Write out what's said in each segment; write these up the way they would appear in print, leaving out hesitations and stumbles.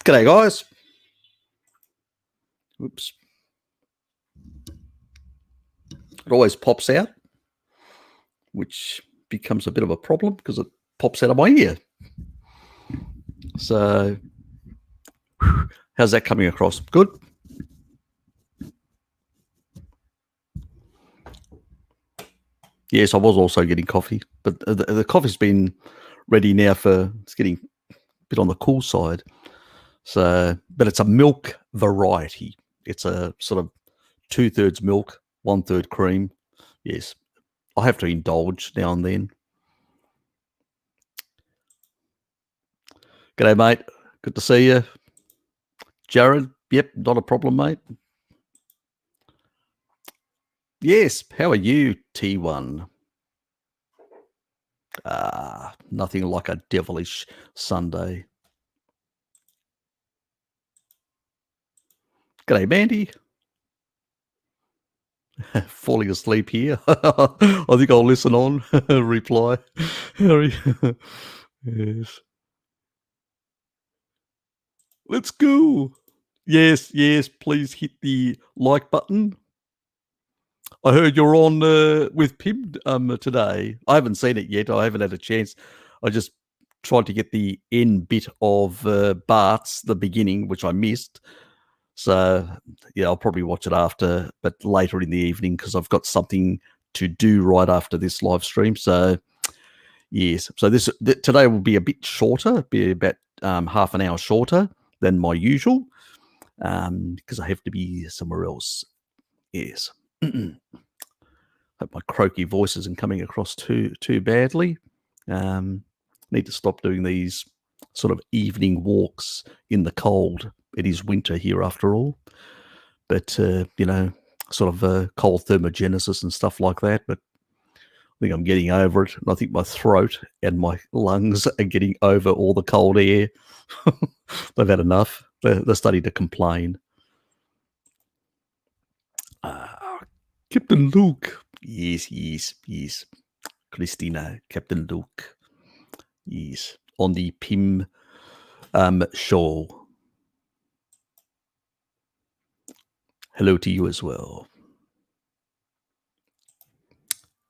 G'day, guys. Oops. It always pops out, which becomes a bit of a problem because it pops out of my ear. So, how's that coming across? Good? Yes, I was also getting coffee, but the coffee's been ready now it's getting a bit on the cool side. So, but it's a milk variety. It's a sort of 2/3 milk, 1/3 cream. Yes, I have to indulge now and then. G'day, mate. Good to see you. Jared, yep, not a problem, mate. Yes, how are you, T1? Nothing like a devilish Sunday. G'day, Mandy. Falling asleep here. I think I'll listen on. Reply. Harry. Yes. Let's go. Yes, please hit the like button. I heard you're on with Pim today. I haven't seen it yet. I haven't had a chance. I just tried to get the end bit of Bart's, the beginning, which I missed. So, yeah, I'll probably watch it after, but later in the evening because I've got something to do right after this live stream. So, yes. So today will be a bit shorter, be about half an hour shorter than my usual because I have to be somewhere else. Yes. Hope my croaky voice isn't coming across too badly. Need to stop doing these sort of evening walks in the cold. It is winter here after all, but sort of cold thermogenesis and stuff like that. But I think I'm getting over it, and I think my throat and my lungs are getting over all the cold air. They've had enough. They're starting to complain. Captain Luke. Yes. Christina, Captain Luke. Yes, on the Pim show. Hello to you as well.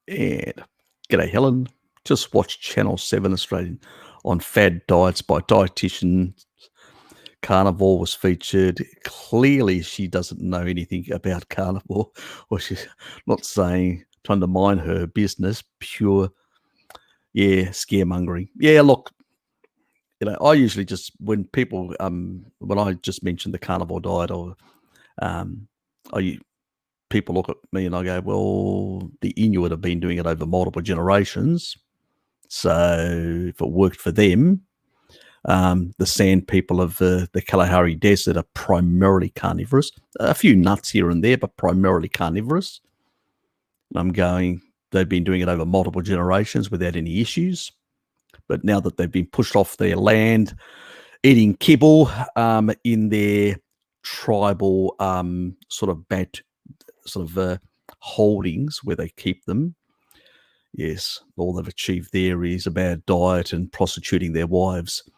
And g'day, Helen. Just watched Channel 7 Australian on fad diets by dietitian. Carnivore was featured. Clearly, she doesn't know anything about carnivore, or she's not trying to mind her business. Pure, scaremongering. Yeah, look, I usually just when people when I just mention the carnivore diet, or people look at me and I go, well, the Inuit have been doing it over multiple generations, so if it worked for them. The Sand people of the Kalahari Desert are primarily carnivorous. A few nuts here and there, but primarily carnivorous. And I'm going, they've been doing it over multiple generations without any issues. But now that they've been pushed off their land, eating kibble in their tribal holdings where they keep them, yes, all they've achieved there is a bad diet and prostituting their wives.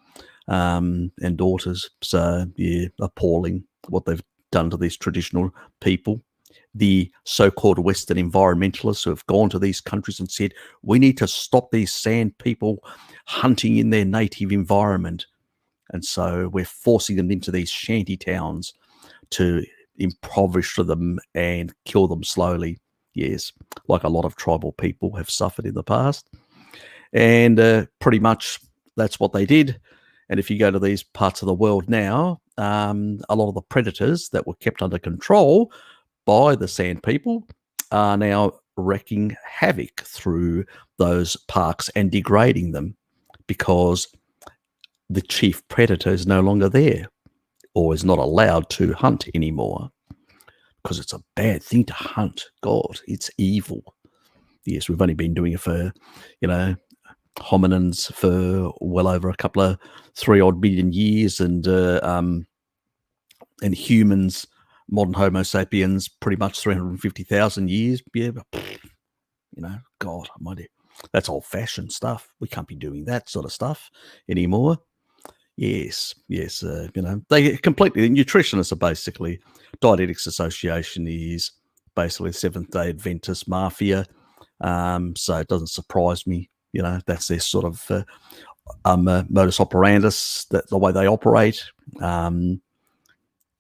And daughters. So, yeah, appalling what they've done to these traditional people. The so-called Western environmentalists who have gone to these countries and said, we need to stop these sand people hunting in their native environment. And so we're forcing them into these shanty towns to impoverish them and kill them slowly. Yes, like a lot of tribal people have suffered in the past. And pretty much that's what they did. And if you go to these parts of the world now, a lot of the predators that were kept under control by the sand people are now wreaking havoc through those parks and degrading them because the chief predator is no longer there or is not allowed to hunt anymore because it's a bad thing to hunt. God, it's evil. Yes, we've only been doing it for, hominins for well over a couple of 3-odd billion years, and humans, modern Homo sapiens, pretty much 350,000 years. Yeah, but, God almighty, that's old-fashioned stuff. We can't be doing that sort of stuff anymore. Yes, yes. They completely, the nutritionists are basically, Dietetics Association is basically Seventh Day Adventist mafia. So it doesn't surprise me. That's their sort of modus operandus, that the way they operate.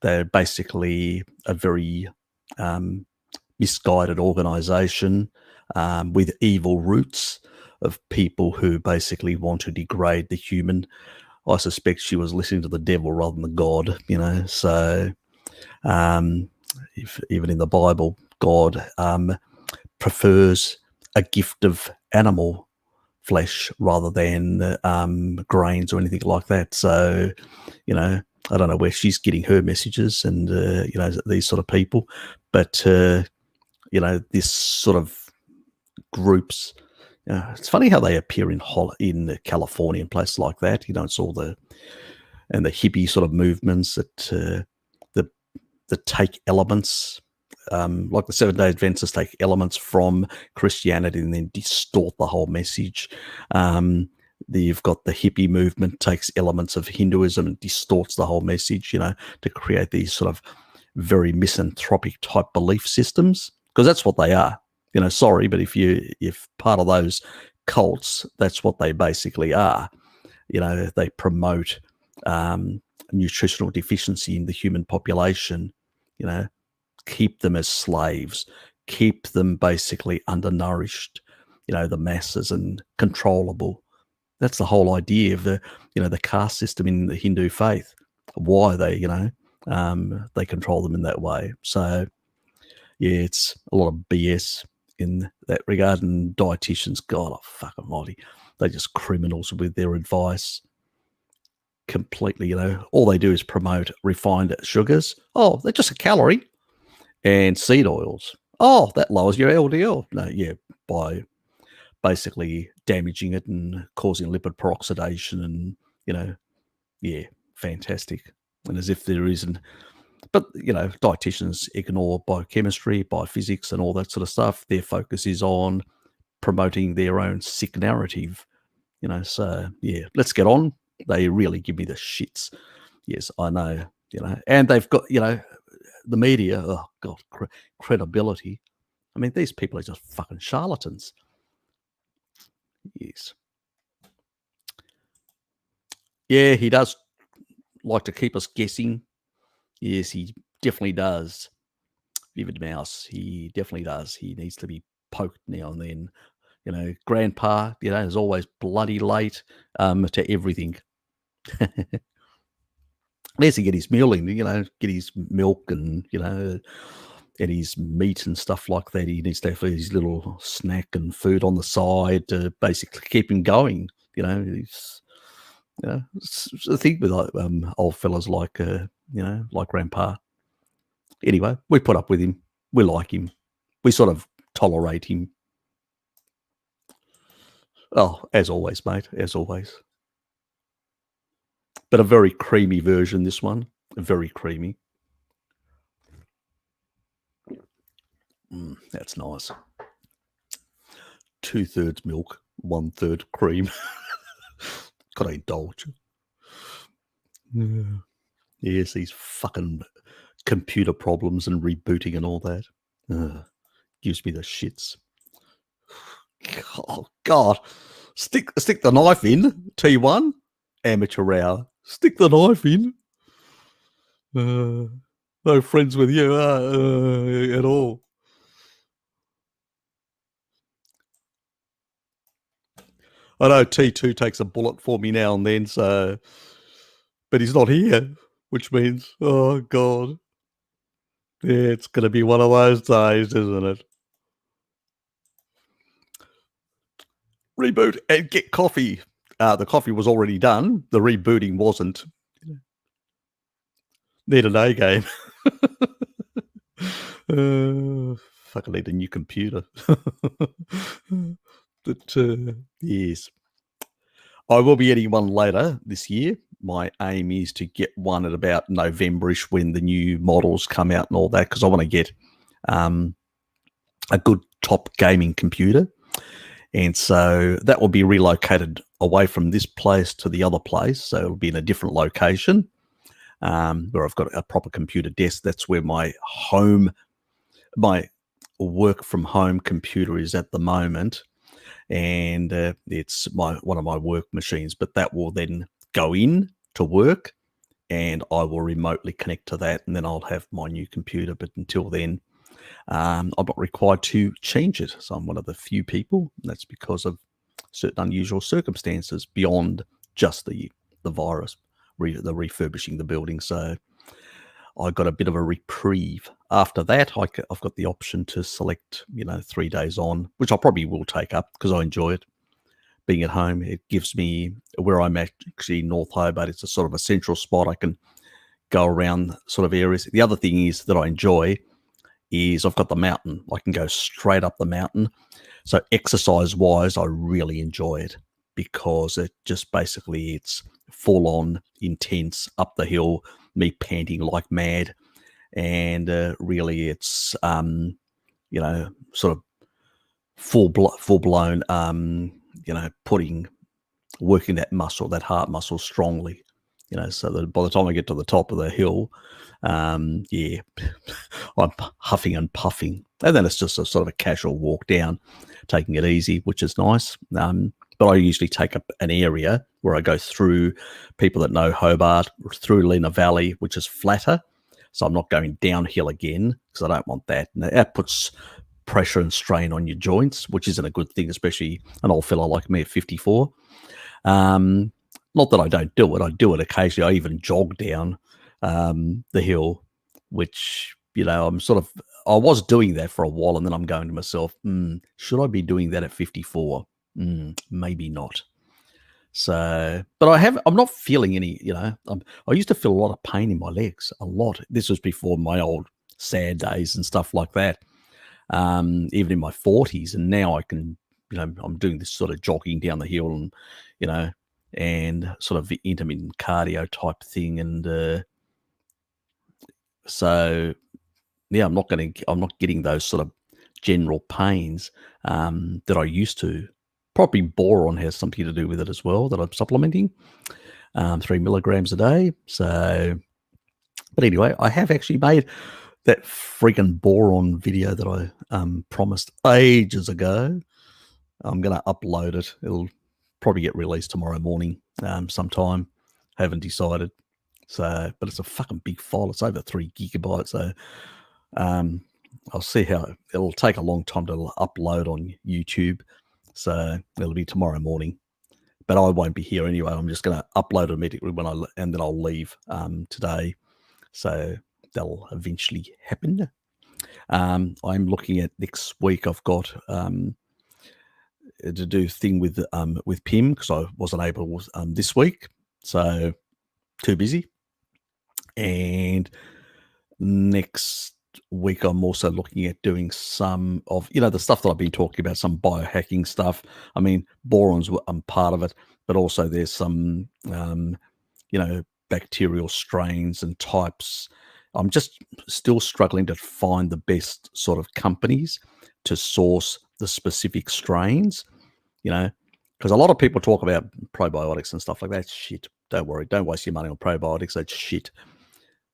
They're basically a very misguided organization with evil roots of people who basically want to degrade the human. I suspect she was listening to the devil rather than the God, So, if even in the Bible, God prefers a gift of animal flesh rather than grains or anything like that. So, I don't know where she's getting her messages and, these sort of people. But, this sort of groups, it's funny how they appear in California and places like that. It's all the hippie sort of movements that take elements, like the Seventh Day Adventists take elements from Christianity and then distort the whole message. You've got the hippie movement takes elements of Hinduism and distorts the whole message, to create these sort of very misanthropic type belief systems, because that's what they are. Sorry, but if part of those cults, that's what they basically are. They promote nutritional deficiency in the human population, keep them as slaves, keep them basically undernourished, the masses, and controllable. That's the whole idea of the caste system in the Hindu faith. Why they, they control them in that way. So, yeah, it's a lot of BS in that regard. And dietitians, God, oh, fuck almighty, they're just criminals with their advice. Completely, all they do is promote refined sugars. Oh, they're just a calorie. And seed oils. Oh, that lowers your LDL. No, yeah, by basically damaging it and causing lipid peroxidation and, yeah, fantastic. And as if there isn't. But, dietitians ignore biochemistry, biophysics, and all that sort of stuff. Their focus is on promoting their own sick narrative, So, yeah, let's get on. They really give me the shits. Yes, I know, And they've got, the media, oh, God, credibility. I mean, these people are just fucking charlatans. Yes. Yeah, he does like to keep us guessing. Yes, he definitely does. Vivid Mouse, he definitely does. He needs to be poked now and then. Grandpa, is always bloody late to everything. Needs to get his meal in, get his milk and, and his meat and stuff like that. He needs to have his little snack and food on the side to basically keep him going. It's the thing with old fellas like, like Grandpa. Anyway, we put up with him. We like him. We sort of tolerate him. Oh, as always, mate, as always. But a very creamy version, this one. Very creamy. That's nice. 2/3 milk, 1/3 cream. Gotta indulge. Yeah. Yes, these fucking computer problems and rebooting and all that. Gives me the shits. Oh, God. Stick the knife in, T1. Amateur hour. Stick the knife in. No friends with you at all. I know T2 takes a bullet for me now and then, but he's not here, which means, oh, God. Yeah, it's going to be one of those days, isn't it? Reboot and get coffee. The coffee was already done. The rebooting wasn't. Need an A game. Fucking need a new computer. But yes, I will be getting one later this year. My aim is to get one at about Novemberish when the new models come out and all that, because I want to get a good top gaming computer. And so that will be relocated away from this place to the other place. So it'll be in a different location where I've got a proper computer desk. That's where my work from home computer is at the moment. And it's one of my work machines, but that will then go in to work and I will remotely connect to that, and then I'll have my new computer. But until then, I'm not required to change it. So I'm one of the few people. That's because of certain unusual circumstances beyond just the virus, the refurbishing the building. So I got a bit of a reprieve. After that, I've got the option to select, 3 days on, which I probably will take up because I enjoy it. Being at home, it gives me, where I'm actually in North Hobart, it's a sort of a central spot. I can go around sort of areas. The other thing is that I enjoy is I've got the mountain. I can go straight up the mountain. So exercise-wise, I really enjoy it because it just basically, it's full-on intense up the hill, me panting like mad. And really it's, sort of full-blown, working that muscle, that heart muscle strongly, so that by the time I get to the top of the hill, I'm huffing and puffing. And then it's just a sort of a casual walk down, taking it easy, which is nice. But I usually take up an area where I go through, people that know Hobart, through Lena Valley, which is flatter. So I'm not going downhill again because I don't want that. And that puts pressure and strain on your joints, which isn't a good thing, especially an old fella like me at 54. Not that I don't do it. I do it occasionally. I even jog down the hill, which, I was doing that for a while, and then I'm going to myself, should I be doing that at 54? Maybe not. So, but I'm not feeling any, I used to feel a lot of pain in my legs, a lot. This was before my old sad days and stuff like that. Even in my 40s, and now I can, I'm doing this sort of jogging down the hill and, and sort of the intermittent cardio type thing. And so, yeah, I'm not getting those sort of general pains that I used to. Probably boron has something to do with it as well, that I'm supplementing 3 milligrams a day. So, but anyway, I have actually made that freaking boron video that I promised ages ago. I'm going to upload it. It'll probably get released tomorrow morning sometime. Haven't decided. So, but it's a fucking big file. It's over 3 gigabytes. So I'll see how it'll take a long time to upload on YouTube. So it'll be tomorrow morning. But I won't be here anyway. I'm just going to upload it immediately and then I'll leave today. So that'll eventually happen. I'm looking at next week. I've got to do a thing with Pim because I wasn't able this week, so too busy. And next week I'm also looking at doing some of the stuff that I've been talking about, some biohacking stuff. I mean, boron's part of it, but also there's some bacterial strains and types. I'm just still struggling to find the best sort of companies to source the specific strains, because a lot of people talk about probiotics and stuff like that. Shit, don't worry. Don't waste your money on probiotics. That's shit.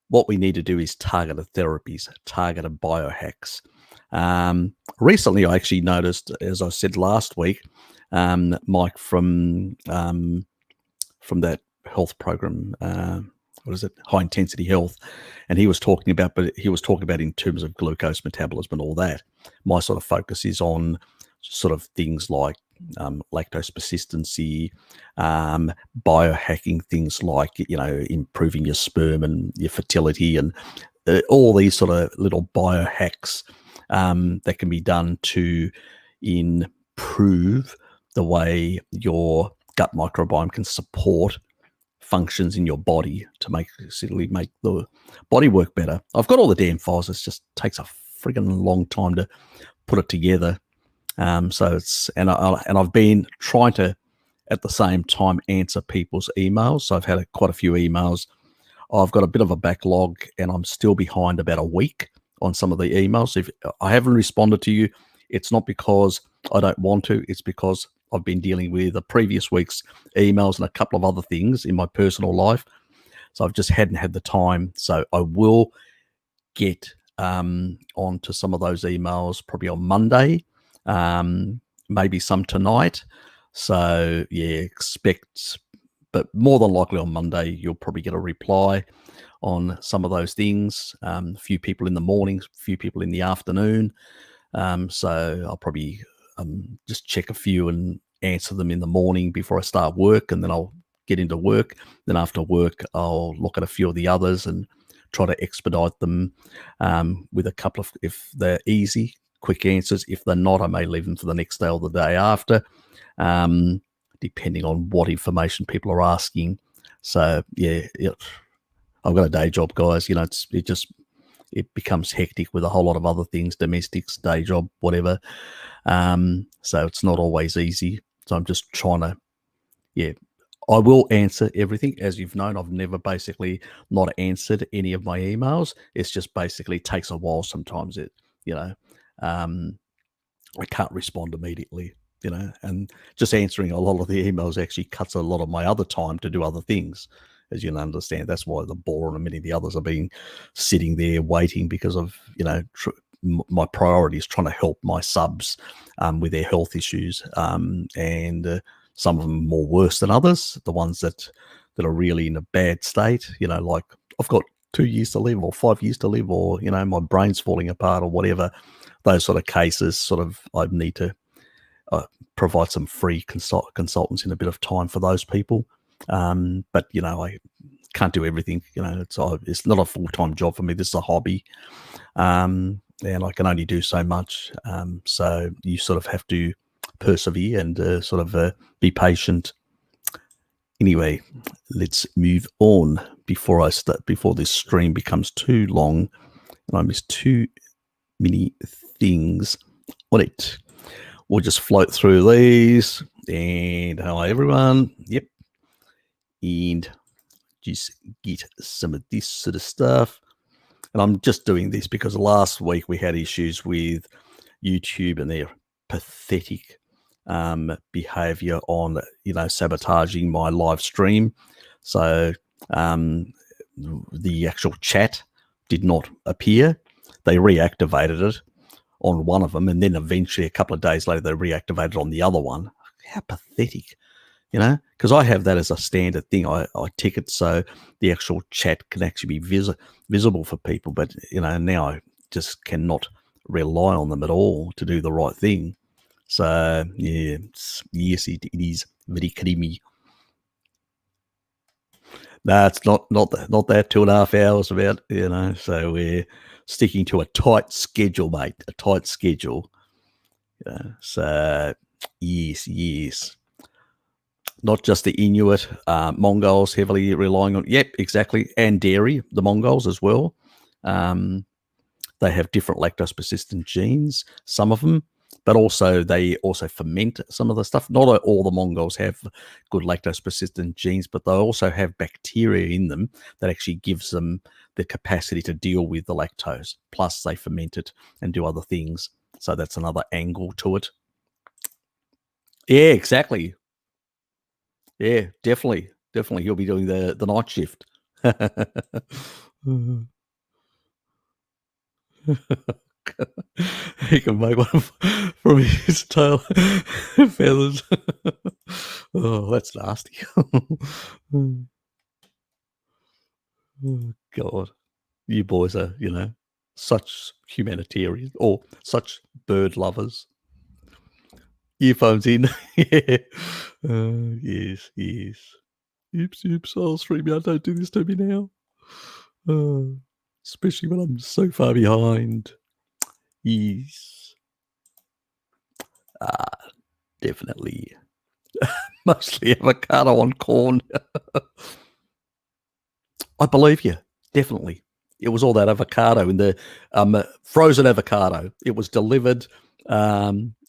What we need to do is targeted therapies, targeted biohacks. Recently, I actually noticed, as I said last week, Mike from that health program, what is it? High intensity health. And he was talking about in terms of glucose metabolism and all that. My sort of focus is on sort of things like lactose persistency, biohacking, things like, improving your sperm and your fertility, and all these sort of little biohacks that can be done to improve the way your gut microbiome can support functions in your body to make the body work better. I've got all the damn files. It just takes a friggin' long time to put it together. So it's, and I've been trying to at the same time answer people's emails. So I've had quite a few emails. I've got a bit of a backlog and I'm still behind about a week on some of the emails. If I haven't responded to you, it's not because I don't want to. It's because I've been dealing with the previous week's emails and a couple of other things in my personal life. So I've just hadn't had the time. So I will get onto some of those emails probably on Monday, maybe some tonight. So yeah, expect, but more than likely on Monday, you'll probably get a reply on some of those things. A few people in the morning, a few people in the afternoon. So I'll probably just check a few and answer them in the morning before I start work, and then I'll get into work. Then after work, I'll look at a few of the others and try to expedite them with a couple of, if they're easy, quick answers. If they're not, I may leave them for the next day or the day after, depending on what information people are asking. So yeah, I've got a day job, guys. You know, it becomes hectic with a whole lot of other things, domestics, day job, whatever. So it's not always easy. So I'm just trying to, yeah, I will answer everything. As you've known, I've never basically not answered any of my emails. It's just basically takes a while sometimes. I can't respond immediately, and just answering a lot of the emails actually cuts a lot of my other time to do other things. As you can understand, that's why the Boar and many of the others are being sitting there waiting, because of, my priority is trying to help my subs with their health issues, and some of them more worse than others. The ones that are really in a bad state, like I've got 2 years to live or 5 years to live, or my brain's falling apart or whatever. Those sort of cases, sort of, I need to provide some free consultants in a bit of time for those people. But I can't do everything. It's not a full-time job for me. This is a hobby, and I can only do so much. So you sort of have to persevere and be patient. Anyway, let's move on before this stream becomes too long and I miss too many things on it. We'll just float through these. And hello, everyone. Yep. And just get some of this sort of stuff. And I'm just doing this because last week we had issues with YouTube and their pathetic behavior on, sabotaging my live stream. So the actual chat did not appear. They reactivated it on one of them, and then eventually a couple of days later they reactivated on the other one. How pathetic, because I have that as a standard thing. I tick it so the actual chat can actually be visible for people, but now I just cannot rely on them at all to do the right thing. So yeah, yes, it is very creamy. That's not that 2.5 hours about, so we're sticking to a tight schedule, mate, a tight schedule. So yes. Not just the Inuit, Mongols heavily relying on, yep, exactly, and dairy, the Mongols as well. They have different lactose-persistent genes, some of them, but also they also ferment some of the stuff. Not all the Mongols have good lactose-persistent genes, but they also have bacteria in them that actually gives them the capacity to deal with the lactose. Plus, they ferment it and do other things. So that's another angle to it. Yeah, exactly. Yeah, definitely. He'll be doing the night shift. He can make one from his tail feathers. Oh, that's nasty. Oh, God. You boys are, such humanitarians or such bird lovers. Earphones in. Yeah. Yes. Oops. I'll stream out. Don't do this to me now. Especially when I'm so far behind. Yes. Definitely. Mostly avocado on corn. I believe you. Definitely. It was all that avocado in the frozen avocado. It was delivered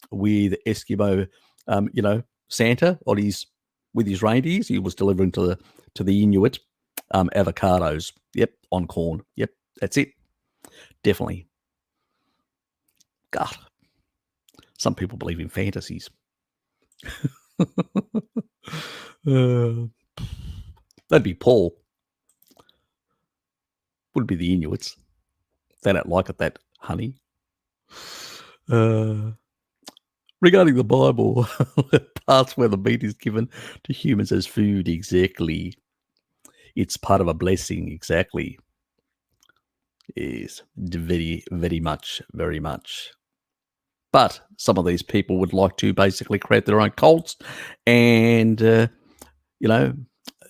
with Eskimo, Santa with his reindeers. He was delivering to the Inuit avocados. Yep, on corn. Yep, that's it. Definitely. God, Some people believe in fantasies. Uh, that'd be Paul. Would be the Inuits. They don't like it, that honey. Regarding the Bible, parts where the meat is given to humans as food, exactly. It's part of a blessing, exactly. Yes, very, very much, very much. But some of these people would like to basically create their own cults and,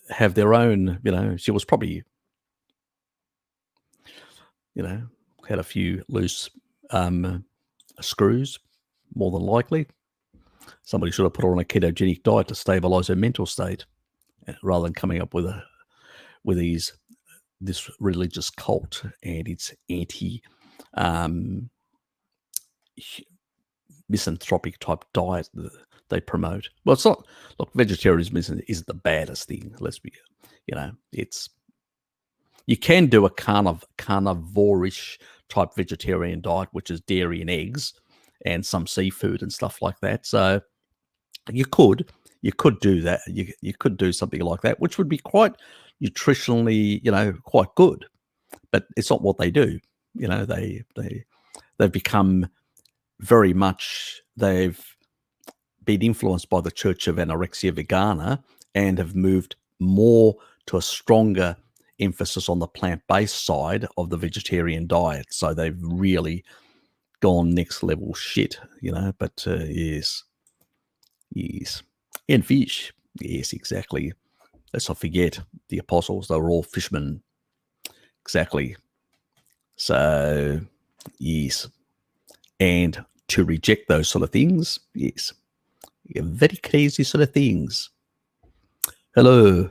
have their own, she was probably, had a few loose screws, more than likely. Somebody should have put her on a ketogenic diet to stabilize her mental state rather than coming up with this religious cult and its anti misanthropic type diet that they promote. Well, it's not. Look, vegetarianism isn't the baddest thing. Let's be, it's, you can do a carnivore-ish type vegetarian diet, which is dairy and eggs and some seafood and stuff like that. So you could do that. You could do something like that, which would be quite nutritionally, quite good. But it's not what they do. They've become very much, they've been influenced by the Church of Anorexia Vegana and have moved more to a stronger emphasis on the plant-based side of the vegetarian diet. So they've really gone next level shit, but yes. And fish. Yes, exactly. Let's not forget the apostles, they were all fishermen. Exactly. So, yes. And to reject those sort of things, yes. Very crazy sort of things. Hello.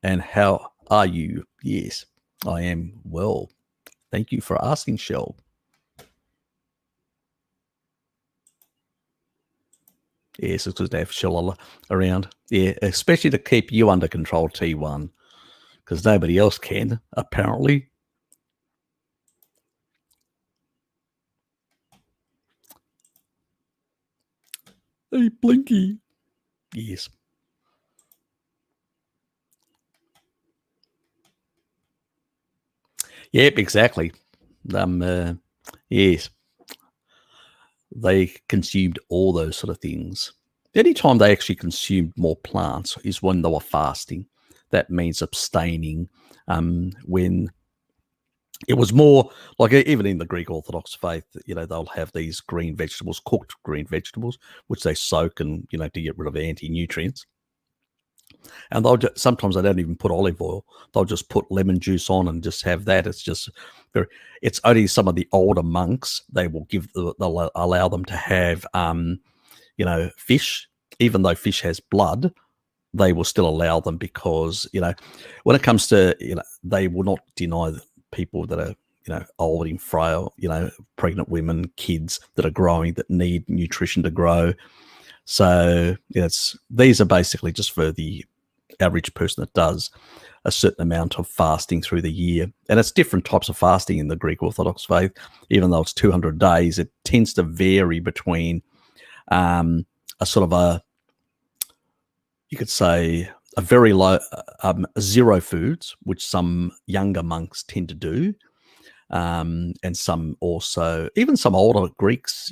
And how are you? Yes, I am well. Thank you for asking, Shell. Yes, it's good to have Shell around. Yeah, especially to keep you under control, T1, because nobody else can, apparently. Hey, Blinky. Yes. Yep, exactly. Yes. They consumed all those sort of things. The only time they actually consumed more plants is when they were fasting. That means abstaining. When it was more like, even in the Greek Orthodox faith, they'll have these green vegetables, cooked green vegetables, which they soak and, to get rid of anti-nutrients. And sometimes they don't even put olive oil. They'll just put lemon juice on and just have that. It's just it's only some of the older monks, they'll allow them to have, fish, even though fish has blood. They will still allow them because, when it comes to, they will not deny people that are, old and frail, pregnant women, kids that are growing, that need nutrition to grow. So these are basically just for the average person that does a certain amount of fasting through the year. And it's different types of fasting in the Greek Orthodox faith. Even though it's 200 days, it tends to vary between a sort of you could say, a very low, zero foods, which some younger monks tend to do. And some also, even some older Greeks,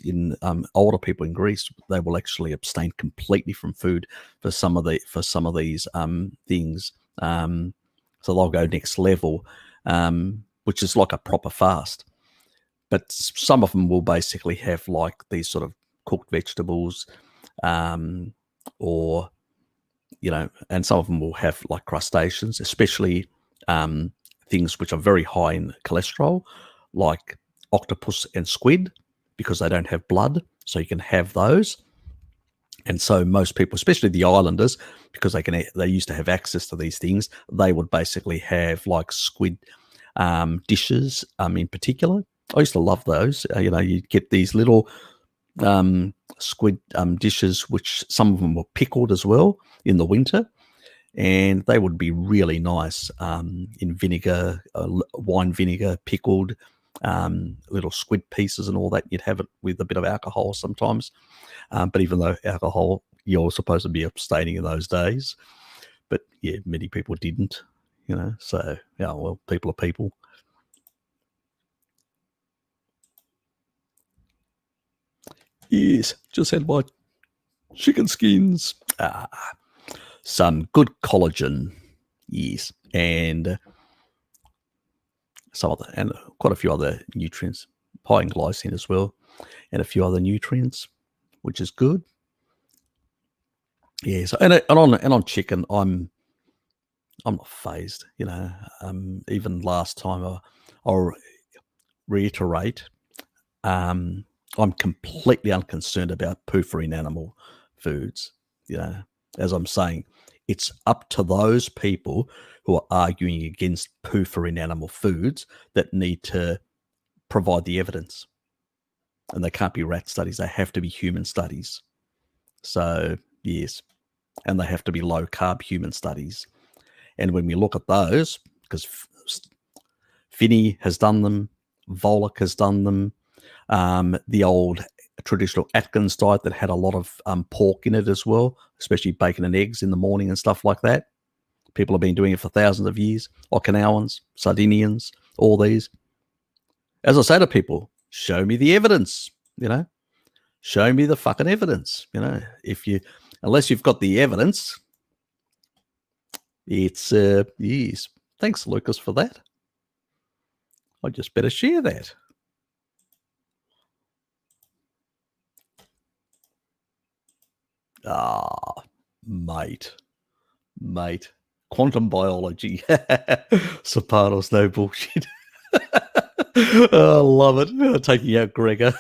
older people in Greece, they will actually abstain completely from food for some of these things. So they'll go next level, which is like a proper fast. But some of them will basically have like these sort of cooked vegetables, or and some of them will have like crustaceans, especially things which are very high in cholesterol, like octopus and squid, because they don't have blood. So you can have those. And so most people, especially the islanders, because they used to have access to these things, they would basically have like squid dishes in particular. I used to love those. You get these little squid dishes, which some of them were pickled as well in the winter. And they would be really nice in vinegar, wine vinegar, pickled, little squid pieces and all that. You'd have it with a bit of alcohol sometimes. But even though alcohol, you're supposed to be abstaining in those days. But yeah, many people didn't, So, yeah, well, people are people. Yes, just had my chicken skins. Some good collagen. Yes, and and quite a few other nutrients, high in glycine as well, and a few other nutrients, which is good. Yeah, so and on chicken, I'm not phased. Even last time, I'll reiterate, I'm completely unconcerned about poof in animal foods. As I'm saying, it's up to those people who are arguing against poof in animal foods that need to provide the evidence. And they can't be rat studies, they have to be human studies. So, yes, and they have to be low carb human studies. And when we look at those, because Finney has done them, Volek has done them, the old traditional Atkins diet that had a lot of pork in it as well, especially bacon and eggs in the morning and stuff like that. People have been doing it for thousands of years. Okinawans, Sardinians, all these. As I say to people, show me the evidence, Show me the fucking evidence, unless you've got the evidence, it's, yes. Thanks, Lucas, for that. I just better share that. Mate. Quantum biology. Serpanos, no bullshit. I love it. Taking out Gregor.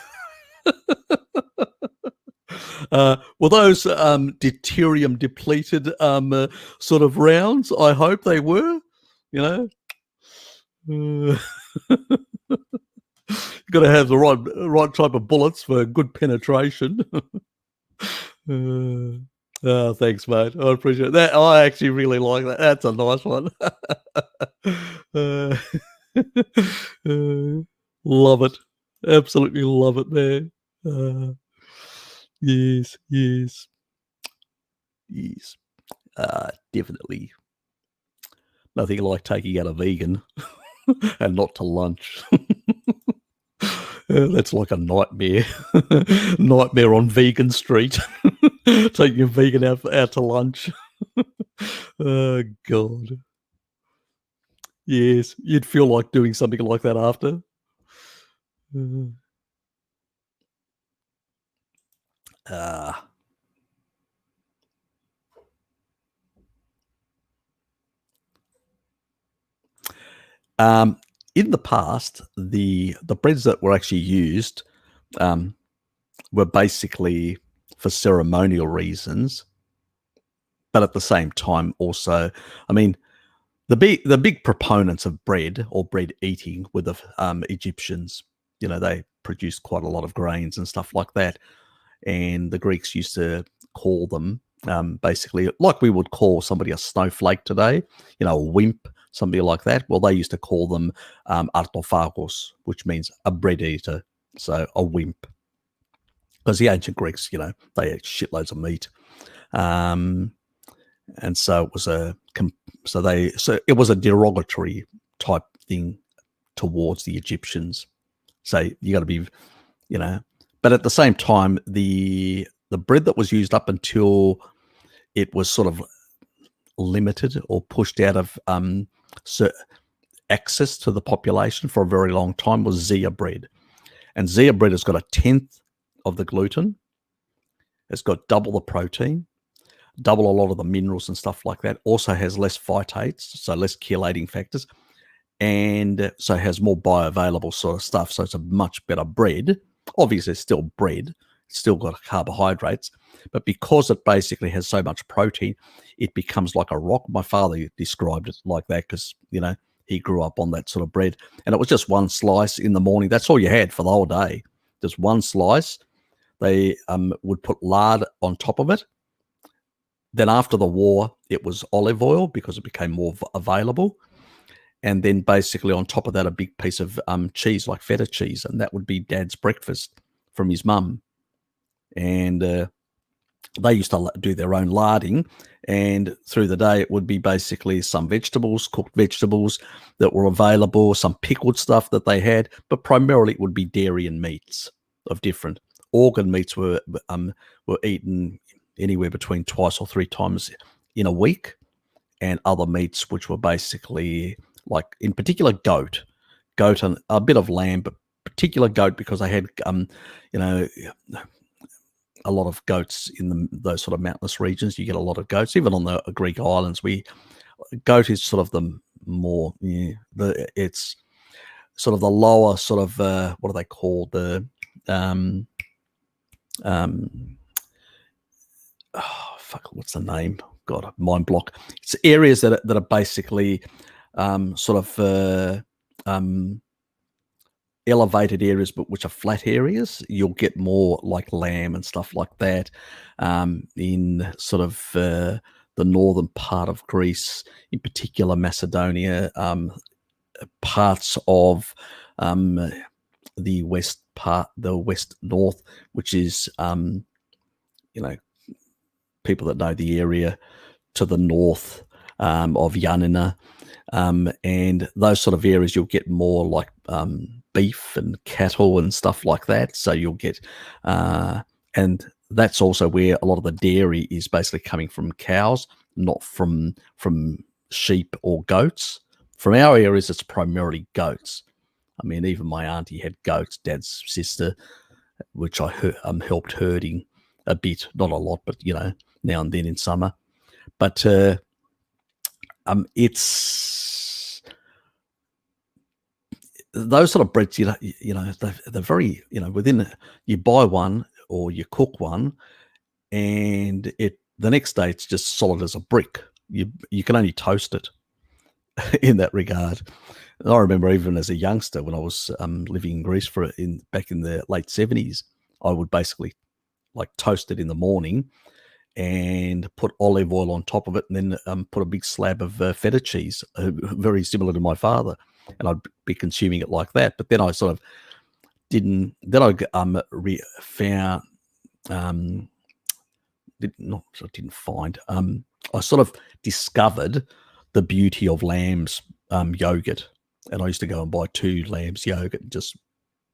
Were those deuterium depleted sort of rounds? I hope they were. Got to have the right type of bullets for good penetration. Thanks, mate. I appreciate that. I actually really like that. That's a nice one. Love it. Absolutely love it, man. Yes. Definitely. Nothing like taking out a vegan and not to lunch. That's like a nightmare. Nightmare on Vegan Street. Taking a vegan out to lunch. Oh, God. Yes, you'd feel like doing something like that after. In the past, the breads that were actually used were basically for ceremonial reasons, but at the same time also, I mean, the big proponents of bread or bread eating were the Egyptians. They produced quite a lot of grains and stuff like that, and the Greeks used to call them basically like we would call somebody a snowflake today, a wimp, somebody like that. Well, they used to call them artophagos, which means a bread eater, so a wimp. Because the ancient Greeks, they ate shitloads of meat, and so it was it was a derogatory type thing towards the Egyptians. So you got to be, but at the same time, the bread that was used up until it was sort of limited or pushed out of access to the population for a very long time was Zea bread. And Zea bread has got 1/10 of the gluten. It's got double the protein, double a lot of the minerals and stuff like that. Also has less phytates, so less chelating factors, and so has more bioavailable sort of stuff. So it's a much better bread. Obviously, it's still bread. It's still got carbohydrates, but because it basically has so much protein, it becomes like a rock. My father described it like that because, he grew up on that sort of bread, and it was just one slice in the morning. That's all you had for the whole day. Just one slice. They would put lard on top of it. Then after the war, it was olive oil because it became more available. and then basically on top of that, a big piece of cheese, like feta cheese, and that would be Dad's breakfast from his mum. And they used to do their own larding, and through the day it would be basically some vegetables, cooked vegetables that were available, some pickled stuff that they had, but primarily it would be dairy and meats of different. Organ meats were eaten anywhere between twice or three times in a week, and other meats which were basically, like in particular goat and a bit of lamb, but particular goat because they had you know, a lot of goats in those sort of mountainous regions. You get a lot of goats, even on the Greek islands. Goat is sort of the more, it's sort of the lower sort of what do they call the what's the name? God, mind block. It's areas that are basically sort of elevated areas, but which are flat areas. You'll get more like lamb and stuff like that in sort of the northern part of Greece, in particular Macedonia, parts of the west north, which is people that know the area to the north of Yanina, and those sort of areas, you'll get more like beef and cattle and stuff like that. So you'll get, and that's also where a lot of the dairy is basically coming from cows, not from sheep or goats. From our areas, it's primarily goats. I mean, even my auntie had goats, Dad's sister, which I helped herding a bit, not a lot, but now and then in summer. But it's those sort of breads, they're very, within you buy one or you cook one, and the next day it's just solid as a brick. You can only toast it in that regard. And I remember even as a youngster when I was living in Greece back in the late 70s, I would basically like toast it in the morning and put olive oil on top of it, and then put a big slab of feta cheese, very similar to my father, and I'd be consuming it like that. But then I sort of didn't. Then I found, didn't find. I sort of discovered the beauty of lamb's yogurt, and I used to go and buy 2 lamb's yogurt and just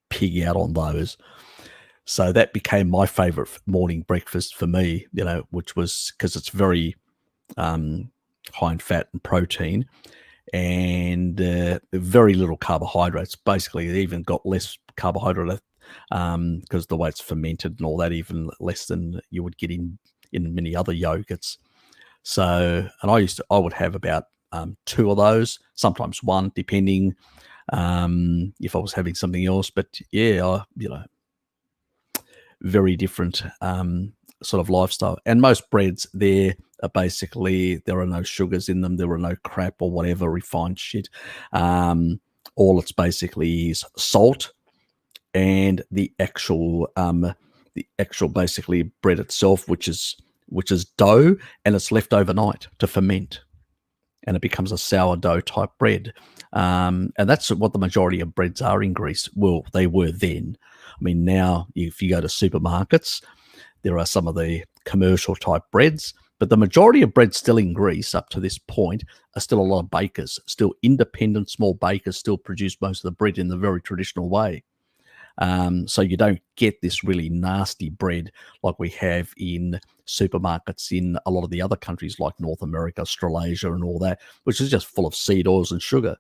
pig out on those. So that became my favorite morning breakfast for me, which was because it's very high in fat and protein, and very little carbohydrates. Basically, it even got less carbohydrate because the way it's fermented and all that, even less than you would get in many other yogurts. So, and I would have about 2 of those, sometimes 1, depending if I was having something else. But yeah, very different sort of lifestyle. And most breads there are basically, there are no sugars in them, there are no crap or whatever refined shit. All it's basically is salt and the actual basically bread itself, which is dough, and it's left overnight to ferment, and it becomes a sourdough type bread. And that's what the majority of breads are in Greece. Well, they were then. I mean, now if you go to supermarkets, there are some of the commercial type breads, but the majority of breads still in Greece up to this point are still a lot of bakers, still independent small bakers still produce most of the bread in the very traditional way. So you don't get this really nasty bread like we have in supermarkets in a lot of the other countries like North America, Australasia and all that, which is just full of seed oils and sugar,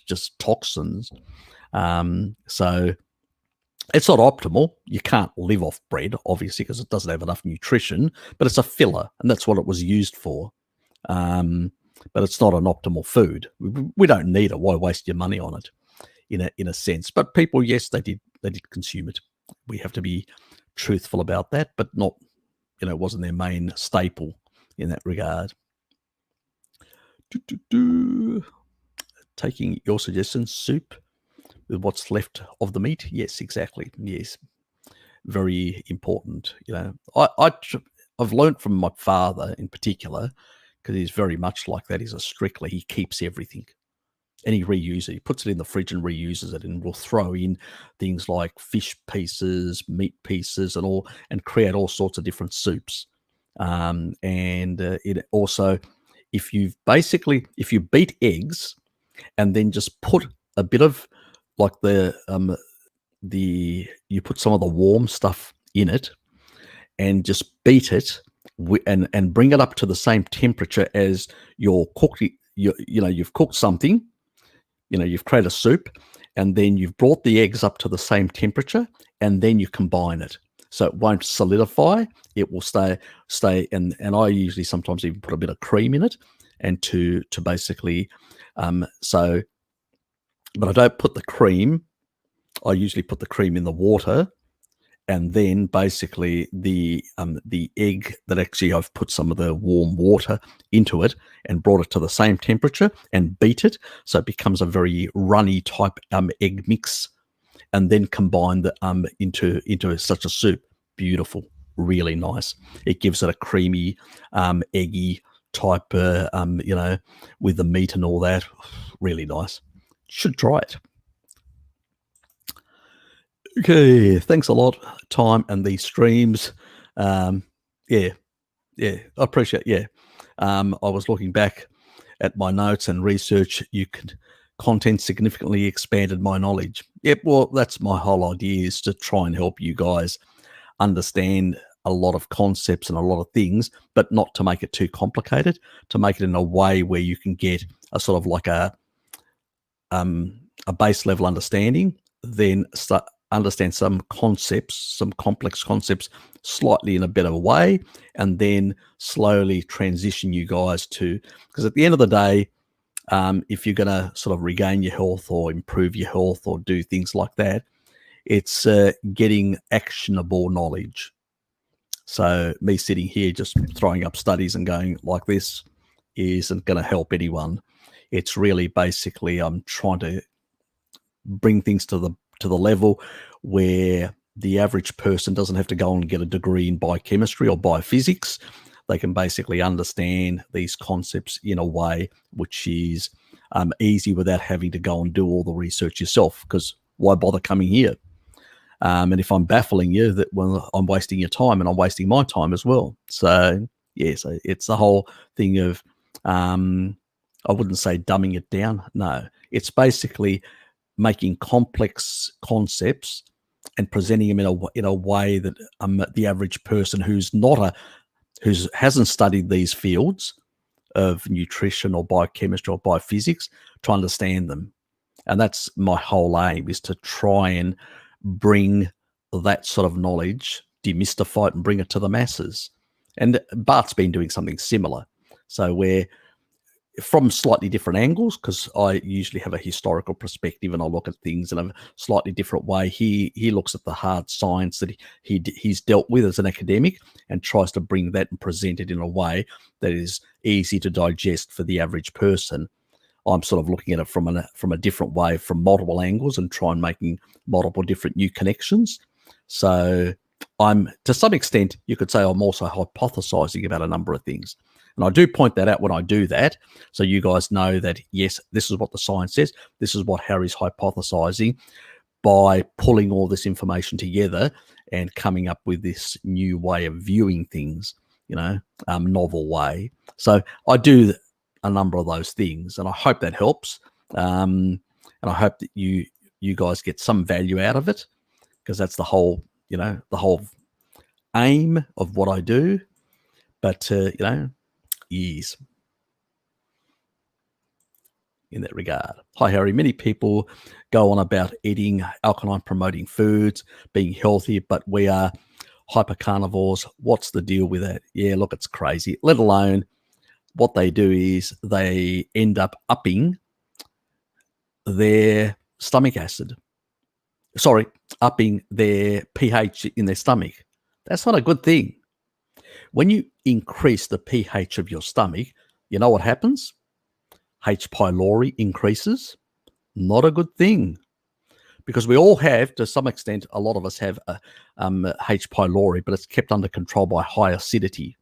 just toxins. So it's not optimal. You can't live off bread, obviously, because it doesn't have enough nutrition, but it's a filler, and that's what it was used for. But it's not an optimal food. We don't need it. Why waste your money on it, in a sense? But people, yes, they did consume it. We have to be truthful about that, but not, it wasn't their main staple in that regard. Taking your suggestion, soup with what's left of the meat. Yes, exactly. Yes, very important. I've learned from my father in particular, because he's very much like that. He's a Strictly. He keeps everything. and he reuses it. He puts it in the fridge and reuses it, and will throw in things like fish pieces, meat pieces, and all, and create all sorts of different soups. It also, if you beat eggs and then just put a bit of like you put some of the warm stuff in it and just beat it and bring it up to the same temperature as your cooking. You've cooked something. You've created a soup, and then you've brought the eggs up to the same temperature, and then you combine it. So it won't solidify. It will stay, and I usually sometimes even put a bit of cream in it, and to basically, but I don't put the cream. I usually put the cream in the water, and then basically the egg that actually I've put some of the warm water into it and brought it to the same temperature and beat it, so it becomes a very runny type egg mix, and then combine the into such a soup. Beautiful, really nice. It gives it a creamy, eggy type, with the meat and all that. Really nice. Should try it. Okay, thanks a lot, time and these streams. Yeah, I appreciate. Yeah, I was looking back at my notes and research. Content significantly expanded my knowledge. Yep, well, that's my whole idea, is to try and help you guys understand a lot of concepts and a lot of things, but not to make it too complicated. To make it in a way where you can get a sort of like a base level understanding, then understand some concepts, some complex concepts, slightly in a better way, and then slowly transition you guys to, because at the end of the day, if you're going to sort of regain your health or improve your health or do things like that, it's getting actionable knowledge. So me sitting here just throwing up studies and going like this isn't going to help anyone. It's really basically I'm trying to bring things to the level where the average person doesn't have to go and get a degree in biochemistry or biophysics. They can basically understand these concepts in a way which is easy without having to go and do all the research yourself, because why bother coming here? And if I'm baffling you, that well, I'm wasting your time, and I'm wasting my time as well. So yeah, so it's the whole thing of I wouldn't say dumbing it down. No, it's basically making complex concepts and presenting them in a way that the average person who hasn't studied these fields of nutrition or biochemistry or biophysics to understand them. And that's my whole aim, is to try and bring that sort of knowledge, demystify it and bring it to the masses. And Bart's been doing something similar. So where from slightly different angles, because I usually have a historical perspective and I look at things in a slightly different way. He looks at the hard science that he's dealt with as an academic and tries to bring that and present it in a way that is easy to digest for the average person. I'm sort of looking at it from a different way, from multiple angles, and try and making multiple different new connections. So I'm, to some extent, you could say I'm also hypothesizing about a number of things. And I do point that out when I do that, so you guys know that, yes, this is what the science says. This is what Harry's hypothesizing by pulling all this information together and coming up with this new way of viewing things, novel way. So I do a number of those things, and I hope that helps. And I hope that you guys get some value out of it, because that's the whole, the whole aim of what I do. But, yes, in that regard. Hi, Harry. Many people go on about eating alkaline promoting foods, being healthy, but we are hypercarnivores. What's the deal with that? Yeah, look, it's crazy. Let alone what they do is they end up upping their stomach acid. Sorry, upping their pH in their stomach. That's not a good thing. When you increase the pH of your stomach, you know what happens? H. pylori increases. Not a good thing. Because we all have, to some extent, a lot of us have H. pylori, but it's kept under control by high acidity.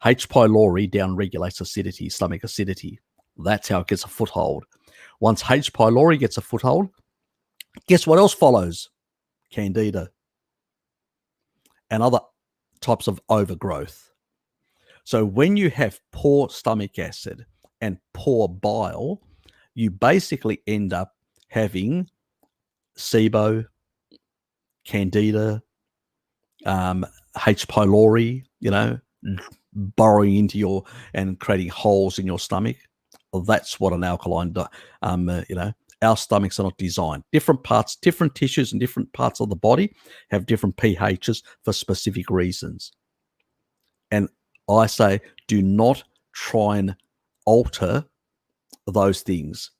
H. pylori downregulates acidity, stomach acidity. That's how it gets a foothold. Once H. pylori gets a foothold, guess what else follows? Candida and other types of overgrowth. So when you have poor stomach acid and poor bile, you basically end up having SIBO, Candida, H. pylori, burrowing into your and creating holes in your stomach. Well, that's what an alkaline, our stomachs are not designed. Different parts, different tissues and different parts of the body have different pHs for specific reasons. And I say, do not try and alter those things.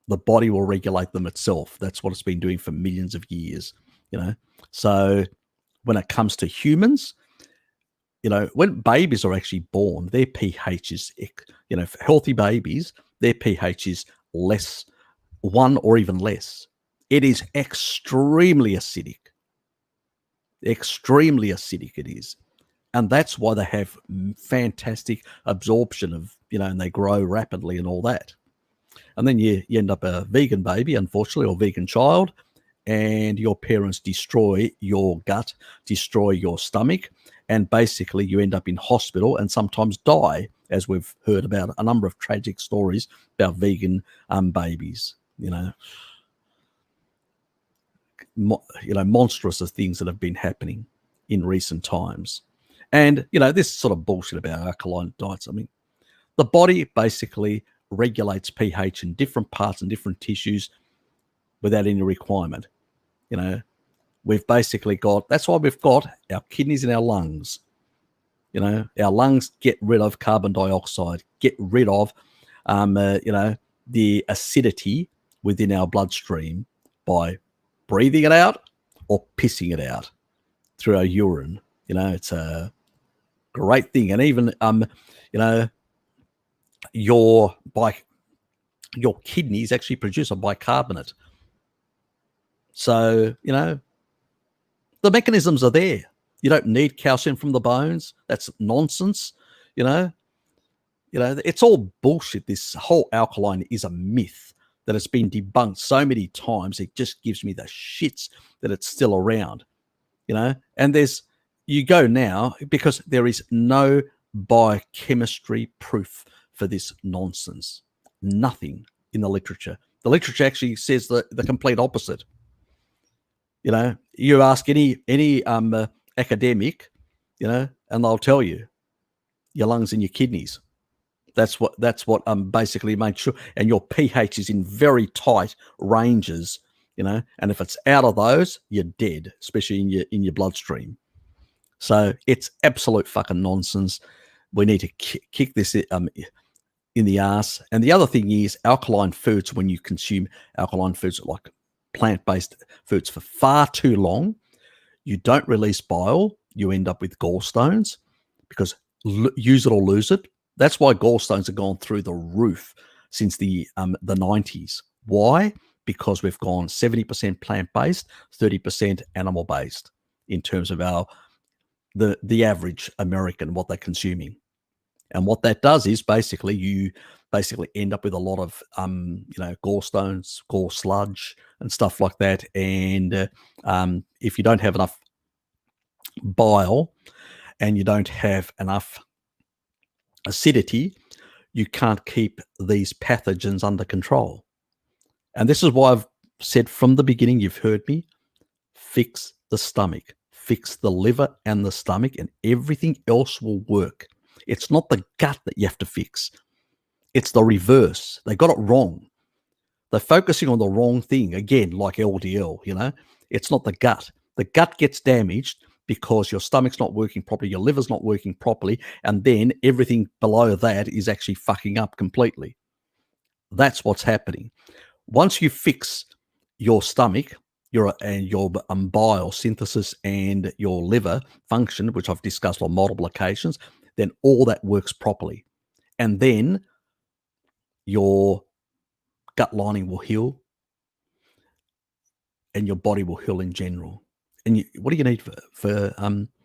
The body will regulate them itself. That's what it's been doing for millions of years, So when it comes to humans, when babies are actually born, their pH is, for healthy babies, their pH is less, 1 or even less. It is extremely acidic. Extremely acidic it is. And that's why they have fantastic absorption of, and they grow rapidly and all that. And then you end up a vegan baby, unfortunately, or vegan child, and your parents destroy your gut, destroy your stomach, and basically you end up in hospital and sometimes die, as we've heard about a number of tragic stories about vegan babies, monstrous of things that have been happening in recent times. And, this sort of bullshit about alkaline diets. I mean, the body basically regulates pH in different parts and different tissues without any requirement. We've basically got, that's why we've got our kidneys and our lungs. Our lungs get rid of carbon dioxide, get rid of, the acidity within our bloodstream by breathing it out or pissing it out through our urine. It's a great thing. And even, your kidneys actually produce a bicarbonate. So, the mechanisms are there. You don't need calcium from the bones. That's nonsense. It's all bullshit. This whole alkaline is a myth that has been debunked so many times. It just gives me the shits that it's still around, and you go now because there is no biochemistry proof for this nonsense. Nothing in the literature. The literature actually says the complete opposite. You ask any academic, and they'll tell you your lungs and your kidneys. That's what basically makes sure. And your pH is in very tight ranges, and if it's out of those, you're dead, especially in your bloodstream. So it's absolute fucking nonsense. We need to kick this in the ass. And the other thing is alkaline foods. When you consume alkaline foods like plant-based foods for far too long, you don't release bile. You end up with gallstones because use it or lose it. That's why gallstones have gone through the roof since the 90s. Why? Because we've gone 70% plant-based, 30% animal-based in terms of the average American, what they're consuming. And what that does is you end up with a lot of gallstones, gall sludge and stuff like that. And if you don't have enough bile and you don't have enough acidity, you can't keep these pathogens under control. And this is why I've said from the beginning, you've heard me, fix the stomach, fix the liver and the stomach, and everything else will work. It's not the gut that you have to fix. It's the reverse. They got it wrong. They're focusing on the wrong thing. Again, like LDL, it's not the gut. The gut gets damaged because your stomach's not working properly, your liver's not working properly, and then everything below that is actually fucking up completely. That's what's happening. Once you fix your stomach, your bile synthesis and your liver function, which I've discussed on multiple occasions, then all that works properly. And then your gut lining will heal and your body will heal in general. And what do you need for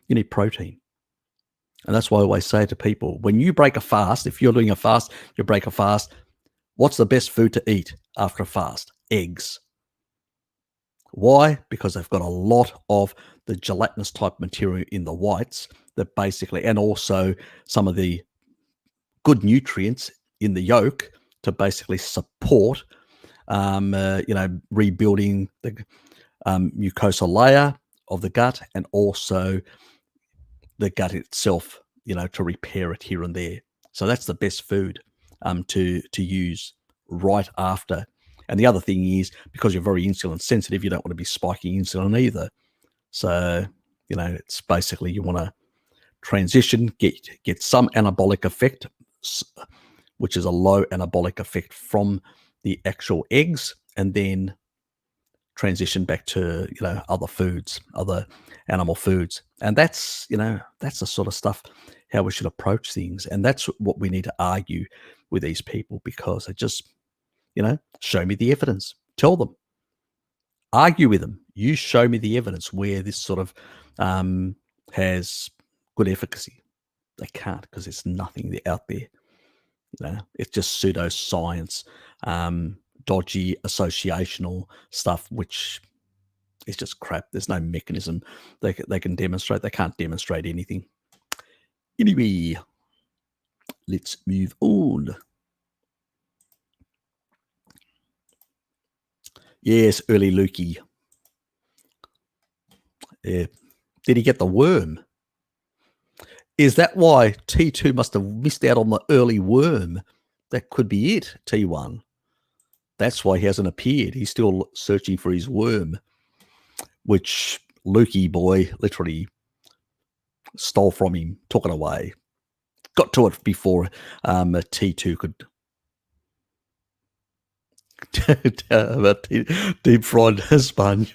you need protein. And that's why I always say to people, when you break a fast, if you're doing a fast, you break a fast, What's the best food to eat after a fast? Eggs. Why? Because they've got a lot of the gelatinous type material in the whites that basically, and also some of the good nutrients in the yolk to basically support, rebuilding the mucosal layer of the gut, and also the gut itself, to repair it here and there. So that's the best food to use right after. And the other thing is, because you're very insulin sensitive, you don't want to be spiking insulin either. So, it's basically you want to transition, get some anabolic effect, which is a low anabolic effect from the actual eggs, and then transition back to other foods, other animal foods. And that's that's the sort of stuff how we should approach things. And that's what we need to argue with these people, because they just show me the evidence. Tell them, argue with them. You show me the evidence where this sort of has good efficacy. They can't, because there's nothing out there. It's just pseudoscience, dodgy associational stuff, which is just crap. There's no mechanism they can demonstrate. They can't demonstrate anything. Anyway, let's move on. Yes, early Lukey. Yeah. Did he get the worm? Is that why T2 must have missed out on the early worm? That could be it, T1. That's why he hasn't appeared. He's still searching for his worm, which Lukey boy literally stole from him, took it away. Got to it before T2 could. About deep fried sponge.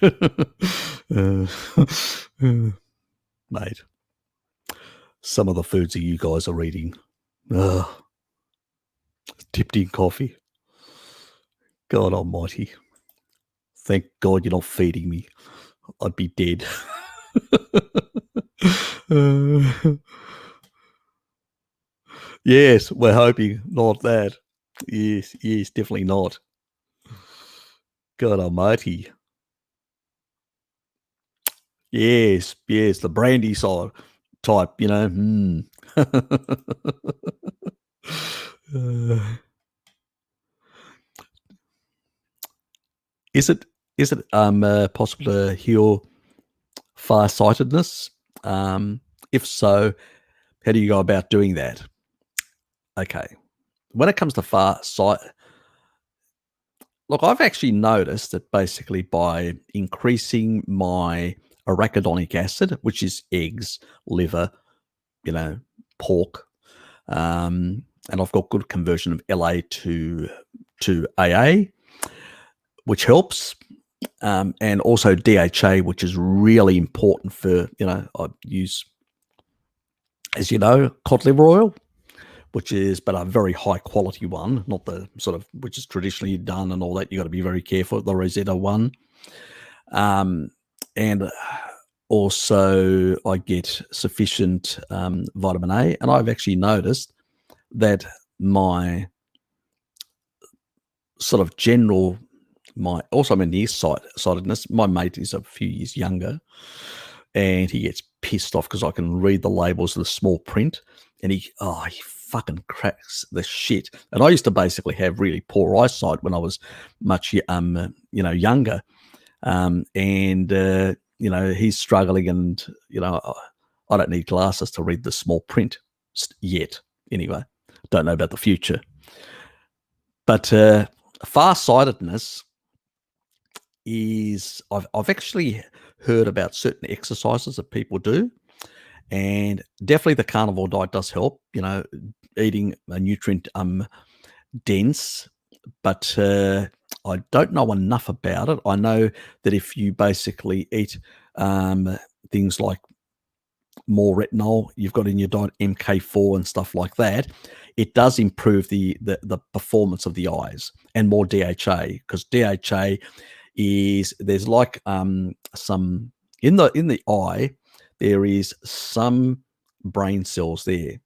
Mate, some of the foods that you guys are eating, dipped in coffee. God almighty. Thank God you're not feeding me. I'd be dead. Yes, we're hoping not that. Yes, definitely not. God almighty. Yes, the brandy side type, Is it possible to heal farsightedness? If so, how do you go about doing that? Okay. When it comes to farsight, look, I've actually noticed that basically by increasing my arachidonic acid, which is eggs, liver, pork, and I've got good conversion of La to AA, which helps, and also DHA, which is really important for, I use, as you know, cod liver oil, which is but a very high quality one, not the sort of which is traditionally done and all that. You got to be very careful, the Rosetta one. And also I get sufficient vitamin A, and I've actually noticed that my sort of general, also my nearsightedness, my mate is a few years younger, and he gets pissed off because I can read the labels of the small print, and he fucking cracks the shit. And I used to basically have really poor eyesight when I was much younger, and he's struggling, and I don't need glasses to read the small print yet. Anyway, don't know about the future, but farsightedness is, I've actually heard about certain exercises that people do, and definitely the carnivore diet does help, eating a nutrient dense, but I don't know enough about it. I know that if you basically eat things like more retinol you've got in your diet, MK4 and stuff like that, it does improve the performance of the eyes, and more DHA, because DHA is, there's like some in the eye, there is some brain cells there,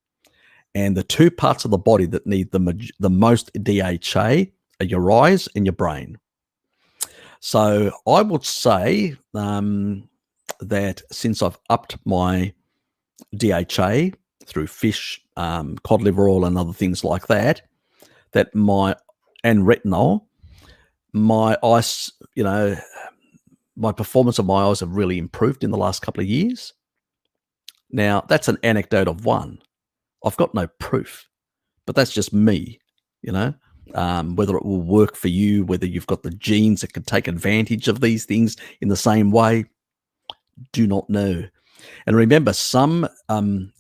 And the two parts of the body that need the most DHA are your eyes and your brain. So I would say that since I've upped my DHA through fish, cod liver oil, and other things like that, and retinol, my eyes, my performance of my eyes have really improved in the last couple of years. Now, that's an anecdote of one. I've got no proof, but that's just me, whether it will work for you, whether you've got the genes that can take advantage of these things in the same way, do not know. And remember, some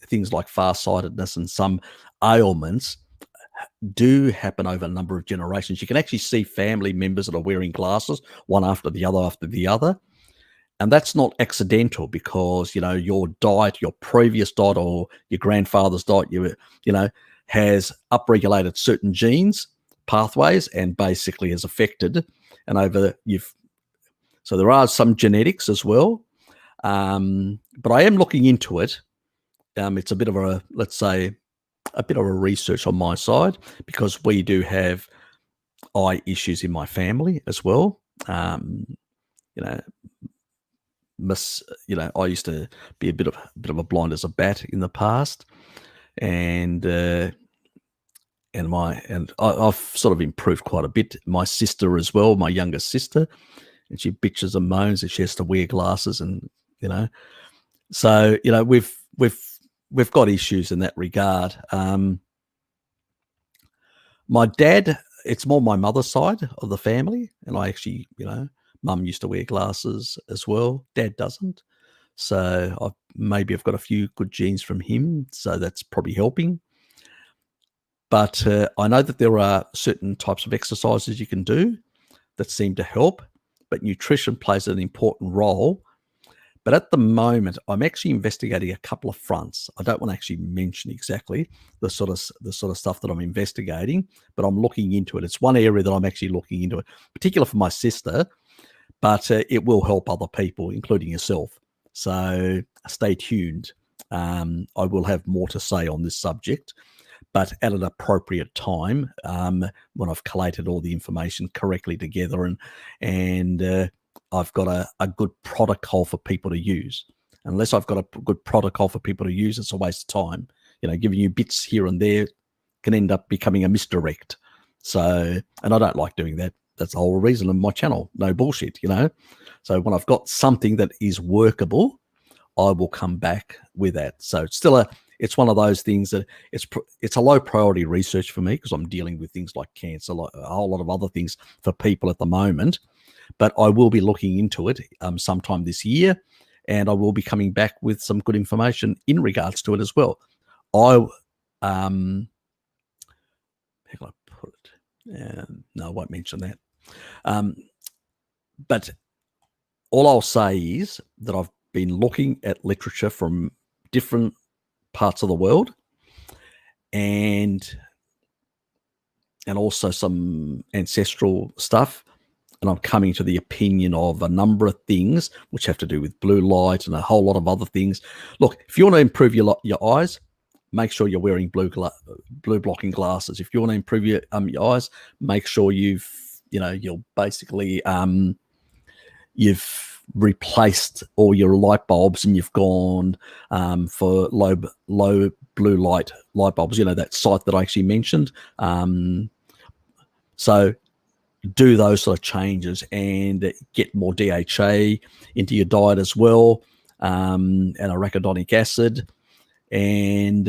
things like farsightedness and some ailments do happen over a number of generations. You can actually see family members that are wearing glasses, one after the other. And that's not accidental because, your diet, your previous diet, or your grandfather's diet, has upregulated certain genes, pathways, and basically has affected. So there are some genetics as well. But I am looking into it. It's a bit of a research on my side because we do have eye issues in my family as well. I used to be a bit of a blind as a bat in the past, and I've sort of improved quite a bit. My sister as well, my younger sister, and she bitches and moans that she has to wear glasses, and so we've got issues in that regard. My dad, it's more my mother's side of the family, and I actually, mum used to wear glasses as well. Dad doesn't. So maybe I've got a few good genes from him, so that's probably helping. But I know that there are certain types of exercises you can do that seem to help, but nutrition plays an important role. But at the moment, I'm actually investigating a couple of fronts. I don't want to actually mention exactly the sort of stuff that I'm investigating, but I'm looking into it. It's one area that I'm actually looking into, particularly for my sister, but it will help other people, including yourself. So stay tuned. I will have more to say on this subject, but at an appropriate time when I've collated all the information correctly together and I've got a good protocol for people to use. Unless I've got a good protocol for people to use, it's a waste of time. Giving you bits here and there can end up becoming a misdirect. So, and I don't like doing that. That's the whole reason of my channel. No bullshit, So when I've got something that is workable, I will come back with that. So it's one of those things that it's a low priority research for me because I'm dealing with things like cancer, like a whole lot of other things for people at the moment. But I will be looking into it sometime this year, and I will be coming back with some good information in regards to it as well. How can I put it? No, I won't mention that. But all I'll say is that I've been looking at literature from different parts of the world and also some ancestral stuff. And I'm coming to the opinion of a number of things which have to do with blue light and a whole lot of other things. Look, if you want to improve your eyes, make sure you're wearing blue blocking glasses. If you want to improve your eyes, make sure you're basically you've replaced all your light bulbs and you've gone for low blue light bulbs. That site that I actually mentioned. So do those sort of changes and get more DHA into your diet as well, and arachidonic acid and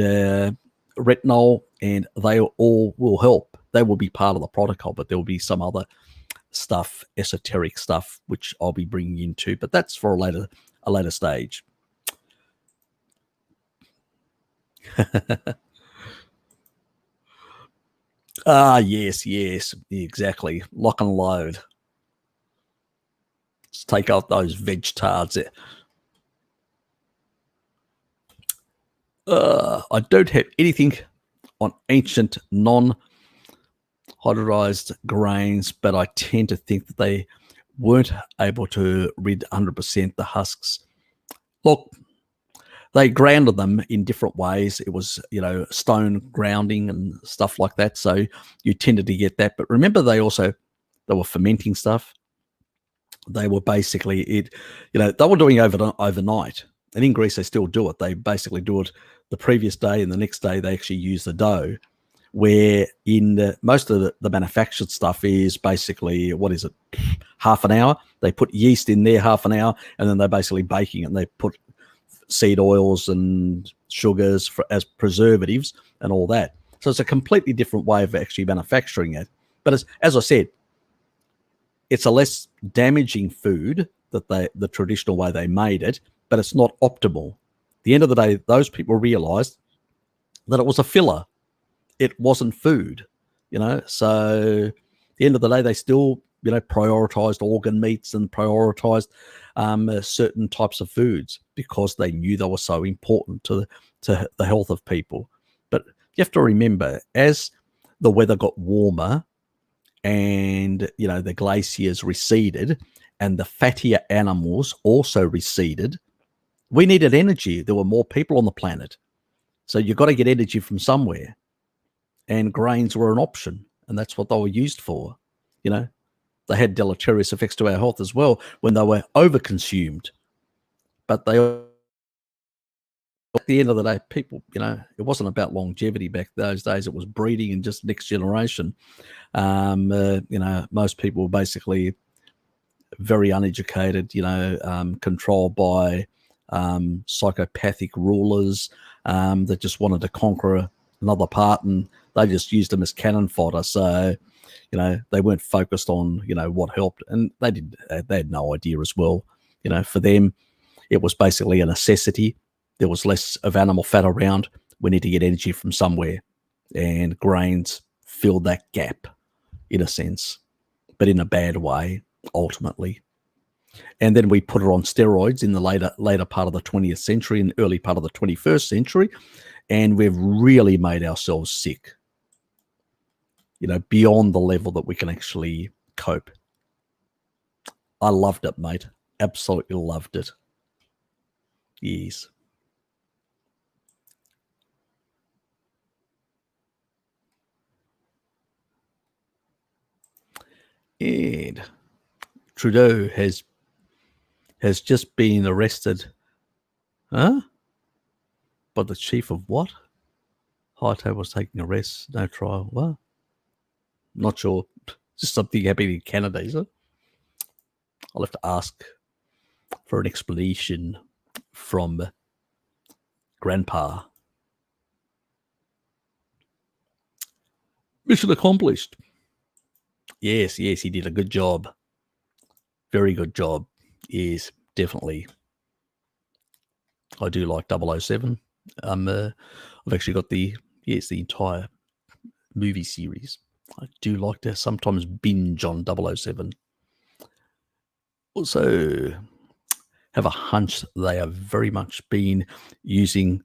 retinol, and they all will help. They will be part of the protocol, but there will be some other stuff, esoteric stuff, which I'll be bringing into, but that's for a later stage. Yes, exactly. Lock and load. Let's take out those veg tards there. I don't have anything on ancient non-hydrolyzed grains, but I tend to think that they weren't able to rid 100% the husks. Look, They grounded them in different ways. It was, stone grounding and stuff like that. So you tended to get that. But remember, they were fermenting stuff. They were basically they were doing overnight. And in Greece, they still do it. They basically do it the previous day, and the next day they actually use the dough. Where in most of the manufactured stuff is basically, what is it, half an hour? They put yeast in there half an hour, and then they're basically baking it. And they put seed oils and sugars as preservatives and all that. So it's a completely different way of actually manufacturing it. But as I said, it's a less damaging food that the traditional way they made it, but it's not optimal. At the end of the day, those people realized that it was a filler. It wasn't food, So at the end of the day, they still, prioritized organ meats and prioritized certain types of foods because they knew they were so important to the health of people. But you have to remember, as the weather got warmer and, the glaciers receded and the fattier animals also receded, we needed energy. There were more people on the planet. So you've got to get energy from somewhere. And grains were an option, and that's what they were used for. They had deleterious effects to our health as well when they were overconsumed. But at the end of the day, people, it wasn't about longevity back those days. It was breeding and just next generation. Most people were basically very uneducated, controlled by psychopathic rulers that just wanted to conquer another part, and they just used them as cannon fodder. So, they weren't focused on, what helped, and they had no idea as well. For them, it was basically a necessity. There was less of animal fat around. We need to get energy from somewhere, and grains filled that gap, in a sense, but in a bad way, ultimately. And then we put it on steroids in the later part of the 20th century and early part of the 21st century, and we've really made ourselves sick, beyond the level that we can actually cope. I loved it, mate. Absolutely loved it. Yes. And Trudeau has just been arrested. Huh? But the chief of what? High table was taking arrests, no trial. What? Not sure. Just something happening in Canada, is it? I'll have to ask for an explanation from Grandpa. Mission accomplished. Yes, he did a good job. Very good job. Yes, definitely. I do like 007. I've actually got the entire movie series. I do like to sometimes binge on 007. Also, have a hunch they have very much been using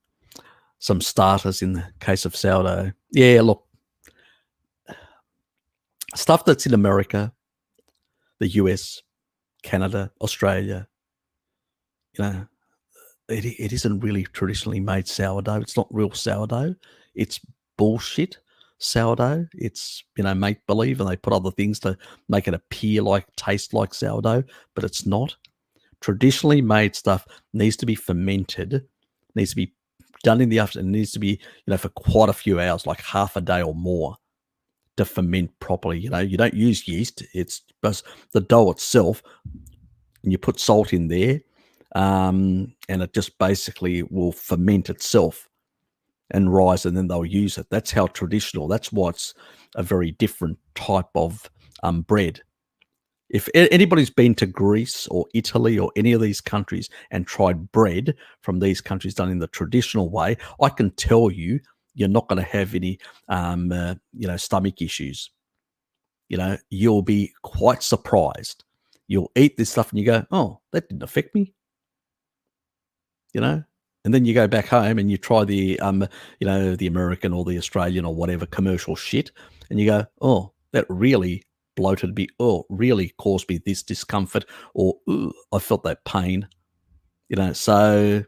some starters in the case of sourdough. Yeah, look, stuff that's in America, the US, Canada, Australia, it isn't really traditionally made sourdough. It's not real sourdough. It's bullshit sourdough. It's, make-believe, and they put other things to make it taste like sourdough, but it's not. Traditionally made stuff needs to be fermented, needs to be done in the afternoon, needs to be, for quite a few hours, like half a day or more, to ferment properly. You don't use yeast. It's just the dough itself, and you put salt in there, and it just basically will ferment itself and rise, and then they'll use it. That's how traditional. That's why it's a very different type of bread. If anybody's been to Greece or Italy or any of these countries and tried bread from these countries done in the traditional way, I can tell you, you're not going to have any, stomach issues. You'll be quite surprised. You'll eat this stuff and you go, oh, that didn't affect me. And then you go back home and you try the, the American or the Australian or whatever commercial shit, and you go, oh, that really bloated me, or really caused me this discomfort, or I felt that pain. So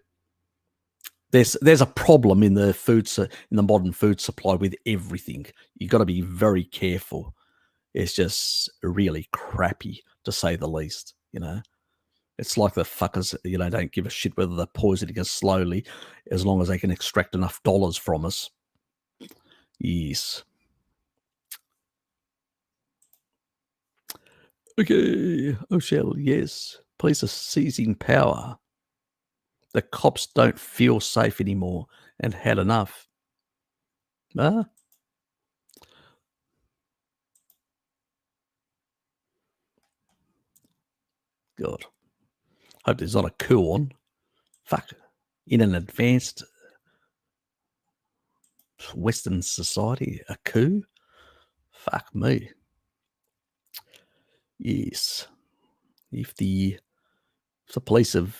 there's a problem in the in the modern food supply with everything. You've got to be very careful. It's just really crappy, to say the least. It's like the fuckers, don't give a shit whether they're poisoning us slowly, as long as they can extract enough dollars from us. Yes. Okay. Oh, Shell, yes. Police are seizing power. The cops don't feel safe anymore and had enough. Ah. God. Hope there's not a coup on. Fuck. In an advanced Western society, a coup? Fuck me. Yes. If the police have,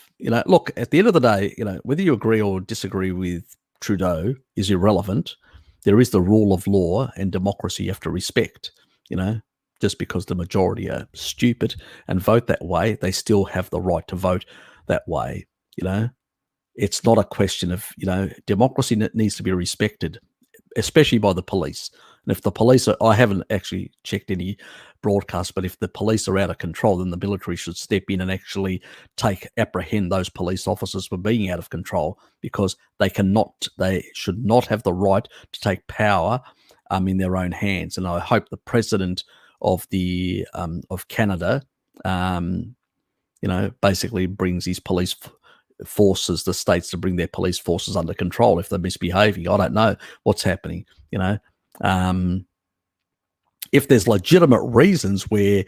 look, at the end of the day, whether you agree or disagree with Trudeau is irrelevant. There is the rule of law and democracy you have to respect. Just because the majority are stupid and vote that way, they still have the right to vote that way. It's not a question of, democracy needs to be respected, especially by the police. And if the police are, I haven't actually checked any broadcasts, but if the police are out of control, then the military should step in and actually apprehend those police officers for being out of control, because they should not have the right to take power in their own hands. And I hope the president of Canada, basically brings his police forces, the states, to bring their police forces under control if they're misbehaving. I don't know what's happening. If there's legitimate reasons where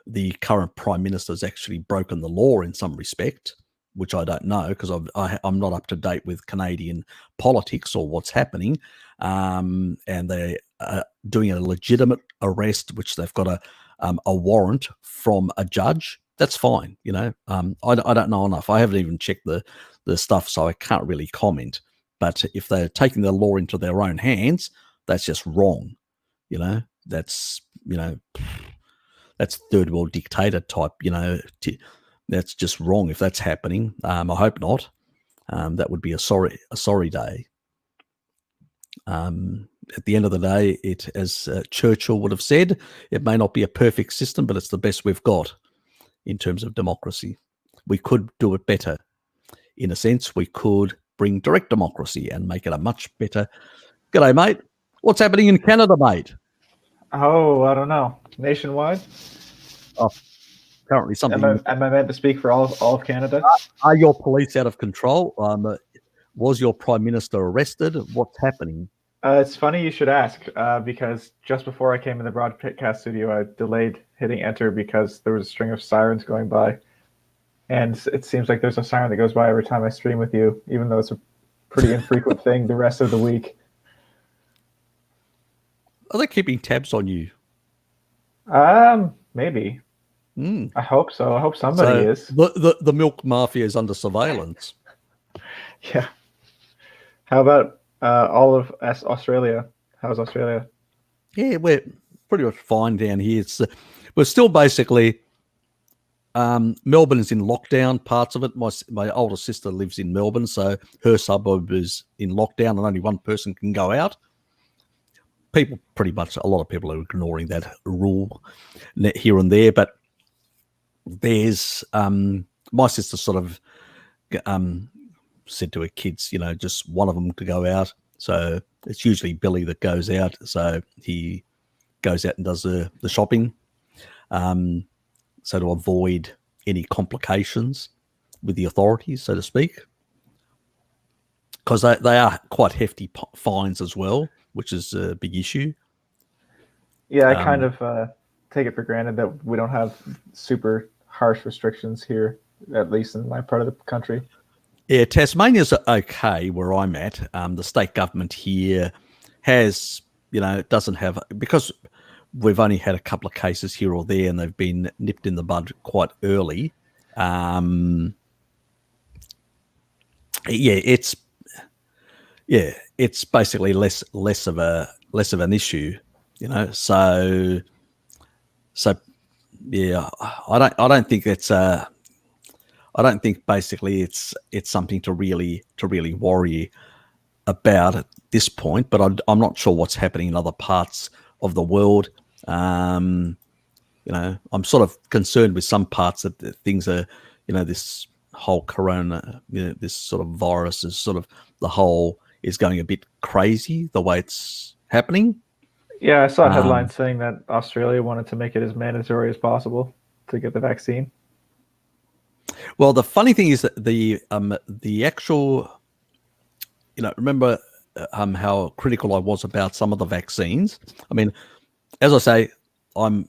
the current prime minister has actually broken the law in some respect, which I don't know because I'm not up to date with Canadian politics or what's happening, and they are doing a legitimate arrest, which they've got a warrant from a judge, that's fine. I don't know enough. I haven't even checked the stuff, so I can't really comment. But if they're taking the law into their own hands, that's just wrong. That's third world dictator type. That's just wrong if that's happening. I hope not. That would be a sorry day. At the end of the day, as Churchill would have said, it may not be a perfect system, but it's the best we've got in terms of democracy. We could do it better. In a sense, we could bring direct democracy and make it a much better. G'day, mate. What's happening in Canada, mate? Oh, I don't know. Nationwide? Oh, currently something. Am I meant to speak for all of Canada? Are your police out of control? Was your prime minister arrested? What's happening? It's funny you should ask, because just before I came in the broadcast studio, I delayed hitting enter because there was a string of sirens going by. And it seems like there's a siren that goes by every time I stream with you, even though it's a pretty infrequent thing the rest of the week. Are they keeping tabs on you? Maybe. I hope so. I hope somebody is. The milk mafia is under surveillance. Yeah. How about all of Australia? How's Australia? Yeah, we're pretty much fine down here. We're still basically Melbourne is in lockdown. Parts of it. My older sister lives in Melbourne, so her suburb is in lockdown, and only one person can go out. A lot of people are ignoring that rule here and there, but there's my sister sort of said to her kids, just one of them to go out. So it's usually Billy that goes out. So he goes out and does the shopping. So to avoid any complications with the authorities, so to speak, because they are quite hefty fines as well, which is a big issue. Yeah, I kind of take it for granted that we don't have super harsh restrictions here, at least in my part of the country. Yeah, Tasmania's okay where I'm at. The state government here has, doesn't have, because we've only had a couple of cases here or there and they've been nipped in the bud quite early. It's basically less of an issue, So yeah, I don't think it's I I don't think basically it's something to really worry about at this point. But I'm not sure what's happening in other parts of the world. I'm sort of concerned with some parts that things are, this whole corona, this sort of virus is sort of the whole is going a bit crazy the way it's happening. Yeah, I saw a headline saying that Australia wanted to make it as mandatory as possible to get the vaccine. Well, the funny thing is that the actual, remember how critical I was about some of the vaccines. I mean, as I say, I've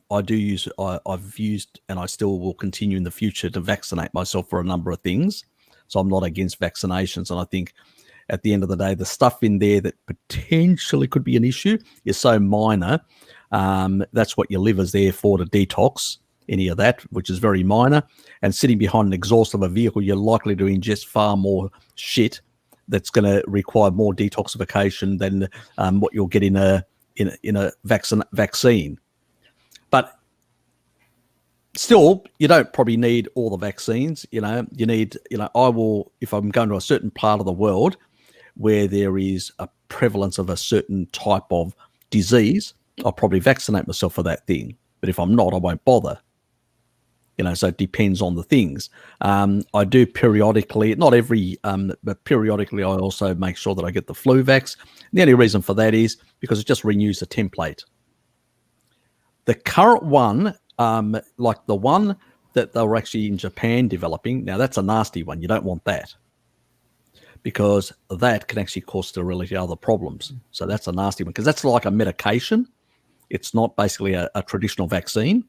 used and I still will continue in the future to vaccinate myself for a number of things. So I'm not against vaccinations, and I think at the end of the day, the stuff in there that potentially could be an issue is so minor. That's what your liver's there for, to detox any of that, which is very minor. And sitting behind an exhaust of a vehicle, you're likely to ingest far more shit that's going to require more detoxification than what you'll get in a vaccine. But still, you don't probably need all the vaccines. You need, I will, if I'm going to a certain part of the world where there is a prevalence of a certain type of disease, I'll probably vaccinate myself for that thing. But if I'm not, I won't bother. So it depends on the things. I do periodically, not every, but periodically, I also make sure that I get the flu vax. And the only reason for that is because it just renews the template. The current one, like the one that they were actually in Japan developing, now that's a nasty one. You don't want that, because that can actually cause sterility and other problems. So that's a nasty one, because that's like a medication. It's not basically a traditional vaccine.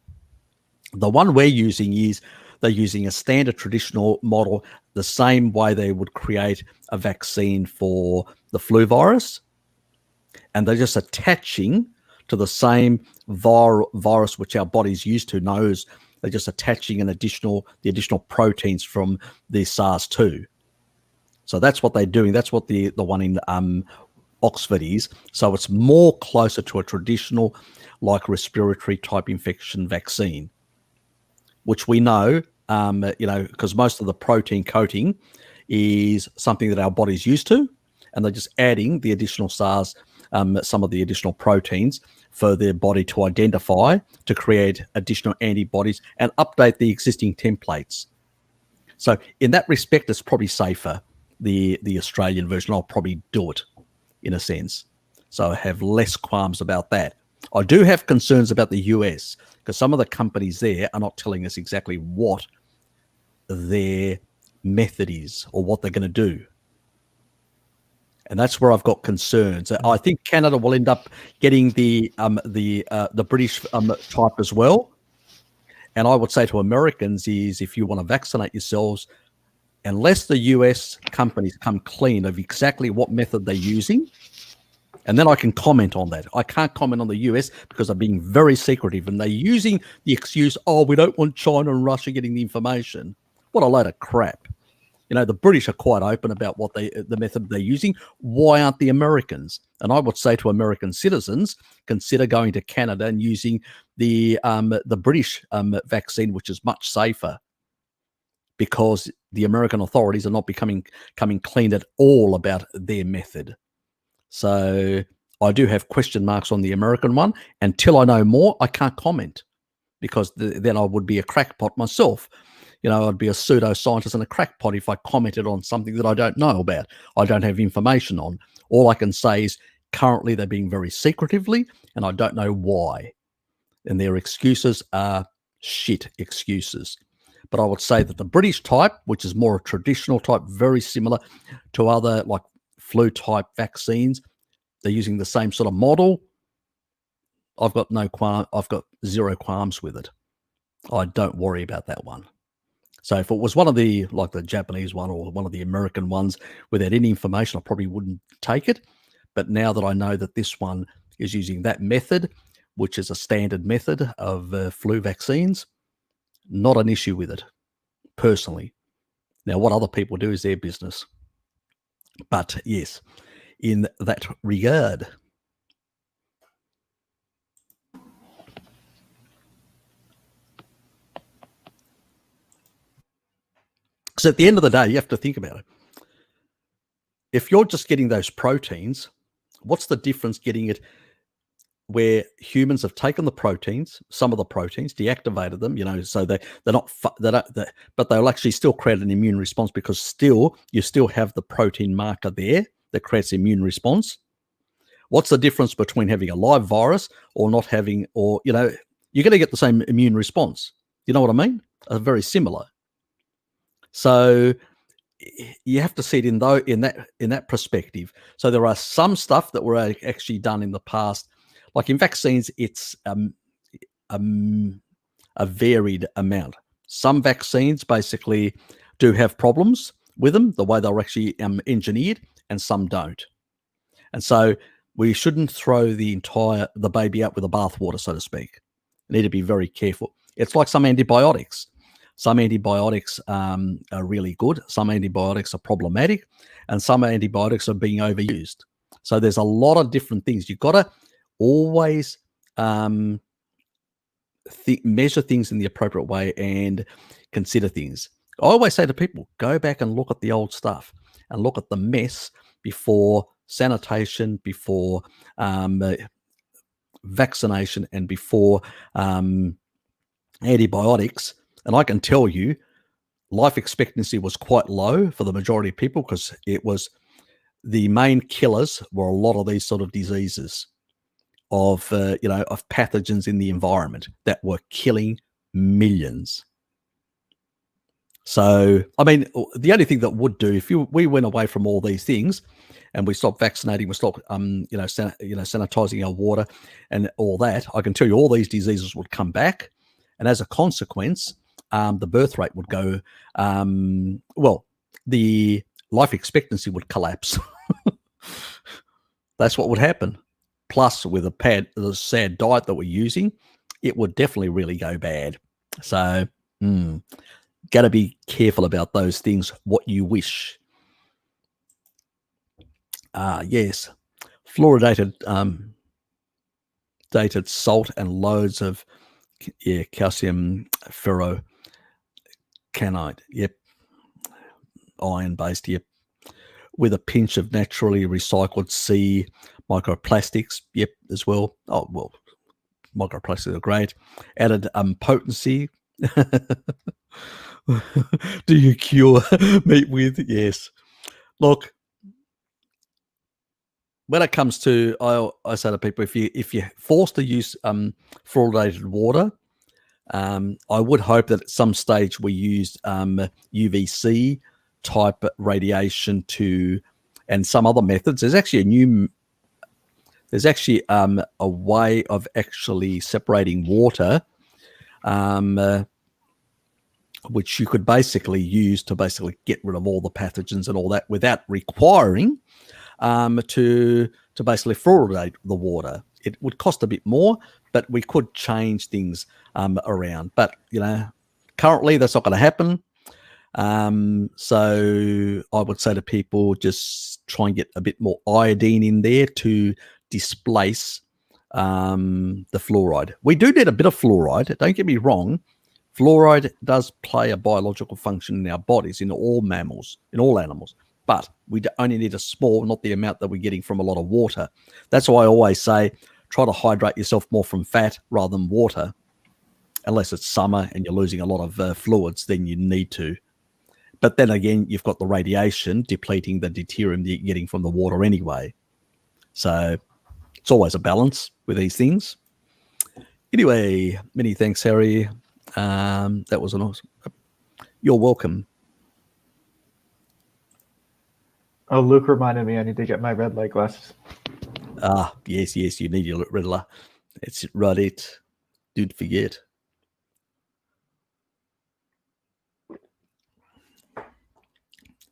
The one we're using is they're using a standard traditional model, the same way they would create a vaccine for the flu virus. And they're just attaching to the same virus which our body's used to knows. They're just attaching the additional proteins from the SARS-2. So that's what they're doing. That's what the one in Oxford is. So it's more closer to a traditional, like, respiratory type infection vaccine, which we know, because most of the protein coating is something that our body's used to, and they're just adding the additional SARS, some of the additional proteins for their body to identify, to create additional antibodies and update the existing templates. So in that respect, it's probably safer. The Australian version, I'll probably do it in a sense. So I have less qualms about that. I do have concerns about the US, because some of the companies there are not telling us exactly what their method is or what they're going to do. And that's where I've got concerns. I think Canada will end up getting the British type as well. And I would say to Americans is, if you want to vaccinate yourselves, unless the US companies come clean of exactly what method they're using, and then I can comment on that. I can't comment on the US because they're being very secretive, and they're using the excuse, oh, we don't want China and Russia getting the information. What a load of crap. The British are quite open about what the method they're using. Why aren't the Americans? And I would say to American citizens, consider going to Canada and using the British vaccine, which is much safer, because the American authorities are not coming clean at all about their method. So I do have question marks on the American one. Until I know more, I can't comment, because then I would be a crackpot myself. I'd be a pseudoscientist and a crackpot if I commented on something that I don't know about, I don't have information on. All I can say is currently they're being very secretively, and I don't know why. And their excuses are shit excuses. But I would say that the British type, which is more a traditional type, very similar to other like flu type vaccines, they're using the same sort of model. I've got zero qualms with it. I don't worry about that one. So if it was one of the, like the Japanese one or one of the American ones without any information, I probably wouldn't take it. But now that I know that this one is using that method, which is a standard method of flu vaccines, not an issue with it, personally. Now, what other people do is their business. But yes, in that regard. So at the end of the day, you have to think about it. If you're just getting those proteins, what's the difference getting it where humans have taken the proteins, some of the proteins, deactivated them, so but they'll actually still create an immune response because you still have the protein marker there that creates immune response. What's the difference between having a live virus or not having, or, you're going to get the same immune response. You know what I mean? Very similar. So you have to see it in that perspective. So there are some stuff that were actually done in the past, like in vaccines. It's a varied amount. Some vaccines basically do have problems with them, the way they're actually engineered, and some don't. And so we shouldn't throw the baby out with the bathwater, so to speak. We need to be very careful. It's like some antibiotics. Some antibiotics are really good. Some antibiotics are problematic, and some antibiotics are being overused. So there's a lot of different things. You've got to always measure things in the appropriate way and consider things. I always say to people, go back and look at the old stuff and look at the mess before sanitation, before vaccination, and before antibiotics. And I can tell you, life expectancy was quite low for the majority of people because it was the main killers were a lot of these sort of diseases of pathogens in the environment that were killing millions. So, I mean, the only thing that would do if we went away from all these things and we stopped vaccinating, we stopped, sanitizing our water and all that, I can tell you all these diseases would come back. And as a consequence, the birth rate would go, the life expectancy would collapse. That's what would happen. Plus, with the sad diet that we're using, it would definitely really go bad. So, got to be careful about those things, what you wish. Yes, fluoridated dated salt and loads of calcium ferrocanide. Yep. Iron-based, yep. With a pinch of naturally recycled sea microplastics, yep, as well. Oh, well, microplastics are great. Added potency. Do you cure meat with? Yes. Look, when it comes to, I say to people, if you're forced to use fluoridated water, I would hope that at some stage we used UVC type radiation and some other methods. There's actually a way of actually separating water, which you could basically use to basically get rid of all the pathogens and all that without requiring to basically fluoridate the water. It would cost a bit more, but we could change things around. But, currently that's not going to happen. So I would say to people, just try and get a bit more iodine in there to displace the fluoride. We do need a bit of fluoride. Don't get me wrong. Fluoride does play a biological function in our bodies, in all mammals, in all animals. But we only need a small, not the amount that we're getting from a lot of water. That's why I always say, try to hydrate yourself more from fat rather than water. Unless it's summer and you're losing a lot of fluids, then you need to. But then again, you've got the radiation depleting the deuterium that you're getting from the water anyway. So it's always a balance with these things. Anyway, many thanks, Harry. That was an awesome. You're welcome. Oh, Luke reminded me I need to get my red light glasses. Yes, you need your red light. It's right. It. Don't forget.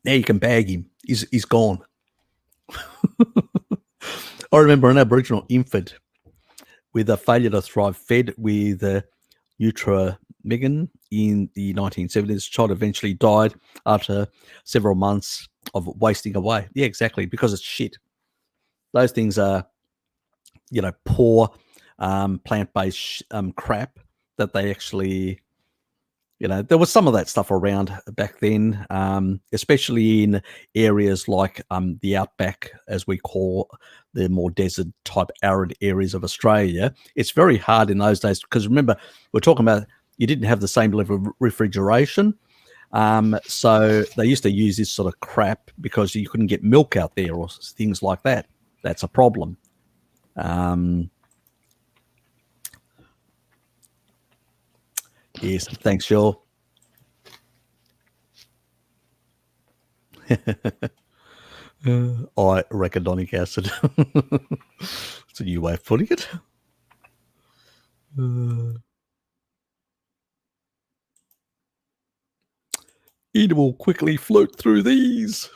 Now you can bag him. He's gone. I remember an Aboriginal infant with a failure to thrive fed with Nutramigan in the 1970s. The child eventually died after several months of wasting away. Yeah, exactly, because it's shit. Those things are, poor plant-based crap that they actually There was some of that stuff around back then, especially in areas like the outback, as we call the more desert type arid areas of Australia. It's very hard in those days because remember, we're talking about you didn't have the same level of refrigeration. So they used to use this sort of crap because you couldn't get milk out there or things like that. That's a problem. Yes, thanks, Joel. Arachidonic acid. It's a new way of putting it. It will quickly float through these.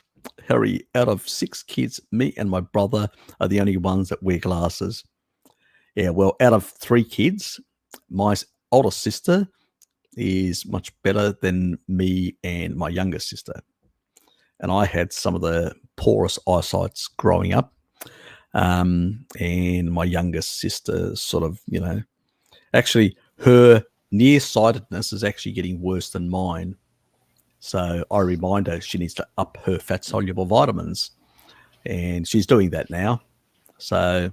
Harry, out of 6 kids, me and my brother are the only ones that wear glasses. Yeah, well, out of 3 kids, my older sister is much better than me and my younger sister. And I had some of the poorest eyesights growing up. And my youngest sister sort of, actually her nearsightedness is actually getting worse than mine. So I remind her she needs to up her fat-soluble vitamins. And she's doing that now. So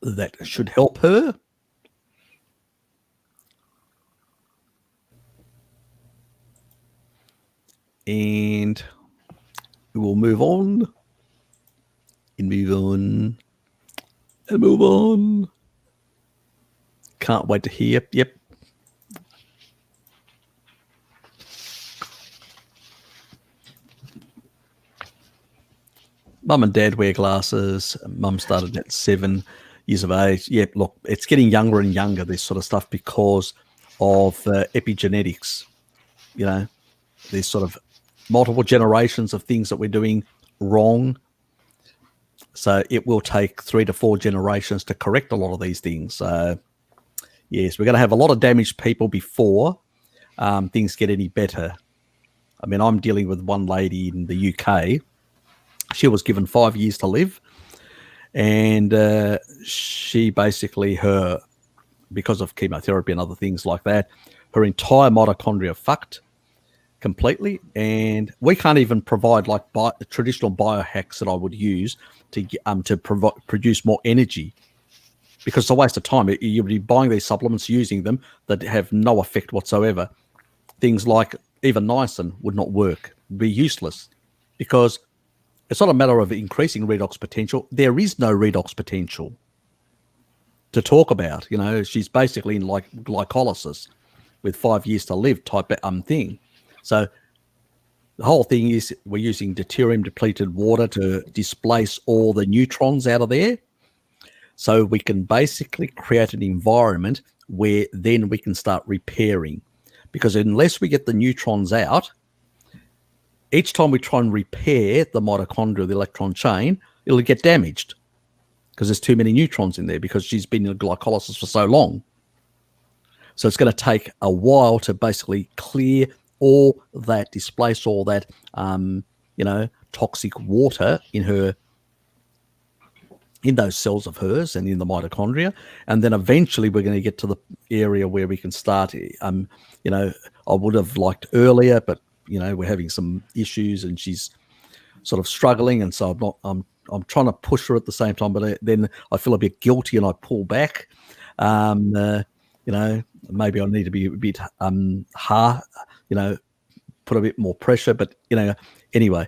that should help her. And we will move on. And move on. And move on. Can't wait to hear. Yep. Mum and Dad wear glasses. Mum started at 7 years of age. Yep, look, it's getting younger and younger, this sort of stuff, because of epigenetics. There's sort of multiple generations of things that we're doing wrong. So it will take 3 to 4 generations to correct a lot of these things. So, yes, we're going to have a lot of damaged people before things get any better. I mean, I'm dealing with one lady in the UK. She was given 5 years to live. And she basically, because of chemotherapy and other things like that, her entire mitochondria fucked completely. And we can't even provide like traditional biohacks that I would use to produce more energy, because it's a waste of time. You'll be buying these supplements, using them, that have no effect whatsoever. Things like even niacin would not work, be useless, because it's not a matter of increasing redox potential. There is no redox potential to talk about. She's basically in like glycolysis with 5 years to live type thing. So the whole thing is we're using deuterium depleted water to displace all the neutrons out of there. So we can basically create an environment where then we can start repairing. Because unless we get the neutrons out, each time we try and repair the mitochondria, the electron chain, it'll get damaged because there's too many neutrons in there, because she's been in glycolysis for so long. So it's going to take a while to basically clear all that, displace all that, toxic water in those cells of hers and in the mitochondria. And then eventually we're going to get to the area where we can start, I would have liked earlier, but we're having some issues and she's sort of struggling, and so I'm trying to push her at the same time, but then I feel a bit guilty and I pull back. Maybe I need to be a bit hard, put a bit more pressure, but anyway,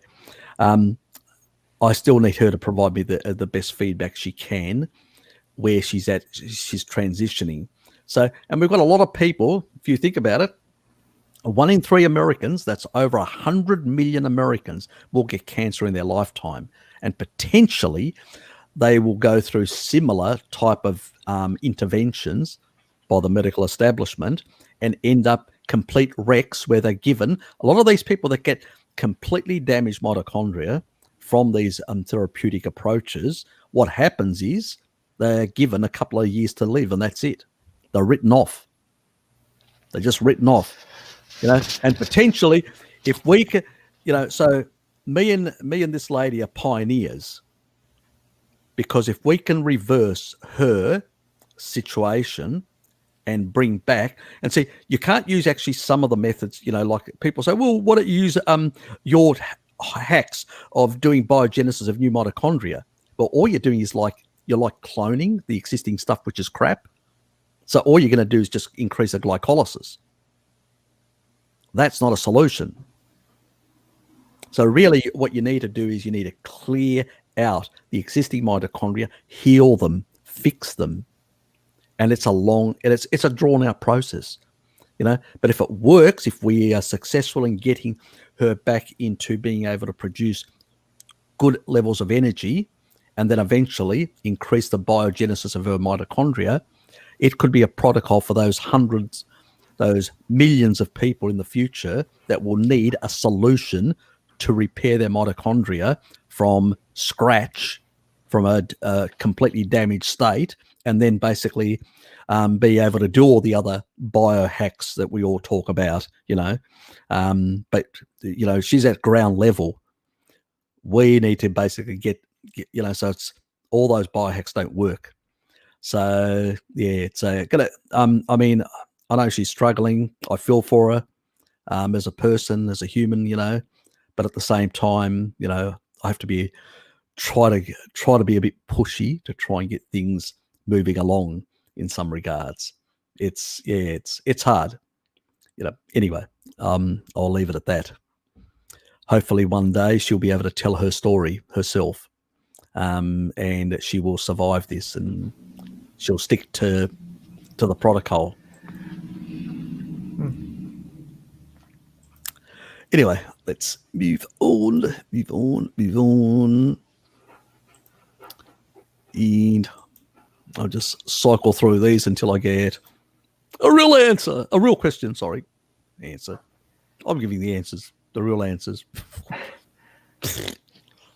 I still need her to provide me the best feedback she can where she's at. She's transitioning. So, and we've got a lot of people, if you think about it, 1 in 3 Americans, that's over 100 million Americans, will get cancer in their lifetime. And potentially they will go through similar type of interventions by the medical establishment and end up complete wrecks where they're given. A lot of these people that get completely damaged mitochondria from these therapeutic approaches, what happens is they're given a couple of years to live and that's it. They're written off. They're just written off. And potentially, if we could, so me and this lady are pioneers, because if we can reverse her situation and bring back. And see, you can't use actually some of the methods, like people say, well, why don't you use your hacks of doing biogenesis of new mitochondria? Well, all you're doing is you're cloning the existing stuff, which is crap. So all you're going to do is just increase the glycolysis. That's not a solution. So really what you need to do is you need to clear out the existing mitochondria, heal them, fix them. And it's a drawn out process, but if it works, if we are successful in getting her back into being able to produce good levels of energy and then eventually increase the biogenesis of her mitochondria, it could be a protocol for those millions of people in the future that will need a solution to repair their mitochondria from scratch, from a completely damaged state, and then basically be able to do all the other biohacks that we all talk about, but she's at ground level. We need to basically get so it's all those biohacks don't work. So yeah, it's gonna. I mean, I know she's struggling. I feel for her as a person, as a human, but at the same time, I have to try to be a bit pushy to try and get things moving along in some regards. It's hard, Anyway, I'll leave it at that. Hopefully one day she'll be able to tell her story herself, and she will survive this, and she'll stick to the protocol. Anyway, let's move on. And I'll just cycle through these until I get a real question, answer. I'm giving the answers, the real answers.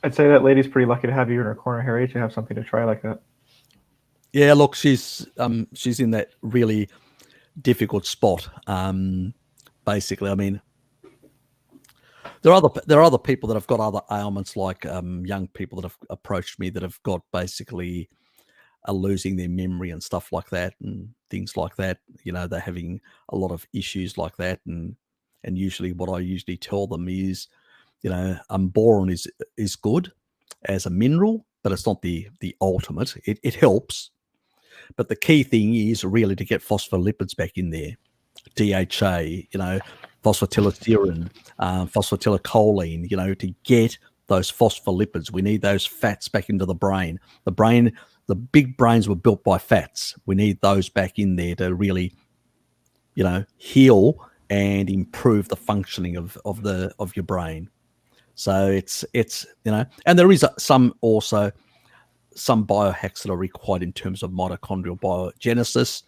I'd say that lady's pretty lucky to have you in her corner, Harry, to have something to try like that. Yeah, look, she's in that really difficult spot. Basically, I mean, there are other people that have got other ailments, like young people that have approached me that have got basically losing their memory and stuff like that, and things like that. They're having a lot of issues like that, and usually what I usually tell them is, boron is good as a mineral, but it's not the ultimate. It helps, but the key thing is really to get phospholipids back in there, DHA, phosphatidylserine, phosphatidylcholine, to get those phospholipids. We need those fats back into the brain. The big brains were built by fats. We need those back in there to really, heal and improve the functioning of your brain. So it's and there is some biohacks that are required in terms of mitochondrial biogenesis.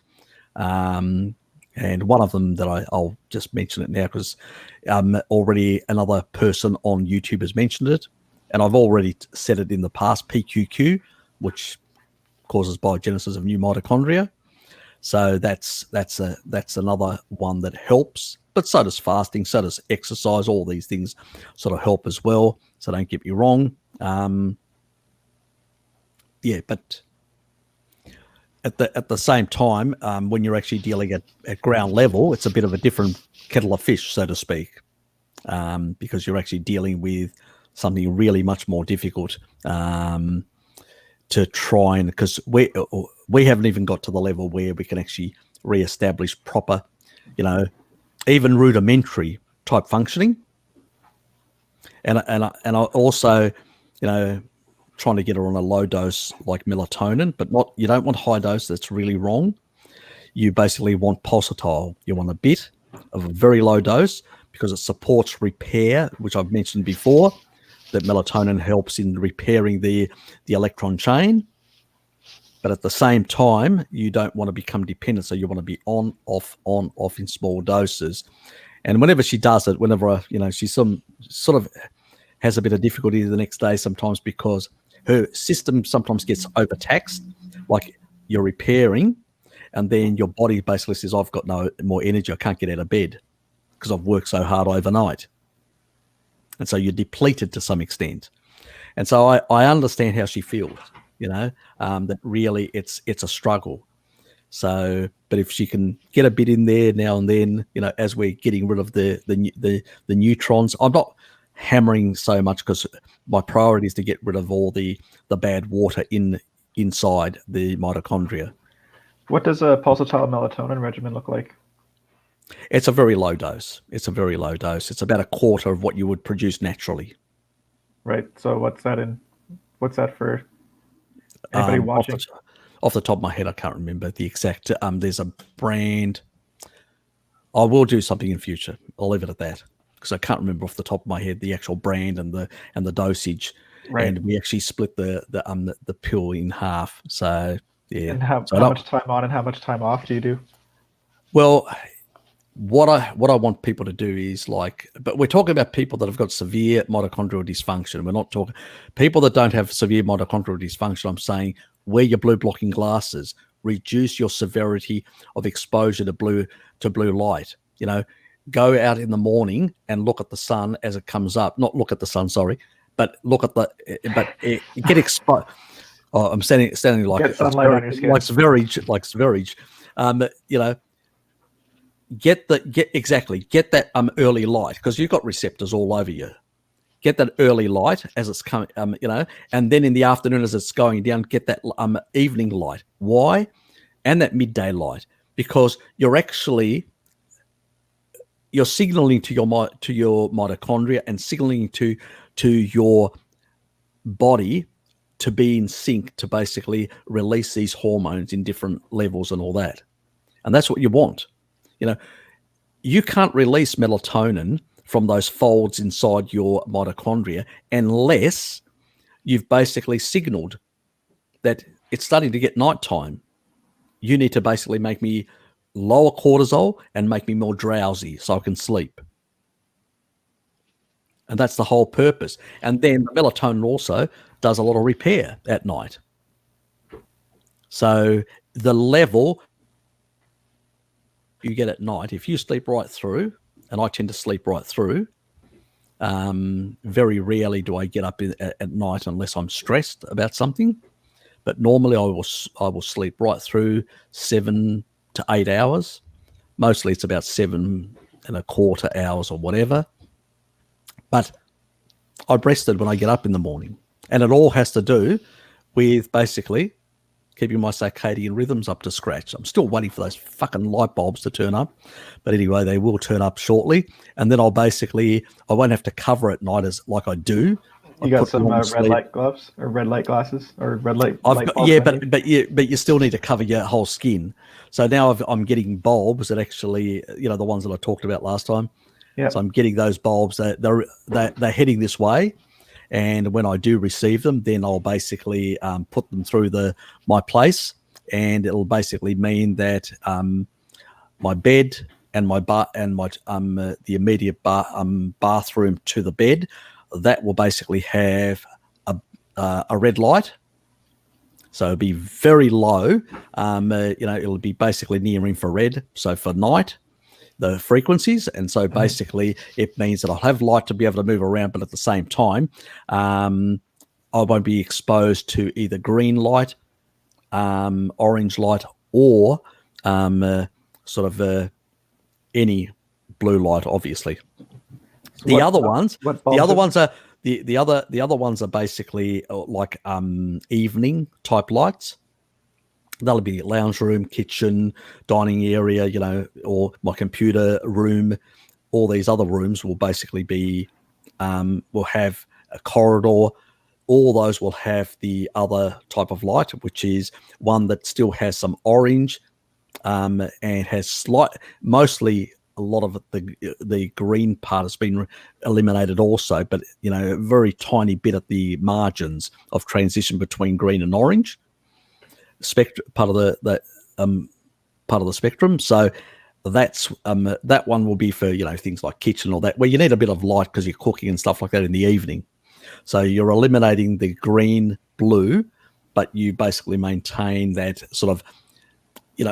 And one of them that I'll just mention it now because already another person on YouTube has mentioned it, and I've already said it in the past, PQQ, which causes biogenesis of new mitochondria. So that's another one that helps, but so does fasting, so does exercise. All these things sort of help as well. So don't get me wrong. But at the same time, when you're actually dealing at ground level, it's a bit of a different kettle of fish, so to speak, because you're actually dealing with something really much more difficult to try, and because we haven't even got to the level where we can actually reestablish proper, even rudimentary type functioning. And I also, trying to get her on a low dose like melatonin, but you don't want high dose. That's really wrong. You basically want pulsatile. You want a bit of a very low dose because it supports repair, which I've mentioned before, that melatonin helps in repairing the electron chain. But at the same time, you don't want to become dependent. So you want to be on, off in small doses. And whenever she does it, whenever, she sort of has a bit of difficulty the next day sometimes because her system sometimes gets overtaxed, like you're repairing, and then your body basically says, I've got no more energy. I can't get out of bed because I've worked so hard overnight. And so you're depleted to some extent. And so I understand how she feels, that really it's a struggle. So, but if she can get a bit in there now and then, as we're getting rid of the neutrons, I'm not hammering so much because my priority is to get rid of all the bad water inside the mitochondria. What does a pulsatile melatonin regimen look like? It's a very low dose. It's about a quarter of what you would produce naturally. Right. So what's that for anybody watching? Off the top of my head, I can't remember the exact. There's a brand. I will do something in future. I'll leave it at that because I can't remember off the top of my head the actual brand and the dosage. Right. And we actually split the pill in half. So yeah. And how much time on and how much time off do you do? Well, what I want people to do is but we're talking about people that have got severe mitochondrial dysfunction. We're not talking people that don't have severe mitochondrial dysfunction. I'm saying wear your blue blocking glasses, reduce your severity of exposure to blue light. Go out in the morning and look at the sun as it comes up. Not look at the sun, sorry, but look at get exposed. Oh, I'm standing like get sunlight on your skin. like Sverige. Get that early light because you've got receptors all over you. Get that early light as it's coming, and then in the afternoon as it's going down, get that evening light. Why? And that midday light, because you're signaling to your mitochondria and signaling to your body to be in sync to basically release these hormones in different levels and all that. And that's what you want. You can't release melatonin from those folds inside your mitochondria unless you've basically signaled that it's starting to get nighttime. You need to basically make me lower cortisol and make me more drowsy so I can sleep. And that's the whole purpose. And then the melatonin also does a lot of repair at night. So the level you get at night, if you sleep right through, and I tend to sleep right through, very rarely do I get up at night unless I'm stressed about something. But normally I will sleep right through 7 to 8 hours. Mostly it's about 7.25 hours or whatever. But I'm rested when I get up in the morning. And it all has to do with basically keeping my circadian rhythms up to scratch. I'm still waiting for those fucking light bulbs to turn up. But anyway, they will turn up shortly. And then I won't have to cover at night like I do. You got some red light gloves or red light glasses or red light? Yeah, but you still need to cover your whole skin. So now I'm getting bulbs that actually, the ones that I talked about last time. Yeah. So I'm getting those bulbs that they're heading this way. And when I do receive them, then I'll basically put them through my place, and it'll basically mean that my bed and my the immediate bathroom to the bed, that will basically have a red light. So it'll be very low. It'll be basically near infrared. So for night, the frequencies, and so basically it means that I'll have light to be able to move around, but at the same time I won't be exposed to either green light, orange light, or any blue light, obviously. The other ones are basically like evening type lights. That'll be lounge room, kitchen, dining area, or my computer room. All these other rooms will basically be, will have a corridor. All those will have the other type of light, which is one that still has some orange, and has mostly a lot of the green part has been eliminated also, but a very tiny bit at the margins of transition between green and orange. Part of the spectrum. So that's that one will be for things like kitchen or that, where you need a bit of light because you're cooking and stuff like that in the evening. So you're eliminating the green, blue, but you basically maintain that sort of,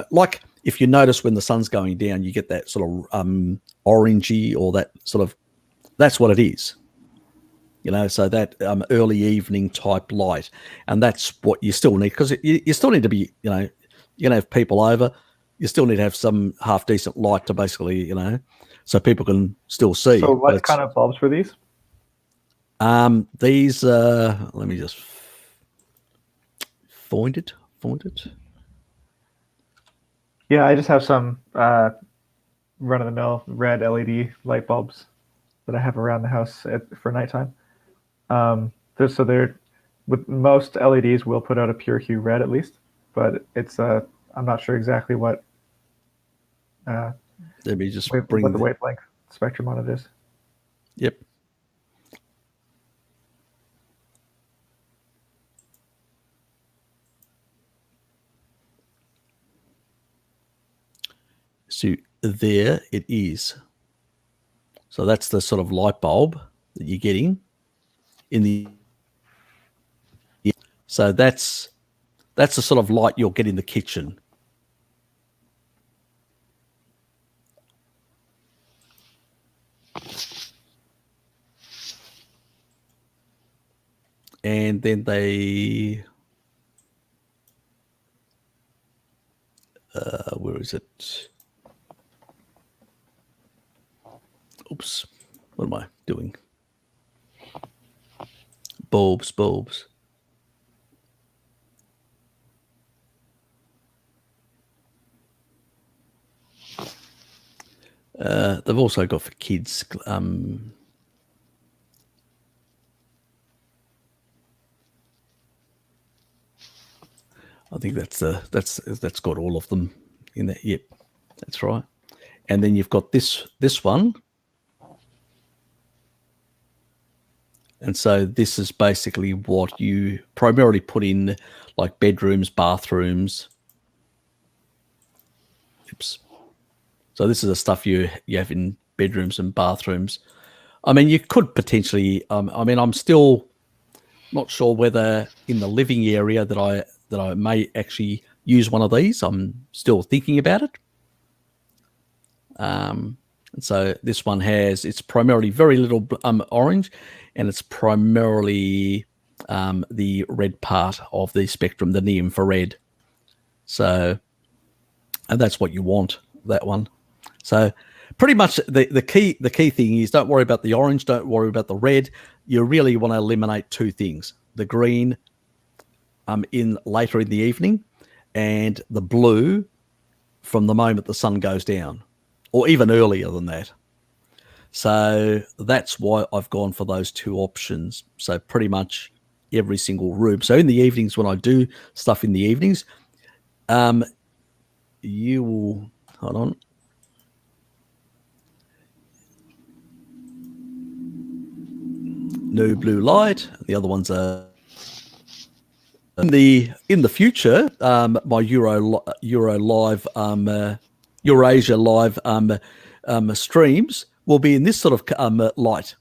like if you notice when the sun's going down, you get that sort of orangey, or that sort of, that's what it is. So that early evening type light, and that's what you still need, because you still need to be, you're going to have people over. You still need to have some half decent light to basically, so people can still see. So what kind of bulbs were these? These, let me just find it. Yeah, I just have some run-of-the-mill red LED light bulbs that I have around the house for nighttime. They're with most LEDs will put out a pure hue red at least, but it's I'm not sure exactly what Let me just what the wavelength spectrum on it is. Yep. So there it is. So that's the sort of light bulb that you're getting in the. So that's the sort of light you'll get in the kitchen. And then they, where is it? Oops, what am I doing? Bulbs. They've also got for kids. I think that's got all of them in there. Yep, that's right. And then you've got this one. And so this is basically what you primarily put in, like bedrooms, bathrooms. Oops. So this is the stuff you have in bedrooms and bathrooms. I mean, you could potentially. I'm still not sure whether in the living area that I may actually use one of these. I'm still thinking about it. And so this one it's primarily very little orange, and it's primarily the red part of the spectrum, the near infrared. So, and that's what you want, that one. So pretty much the key thing is, don't worry about the orange, don't worry about the red. You really want to eliminate two things: the green in later in the evening, and the blue from the moment the sun goes down, or even earlier than that. So that's why I've gone for those two options. So pretty much every single room. So in the evenings, when I do stuff in the evenings, you will, hold on. No blue light. The other ones are in the future. My Eurasia live streams will be in this sort of light.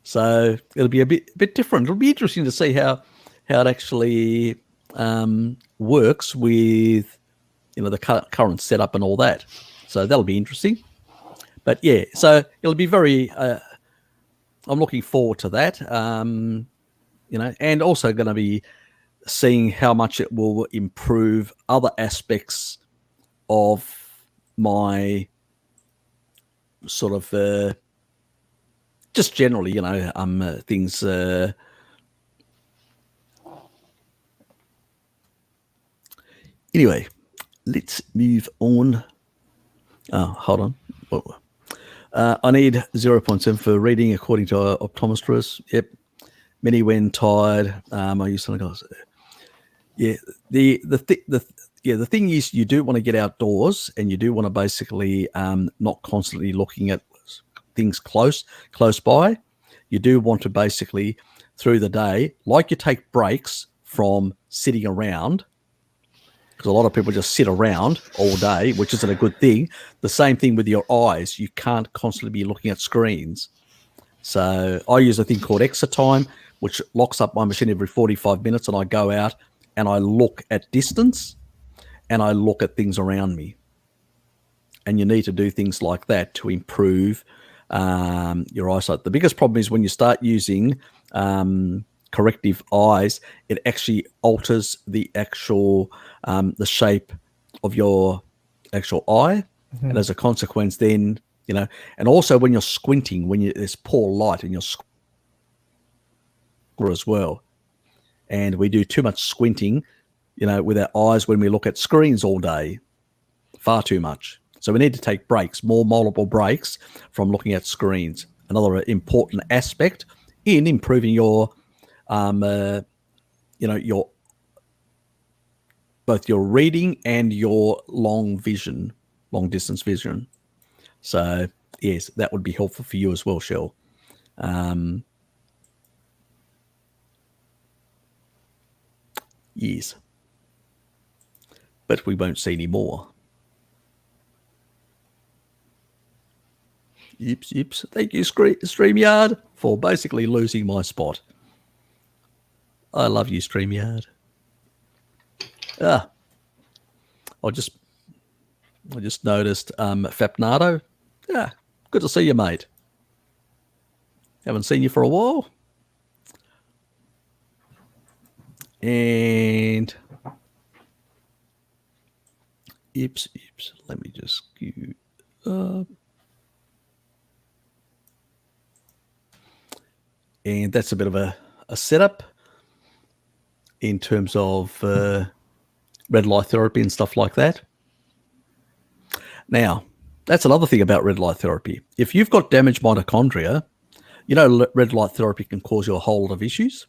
So it'll be a bit different. It'll be interesting to see how it actually works with the current setup and all that. So that'll be interesting. But yeah, so it'll be very. I'm looking forward to that. And also going to be seeing how much it will improve other aspects of my sort of just generally, things. Anyway, let's move on. Oh, hold on. I need 0.7 for reading, according to optometrists. Yep. Many when tired. I use something else. Yeah. The thing is, you do want to get outdoors, and you do want to basically not constantly looking at things close by. You do want to basically, through the day, like you take breaks from sitting around, because a lot of people just sit around all day, which isn't a good thing. The same thing with your eyes. You can't constantly be looking at screens. So I use a thing called exit time, which locks up my machine every 45 minutes, and I go out and I look at distance and I look at things around me. And you need to do things like that to improve your eyesight. The biggest problem is when you start using corrective eyes, it actually alters the actual the shape of your actual eye, and as a consequence, then and also when you're squinting, when there's poor light in your as well, and we do too much squinting, with our eyes when we look at screens all day, far too much. So we need to take breaks, more multiple breaks from looking at screens. Another important aspect in improving your, your both your reading and your long distance vision. So yes, that would be helpful for you as well, Shell. Yes, but we won't see any more. Yips. Thank you, StreamYard, for basically losing my spot. I love you, StreamYard. I just noticed Fapnado. Yeah, good to see you, mate. Haven't seen you for a while. And Yips. Let me just queue up. And that's a bit of a setup in terms of red light therapy and stuff like that. Now, that's another thing about red light therapy. If you've got damaged mitochondria, red light therapy can cause you a whole lot of issues.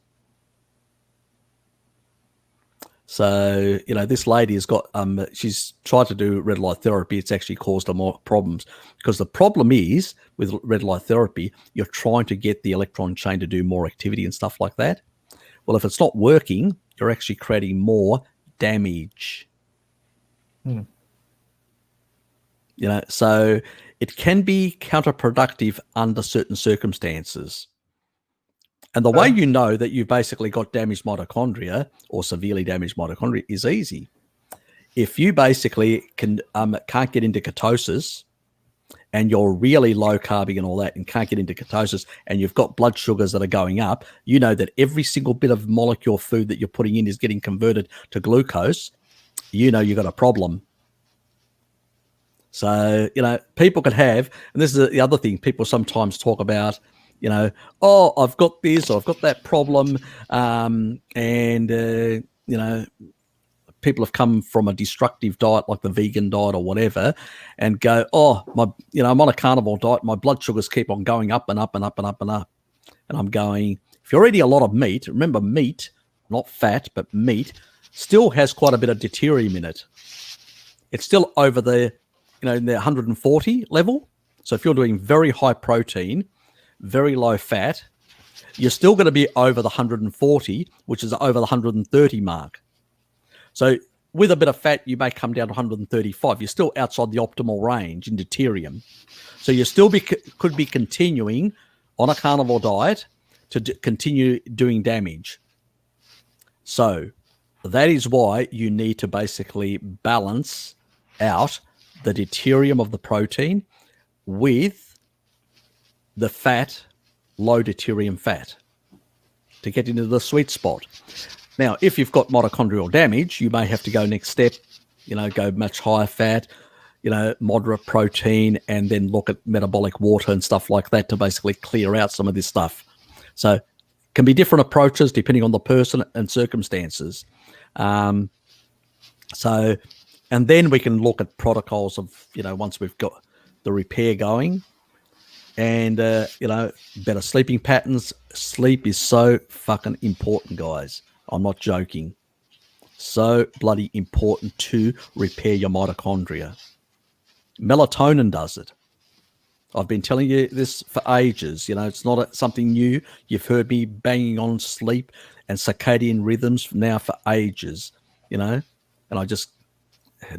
So, this lady has got, she's tried to do red light therapy. It's actually caused her more problems, because the problem is with red light therapy, you're trying to get the electron chain to do more activity and stuff like that. Well, if it's not working, you're actually creating more damage. So it can be counterproductive under certain circumstances. And the way you know that you've basically got damaged mitochondria or severely damaged mitochondria is easy. If you basically can't get into ketosis, and you're really low carbing and all that, and can't get into ketosis, and you've got blood sugars that are going up, you know that every single bit of molecule food that you're putting in is getting converted to glucose, you've got a problem. So, people could have, and this is the other thing, people sometimes talk about, I've got this or I've got that problem, people have come from a destructive diet like the vegan diet or whatever, and go, I'm on a carnivore diet, my blood sugars keep on going up and up and up and up and up. And I'm going, if you're eating a lot of meat, remember meat, not fat, but meat, still has quite a bit of deuterium in it. It's still over the, in the 140 level. So if you're doing very high protein, very low fat, you're still going to be over the 140, which is over the 130 mark. So with a bit of fat, you may come down to 135. You're still outside the optimal range in deuterium. So you still could be continuing on a carnivore diet to continue doing damage. So that is why you need to basically balance out the deuterium of the protein with the fat, low deuterium fat, to get into the sweet spot. Now, if you've got mitochondrial damage, you may have to go next step, go much higher fat, moderate protein, and then look at metabolic water and stuff like that to basically clear out some of this stuff. So it can be different approaches depending on the person and circumstances. And then we can look at protocols of, once we've got the repair going, and, better sleeping patterns. Sleep is so fucking important, guys. I'm not joking. So bloody important to repair your mitochondria. Melatonin does it. I've been telling you this for ages. It's not something new. You've heard me banging on sleep and circadian rhythms now for ages, and I just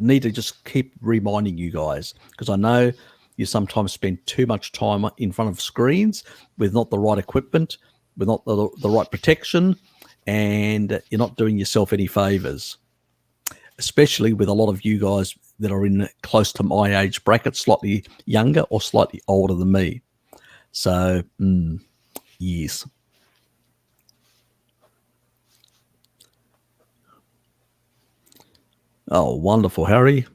need to just keep reminding you guys, because I know you sometimes spend too much time in front of screens with not the right equipment, with not the right protection, and you're not doing yourself any favors, especially with a lot of you guys that are in close to my age bracket, slightly younger or slightly older than me. So, yes. Oh, wonderful, Harry.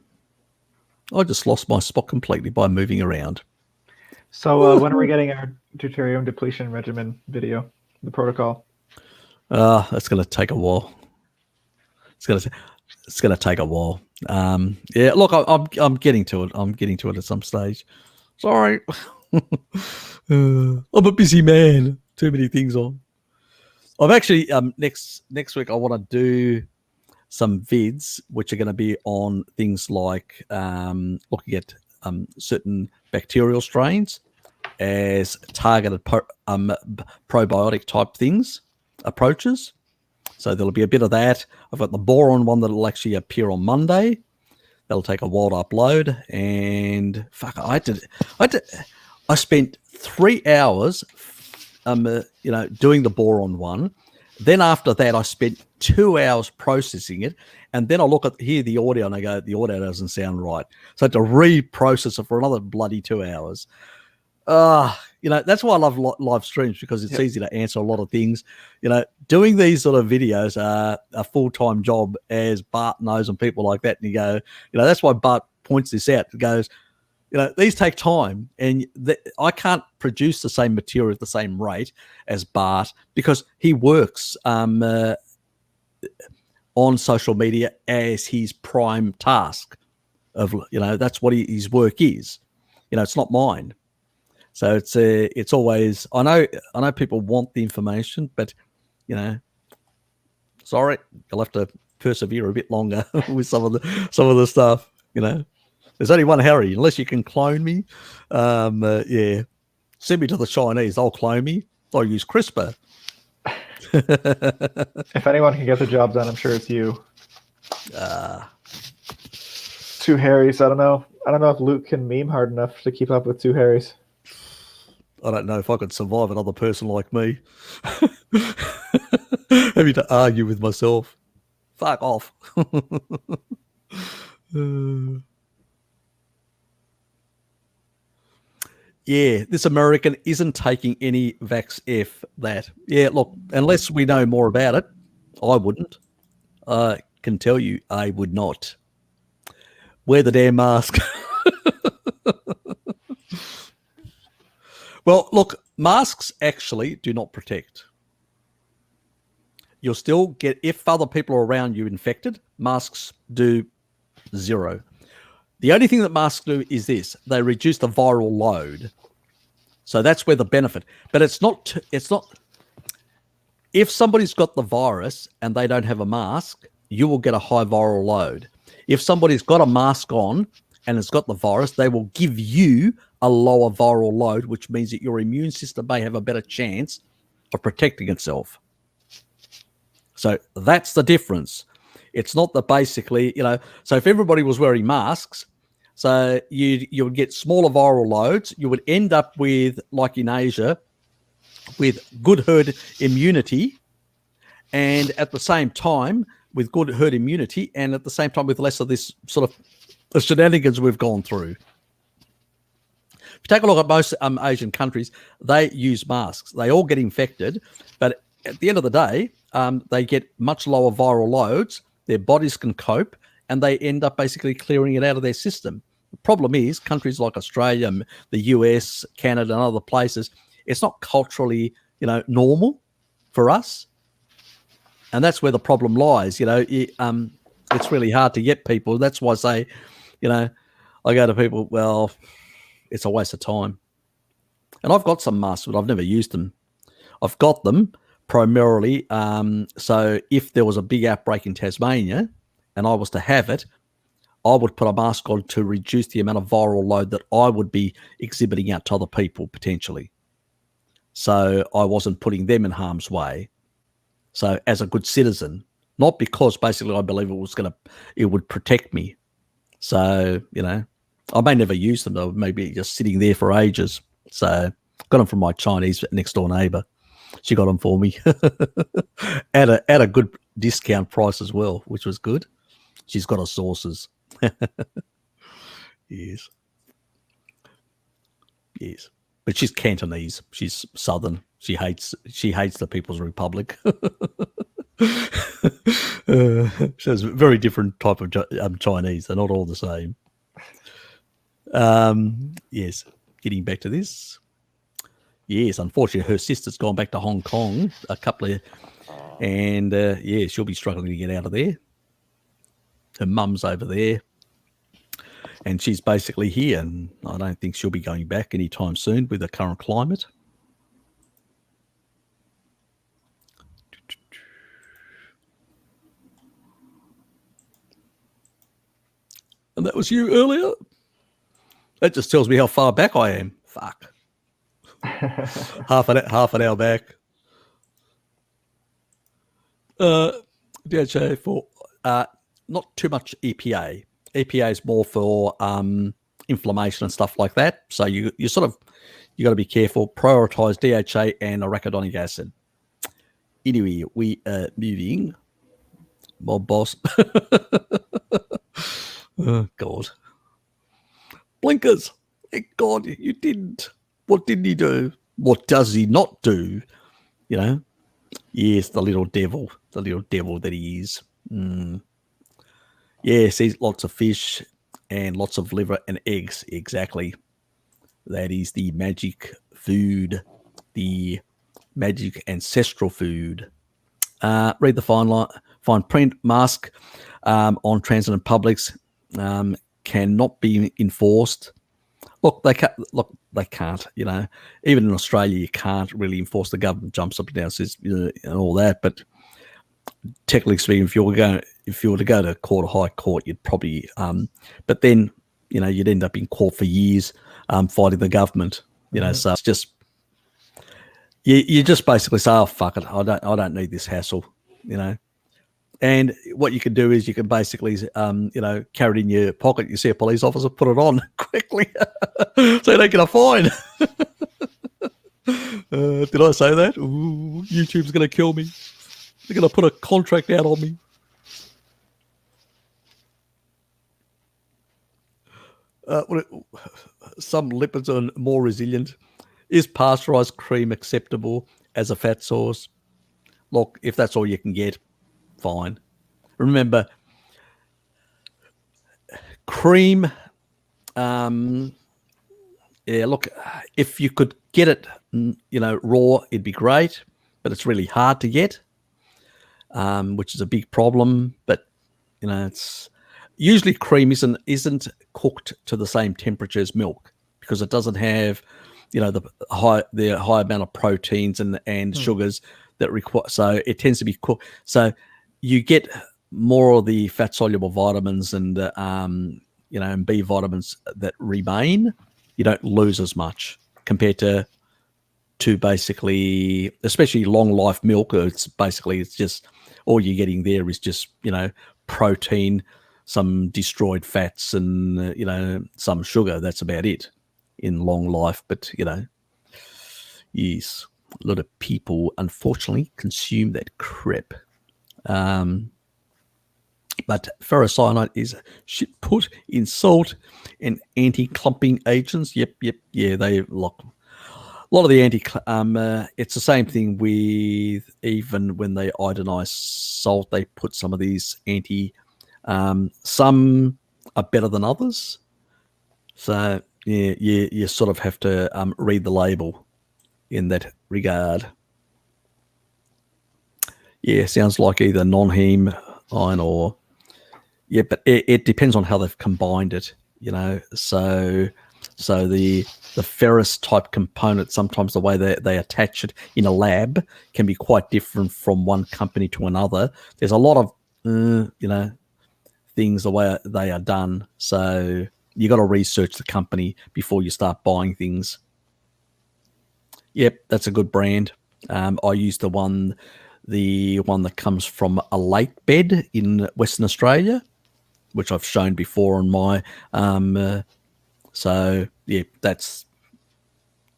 I just lost my spot completely by moving around. So when are we getting our deuterium depletion regimen video, the protocol? That's going to take a while. It's going to take a while. Yeah, look, I'm getting to it. I'm getting to it at some stage. Sorry, I'm a busy man. Too many things on. I've actually next week I want to do some vids which are going to be on things like looking at certain bacterial strains as targeted probiotic type things approaches. So there'll be a bit of that. I've got the boron one that'll actually appear on Monday. That'll take a while to upload. And fuck, I spent 3 hours, doing the boron one. Then after that, I spent 2 hours processing it. And then I hear the audio and I go, the audio doesn't sound right. So I had to reprocess it for another bloody 2 hours. That's why I love live streams, because it's easy to answer a lot of things. Doing these sort of videos are a full-time job, as Bart knows, and people like that. And you go, that's why Bart points this out. It goes, these take time, and I can't produce the same material at the same rate as Bart, because he works on social media as his prime task of, that's what his work is. It's not mine. So it's always, I know people want the information, but sorry, you'll have to persevere a bit longer with some of the stuff. There's only one Harry, unless you can clone me. Yeah, send me to the Chinese, they'll clone me. I'll use CRISPR. If anyone can get the job done, I'm sure it's you. Two Harrys. I don't know if Luke can meme hard enough to keep up with two Harrys. I don't know if I could survive another person like me. Having to argue with myself. Fuck off. Yeah, this American isn't taking any Vax F that. Yeah, look, unless we know more about it, I wouldn't. I can tell you I would not. Wear the damn mask. Well, look, masks actually do not protect. You'll still get, if other people are around you infected, masks do zero. The only thing that masks do is this: they reduce the viral load. So that's where the benefit. But it's not. If somebody's got the virus and they don't have a mask, you will get a high viral load. If somebody's got a mask on and has got the virus, they will give you a lower viral load, which means that your immune system may have a better chance of protecting itself. So that's the difference. It's not that basically, so if everybody was wearing masks, so you would get smaller viral loads. You would end up with, like in Asia, with good herd immunity, and at the same time with good herd immunity, and at the same time with less of this sort of the shenanigans we've gone through. If you take a look at most Asian countries, they use masks. They all get infected, but at the end of the day, they get much lower viral loads. Their bodies can cope, and they end up basically clearing it out of their system. The problem is countries like Australia, the US, Canada, and other places, it's not culturally, normal for us. And that's where the problem lies. It's really hard to get people. That's why I say, I go to people, well, it's a waste of time. And I've got some masks, but I've never used them. I've got them primarily. So if there was a big outbreak in Tasmania and I was to have it, I would put a mask on to reduce the amount of viral load that I would be exhibiting out to other people potentially. So I wasn't putting them in harm's way. So as a good citizen, not because basically I believe it would protect me. So, I may never use them. They may be just sitting there for ages. So got them from my Chinese next door neighbor. She got them for me at a good discount price as well, which was good. She's got her sources. Yes. Yes. But she's Cantonese. She's Southern. She hates the People's Republic. So it's a very different type of Chinese. They're not all the same. Yes, getting back to this. Yes, unfortunately, her sister's gone back to Hong Kong a couple of, and yeah, she'll be struggling to get out of there. Her mum's over there, and she's basically here, and I don't think she'll be going back anytime soon with the current climate. And that was you earlier? That just tells me how far back I am. Fuck. half an hour back. DHA for not too much EPA. EPA is more for inflammation and stuff like that. So you got to be careful. Prioritize DHA and arachidonic acid. Anyway, we are moving. My boss. Oh God. Blinkers. Thank God you didn't. What didn't he do? What does he not do? You know. Yes, the little devil that he is. Yes, eats lots of fish and lots of liver and eggs. Exactly. That is the magic food, the magic ancestral food. Read the fine print. Mask on transit and publics cannot be enforced. Look, they can't. You know, even in Australia, you can't really enforce. The government jumps up and down, says and all that. But technically speaking, if you were to go to court or high court, you'd probably. But then, you know, you'd end up in court for years fighting the government. You know, so it's just you just basically say, oh fuck it, I don't need this hassle. You know. And what you can do is you can basically, you know, carry it in your pocket. You see a police officer, put it on quickly so you don't get a fine. Did I say that? Ooh, YouTube's going to kill me. They're going to put a contract out on me. Some lipids are more resilient. Is pasteurized cream acceptable as a fat source? Look, if that's all you can get, fine. Remember, cream, yeah, look, if you could get it, you know, raw, it'd be great, but it's really hard to get, which is a big problem. But, you know, it's usually cream isn't cooked to the same temperature as milk because it doesn't have, you know, the high amount of proteins and sugars that require. So it tends to be cooked. So you get more of the fat soluble vitamins and you know, and B vitamins that remain. You don't lose as much compared to basically, especially long life milk. It's just all you're getting there is just, you know, protein, some destroyed fats, and you know, some sugar. That's about it in long life. But you know, yes, a lot of people unfortunately consume that crap. But ferrocyanide is shit put in salt and anti-clumping agents. Yep. Yeah, they look. A lot of the it's the same thing with even when they iodinize salt, they put some of these some are better than others. So yeah, you sort of have to read the label in that regard. Yeah, sounds like either non-heme iron or but it depends on how they've combined it, you know. So the ferrous type component, sometimes the way they attach it in a lab can be quite different from one company to another. There's a lot of you know, things the way they are done. So you got to research the company before you start buying things. Yep, that's a good brand. I use the one that comes from a lake bed in Western Australia, which I've shown before on my. So yeah, that's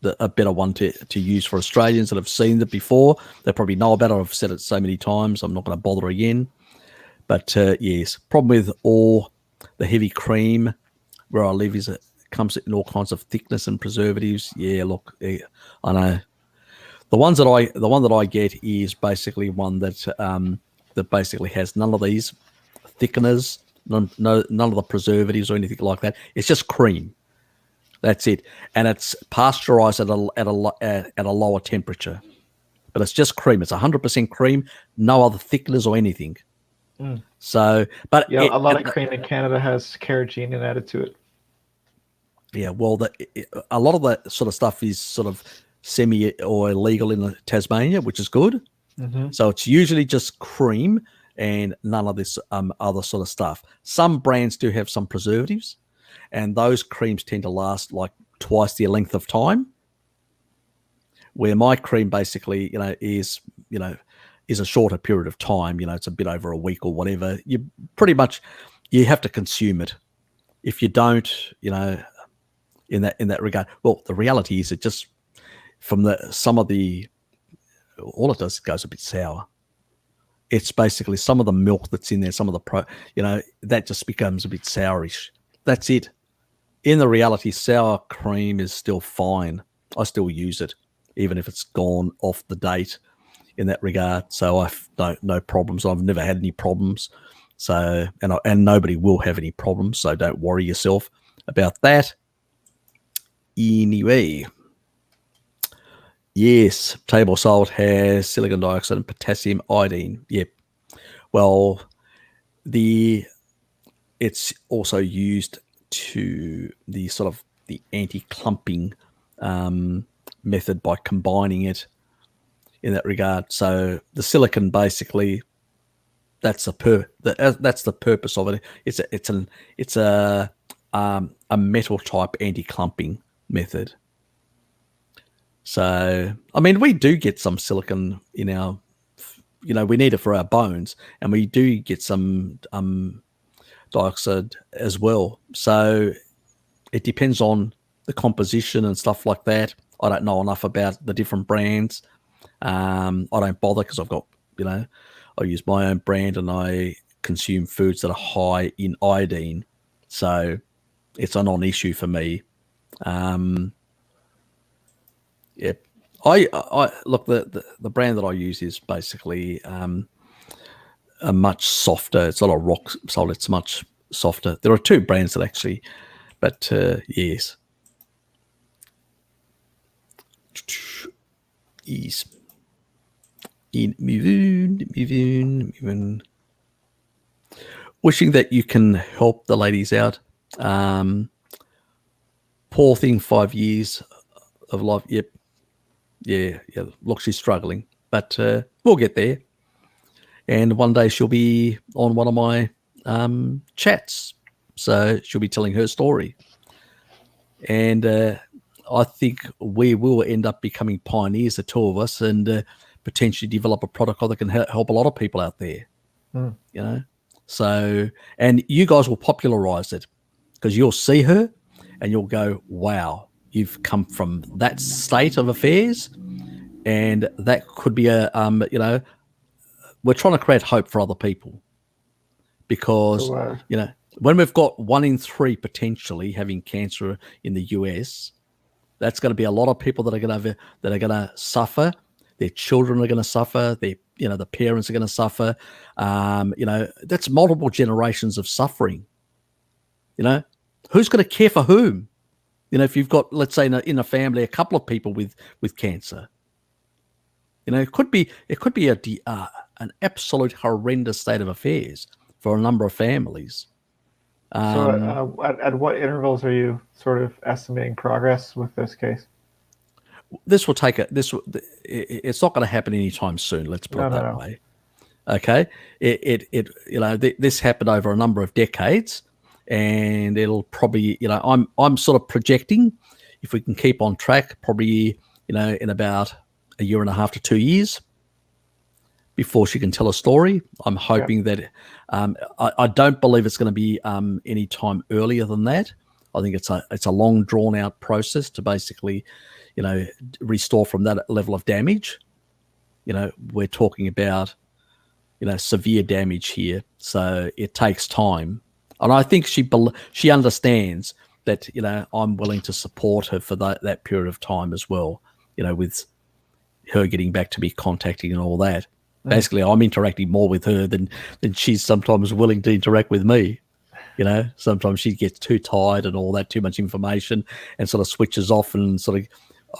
a better one to use for Australians that have seen it before. They probably know about it. I've said it so many times. I'm not going to bother again. But yes, problem with all the heavy cream where I live is it comes in all kinds of thickness and preservatives. Yeah, look, I know The one that I get is basically one that basically has none of these thickeners, none of the preservatives or anything like that. It's just cream. That's it, and it's pasteurized at a lower temperature. But it's just cream. It's 100% cream, no other thickeners or anything. Mm. So, but yeah, a lot of cream in Canada has carrageenan added to it. Yeah, well, a lot of that sort of stuff is sort of semi or illegal in Tasmania, which is good. Mm-hmm. So it's usually just cream and none of this other sort of stuff. Some brands do have some preservatives, and those creams tend to last like twice the length of time. Where my cream basically, is a shorter period of time. It's a bit over a week or whatever. You pretty much you have to consume it. If you don't, in that regard, well, the reality is it just from all it does goes a bit sour. It's basically some of the milk that's in there, some of the that just becomes a bit sourish. That's it. In the reality, sour cream is still fine. I still use it, even if it's gone off the date in that regard. So I've no problems. I've never had any problems. So, and nobody will have any problems. So don't worry yourself about that. Anyway, yes, table salt has silicon dioxide and potassium iodine. Yep. Well, it's also used to the sort of the anti-clumping method by combining it in that regard. So the silicon basically, that's the purpose of it. It's a metal type anti-clumping method. So I mean, we do get some silicon in our, we need it for our bones, and we do get some dioxide as well. So it depends on the composition and stuff like that. I don't know enough about the different brands. I don't bother because I've got, I use my own brand and I consume foods that are high in iodine. So it's a non-issue for me. Yeah. I look, the brand that I use is basically a much softer. It's not a rock salt. It's much softer. There are two brands that actually, but yes. Yes. Move on. Wishing that you can help the ladies out. Poor thing, 5 years of life. Yep. Yeah. Look, she's struggling, but we'll get there. And one day she'll be on one of my chats. So she'll be telling her story. And I think we will end up becoming pioneers, the two of us, and potentially develop a protocol that can help a lot of people out there. So, and you guys will popularize it because you'll see her and you'll go, wow, you've come from that state of affairs, and that could be we're trying to create hope for other people because, when we've got 1 in 3 potentially having cancer in the US, that's going to be a lot of people that are going to suffer. Their children are going to suffer. The parents are going to suffer. That's multiple generations of suffering. Who's going to care for whom? If you've got, let's say, in a family, a couple of people with cancer, it could be an absolute horrendous state of affairs for a number of families. So at what intervals are you sort of estimating progress with this case? This will take it's not going to happen anytime soon. Let's put it that way. Okay. This happened over a number of decades, and it'll probably, I'm sort of projecting, if we can keep on track, probably, in about 1.5 to 2 years before she can tell a story. I'm hoping that I don't believe it's going to be any time earlier than that. I think it's a long drawn out process to basically, restore from that level of damage. We're talking about, severe damage here. So it takes time. And I think she understands that, I'm willing to support her for that period of time as well, with her getting back to me, contacting and all that. Basically, I'm interacting more with her than she's sometimes willing to interact with me. Sometimes she gets too tired and all that, too much information, and sort of switches off and sort of,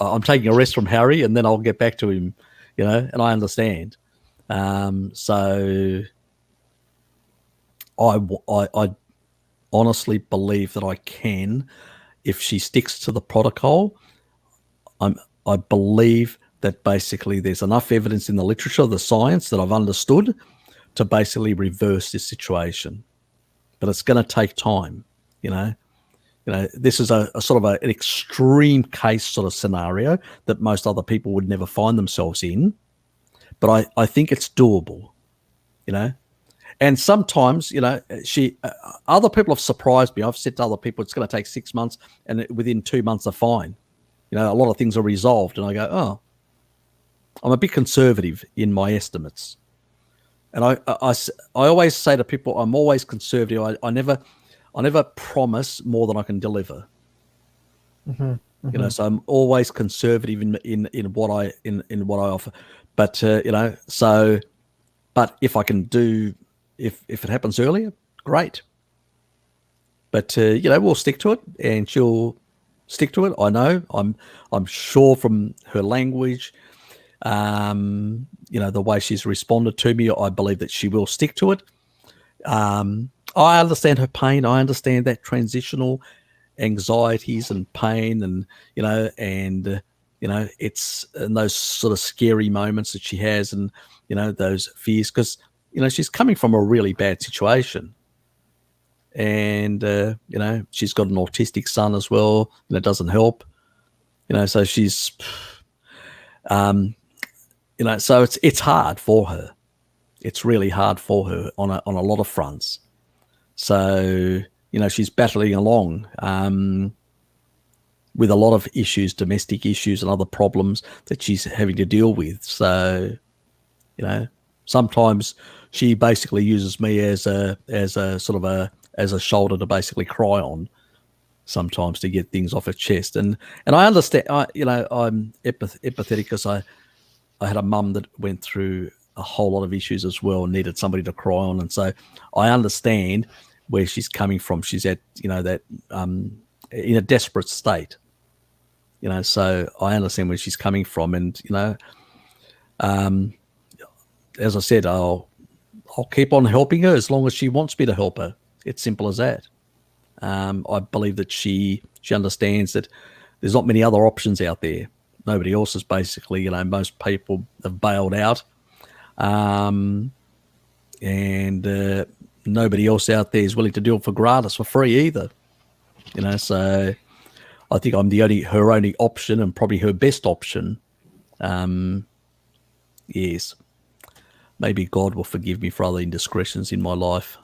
I'm taking a rest from Harry and then I'll get back to him, and I understand. So I honestly believe that I can, if she sticks to the protocol. I believe that basically there's enough evidence in the literature, the science that I've understood to basically reverse this situation. But it's going to take time, This is a sort of an extreme case sort of scenario that most other people would never find themselves in. But I think it's doable, And sometimes, other people have surprised me. I've said to other people, it's going to take 6 months, and within 2 months they're fine. A lot of things are resolved, and I go, oh, I'm a bit conservative in my estimates. And I always say to people, I'm always conservative. I never promise more than I can deliver. So I'm always conservative in what I offer. But but if I can do, if it happens earlier, great. But we'll stick to it, and she'll stick to it. I know. I'm sure from her language, the way she's responded to me, I believe that she will stick to it. I understand her pain. I understand that transitional anxieties and pain, and it's and those sort of scary moments that she has, and those fears, because she's coming from a really bad situation. And she's got an autistic son as well, and it doesn't help. So she's so it's hard for her. It's really hard for her on a lot of fronts. So she's battling along with a lot of issues, domestic issues and other problems that she's having to deal with. So sometimes she basically uses me as a sort of as a shoulder to basically cry on, sometimes, to get things off her chest. And I understand. I'm empathetic, because I had a mum that went through a whole lot of issues as well and needed somebody to cry on. And so I understand where she's coming from. She's at, that in a desperate state, so I understand where she's coming from. And, as I said, I'll keep on helping her as long as she wants me to help her. It's simple as that. I believe that she understands that there's not many other options out there. Nobody else is basically, most people have bailed out. And nobody else out there is willing to do it for gratis, for free either. So I think I'm her only option, and probably her best option. Yes. Maybe God will forgive me for other indiscretions in my life,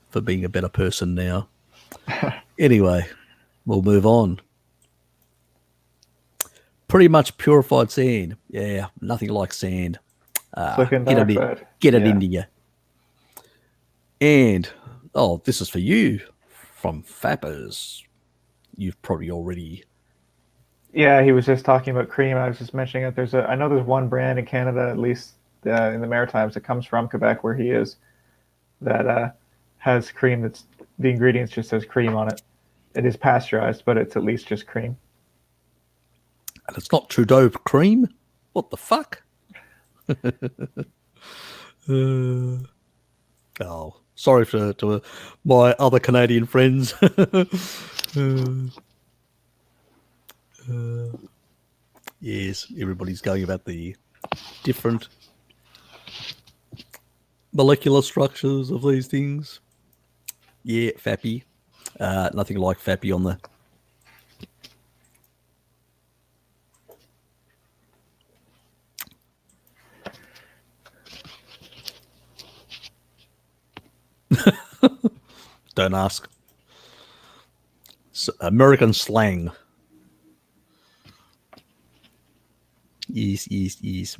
for being a better person now. Anyway, we'll move on. Pretty much purified sand. Yeah, nothing like sand. Get it into you. And, this is for you from Fappers. You've probably already... Yeah, he was just talking about cream. I was just mentioning that I know there's one brand in Canada, at least in the Maritimes, that comes from Quebec, where he is, that has cream that's, the ingredients just says cream on it. It is pasteurized, but it's at least just cream. And it's not Trudeau cream? What the fuck? Sorry to my other Canadian friends. Yes, everybody's going about the different molecular structures of these things. Yeah, Fappy. Nothing like Fappy on the... Don't ask. American slang. Yes.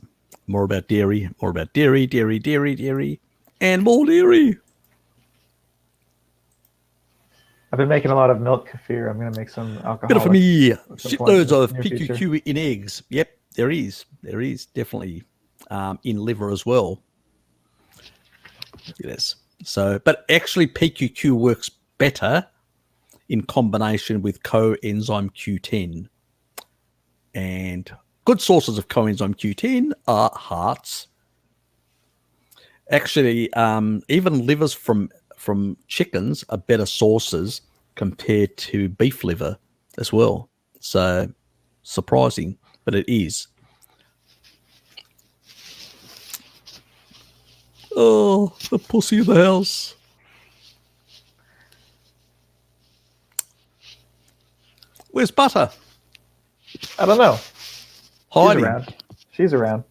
More about dairy, dairy, and more dairy. I've been making a lot of milk kefir. I'm going to make some alcohol. Bit of me. Shitloads of PQQ in eggs. Yep. There is definitely in liver as well. Yes. So, but actually PQQ works better in combination with coenzyme Q10. And good sources of coenzyme Q10 are hearts. Actually, even livers from chickens are better sources compared to beef liver as well. So surprising, but it is. Oh, the pussy in the house. Where's Butter? I don't know. Hiding. She's around. She's around.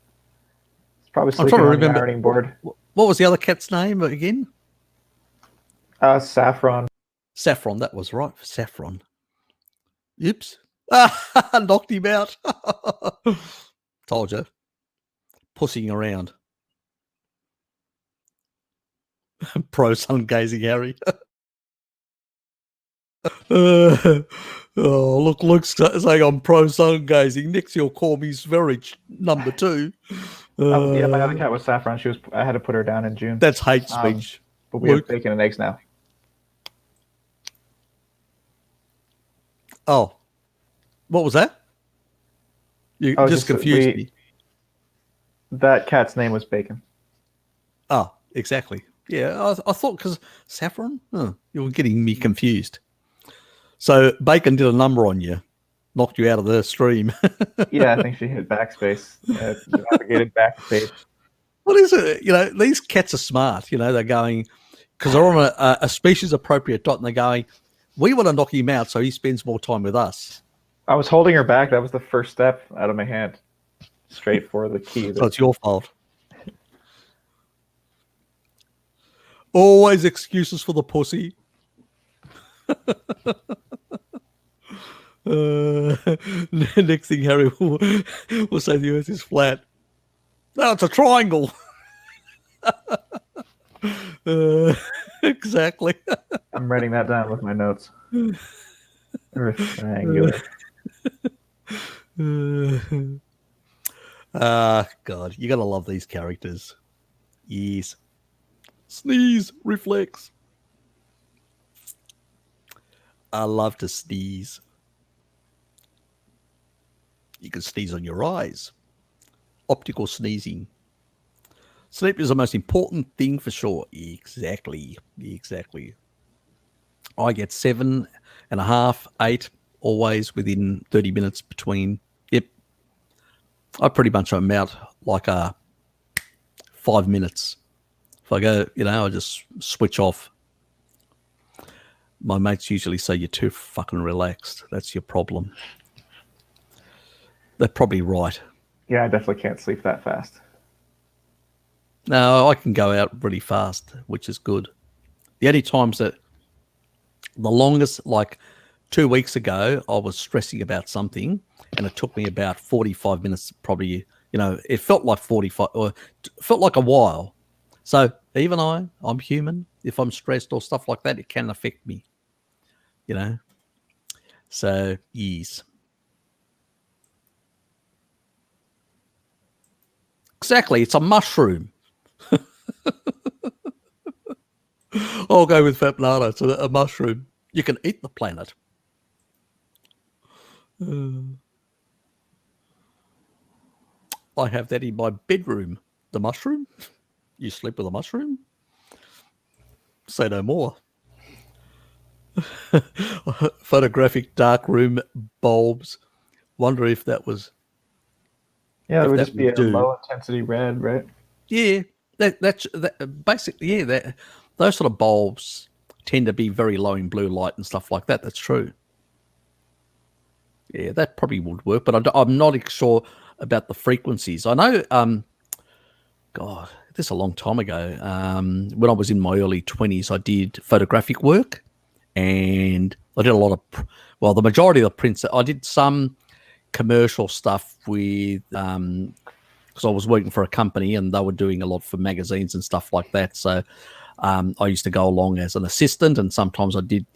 She's probably I'm sleeping trying to on remember the ironing board. What was the other cat's name again? Saffron. Saffron. That was right. Saffron. Oops. Knocked him out. Told you. Pussying around. Pro sun gazing Harry. Oh, look, Luke's saying I'm pro sun gazing. Next he'll call me Sverich number 2. Yeah, my other cat was Saffron. I had to put her down in June. That's hate speech. But we have bacon and eggs now. Oh. What was that? You just confused me. That cat's name was Bacon. Oh, exactly. Yeah, I thought because Saffron? Oh, you were getting me confused. So Bacon did a number on you, knocked you out of the stream. Yeah, I think she hit backspace. Navigated backspace. What is it? You know, these cats are smart. You know, they're going, because they're on a species appropriate dot, and they're going, we want to knock him out so he spends more time with us. I was holding her back. That was the first step out of my hand. Straight for the key. So it's your fault. Always excuses for the pussy. Next thing Harry will say the earth is flat. No, it's a triangle. Exactly. I'm writing that down with my notes. Earth triangular. God, you gotta love these characters. Yes. Sneeze, reflex. I love to sneeze. You can sneeze on your eyes. Optical sneezing. Sleep is the most important thing for sure. Exactly. I get 7.5, 8, always within 30 minutes between. Yep. I pretty much am out like 5 minutes. If I go, I just switch off. My mates usually say you're too fucking relaxed. That's your problem. They're probably right. Yeah, I definitely can't sleep that fast. No, I can go out really fast, which is good. The only times that the longest, like 2 weeks ago, I was stressing about something and it took me about 45 minutes, probably, it felt like 45 or felt like a while. So even I'm human. If I'm stressed or stuff like that, it can affect me, So, yes. Exactly. It's a mushroom. I'll go with Fapnata. It's a mushroom. You can eat the planet. I have that in my bedroom. The mushroom? You sleep with a mushroom? Say no more. Photographic darkroom bulbs. Wonder if that was... Yeah, it would just be a low-intensity red, right? Yeah. That's basically, yeah, those sort of bulbs tend to be very low in blue light and stuff like that. That's true. Yeah, that probably would work, but I'm not sure about the frequencies. I know, God, this is a long time ago. When I was in my early 20s, I did photographic work, and I did a lot of, the majority of the prints. I did some commercial stuff with, because I was working for a company and they were doing a lot for magazines and stuff like that. So I used to go along as an assistant, and sometimes I did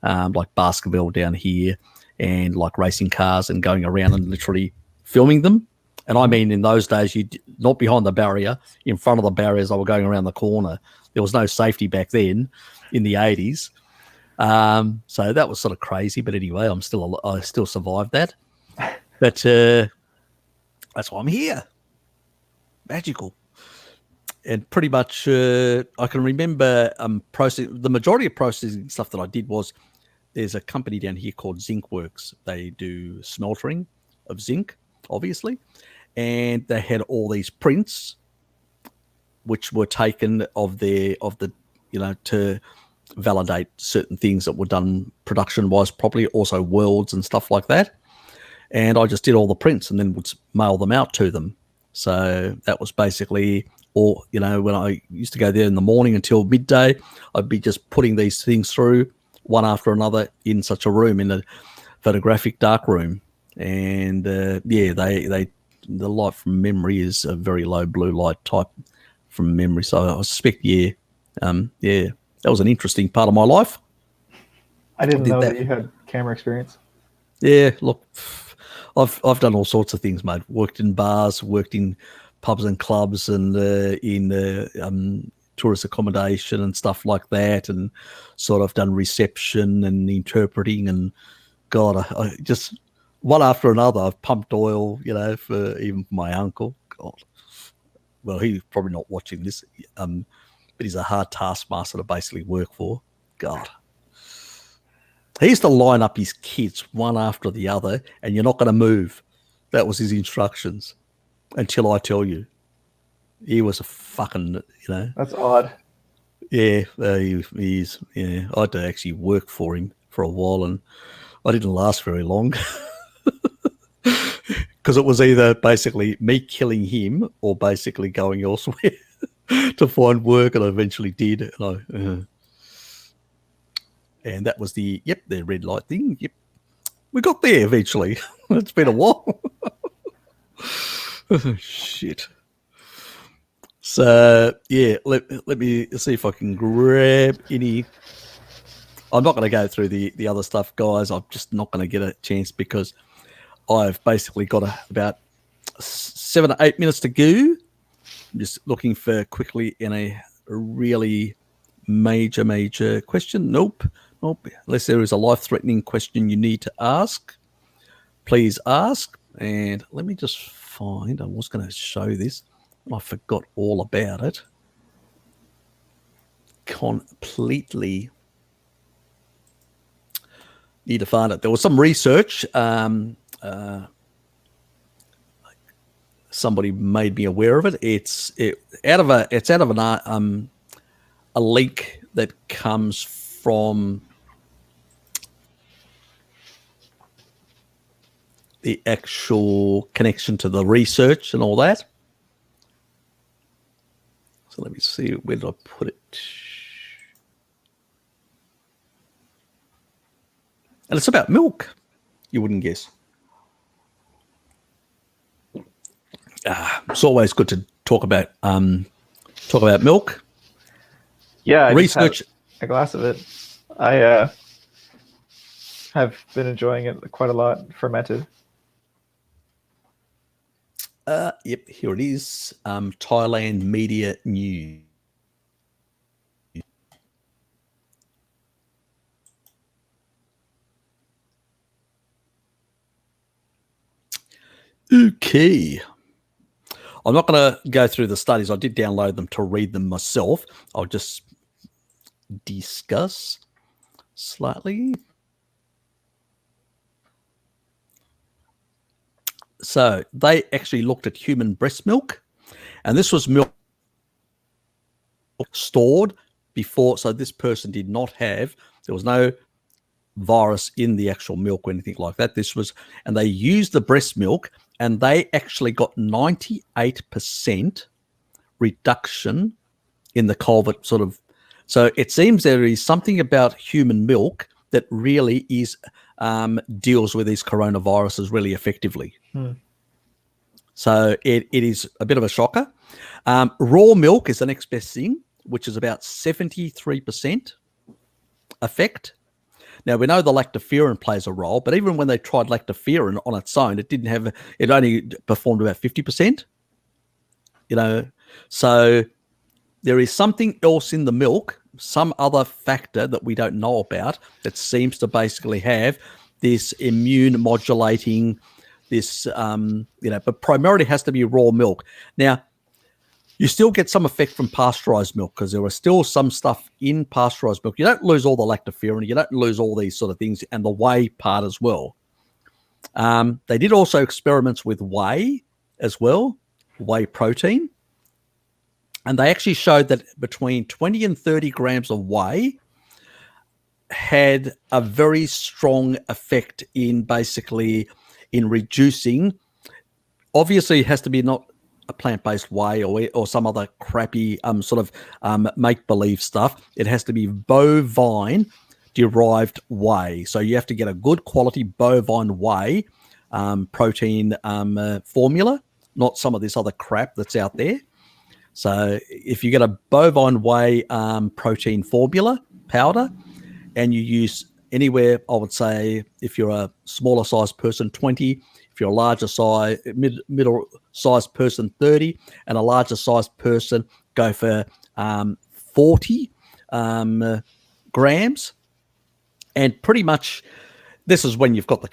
like Basketball down here, and like racing cars and going around and literally filming them. And I mean, in those days, not behind the barrier, in front of the barriers, they were going around the corner. There was no safety back then in the 80s. So that was sort of crazy. But anyway, I still survived that. But that's why I'm here. Magical. And pretty much I can remember the majority of processing stuff that I did was, there's a company down here called Zinc Works. They do smeltering of zinc, obviously. And they had all these prints which were taken of the to validate certain things that were done production-wise properly, also worlds and stuff like that. And I just did all the prints and then would mail them out to them. So that was basically, or when I used to go there in the morning until midday, I'd be just putting these things through one after another in such a room, in a photographic dark room. And the light from memory is a very low blue light type from memory. So I suspect, that was an interesting part of my life. I didn't know that you had camera experience. Yeah, look, I've done all sorts of things, mate. Worked in bars, worked in pubs and clubs, and in tourist accommodation and stuff like that, and sort of done reception and interpreting. And God, I just one after another, I've pumped oil, for my uncle. God, well, he's probably not watching this, but he's a hard taskmaster to basically work for. God. He used to line up his kids one after the other, and you're not going to move. That was his instructions until I tell you. He was a fucking, That's odd. Yeah, he's. Yeah, I had to actually work for him for a while, and I didn't last very long because it was either basically me killing him or basically going elsewhere to find work, and I eventually did. And that was the red light thing. Yep, we got there eventually. It's been a while. Shit. So let me see if I can grab any. I'm not going to go through the other stuff, guys. I'm just not going to get a chance because I've basically got about 7 to 8 minutes to go. I'm just looking for quickly in a really major question. Nope. Unless there is a life-threatening question you need to ask, please ask. And let me just find. I was going to show this. I forgot all about it. Completely need to find it. There was some research. Somebody made me aware of it. It's out of a link that comes from the actual connection to the research and all that. So let me see, where did I put it? And it's about milk. You wouldn't guess. It's always good to talk about milk. Yeah, I research. Just had a glass of it. I have been enjoying it quite a lot. Fermented. Yep, here it is. Thailand Media News. Okay. I'm not going to go through the studies. I did download them to read them myself. I'll just discuss slightly. So they actually looked at human breast milk, and this was milk stored before. So this person did not have, there was no virus in the actual milk or anything like that. And they used the breast milk, and they actually got 98% reduction in the COVID sort of. So it seems there is something about human milk that really is deals with these coronaviruses really effectively. So it is a bit of a shocker. Raw milk is the next best thing, which is about 73% effect. Now, we know the lactoferrin plays a role, but even when they tried lactoferrin on its own, it only performed about 50%, So there is something else in the milk, some other factor that we don't know about that seems to basically have this immune modulating, but primarily has to be raw milk. Now, you still get some effect from pasteurized milk because there are still some stuff in pasteurized milk. You don't lose all the lactoferrin. You don't lose all these sort of things and the whey part as well. They did also experiments with whey as well, whey protein. And they actually showed that between 20 and 30 grams of whey had a very strong effect in reducing. Obviously, it has to be not a plant-based whey or some other crappy make-believe stuff. It has to be bovine derived whey. So you have to get a good quality bovine whey protein formula, not some of this other crap that's out there. So if you get a bovine whey protein formula powder and you use anywhere, I would say if you're a smaller size person, 20, if you're a larger size, middle sized person, 30, and a larger sized person, go for 40 grams. And pretty much this is when you've got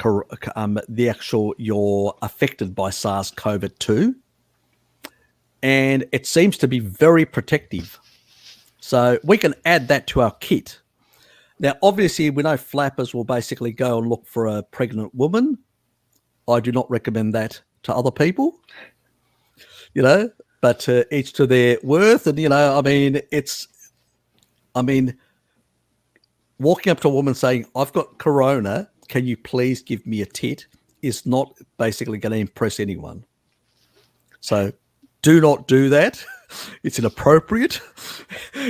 you're affected by SARS-CoV-2. And it seems to be very protective. So we can add that to our kit. Now, obviously, we know flappers will basically go and look for a pregnant woman. I do not recommend that to other people, but each to their worth. And, walking up to a woman saying, I've got corona, can you please give me a tit, is not basically going to impress anyone. So do not do that. It's inappropriate,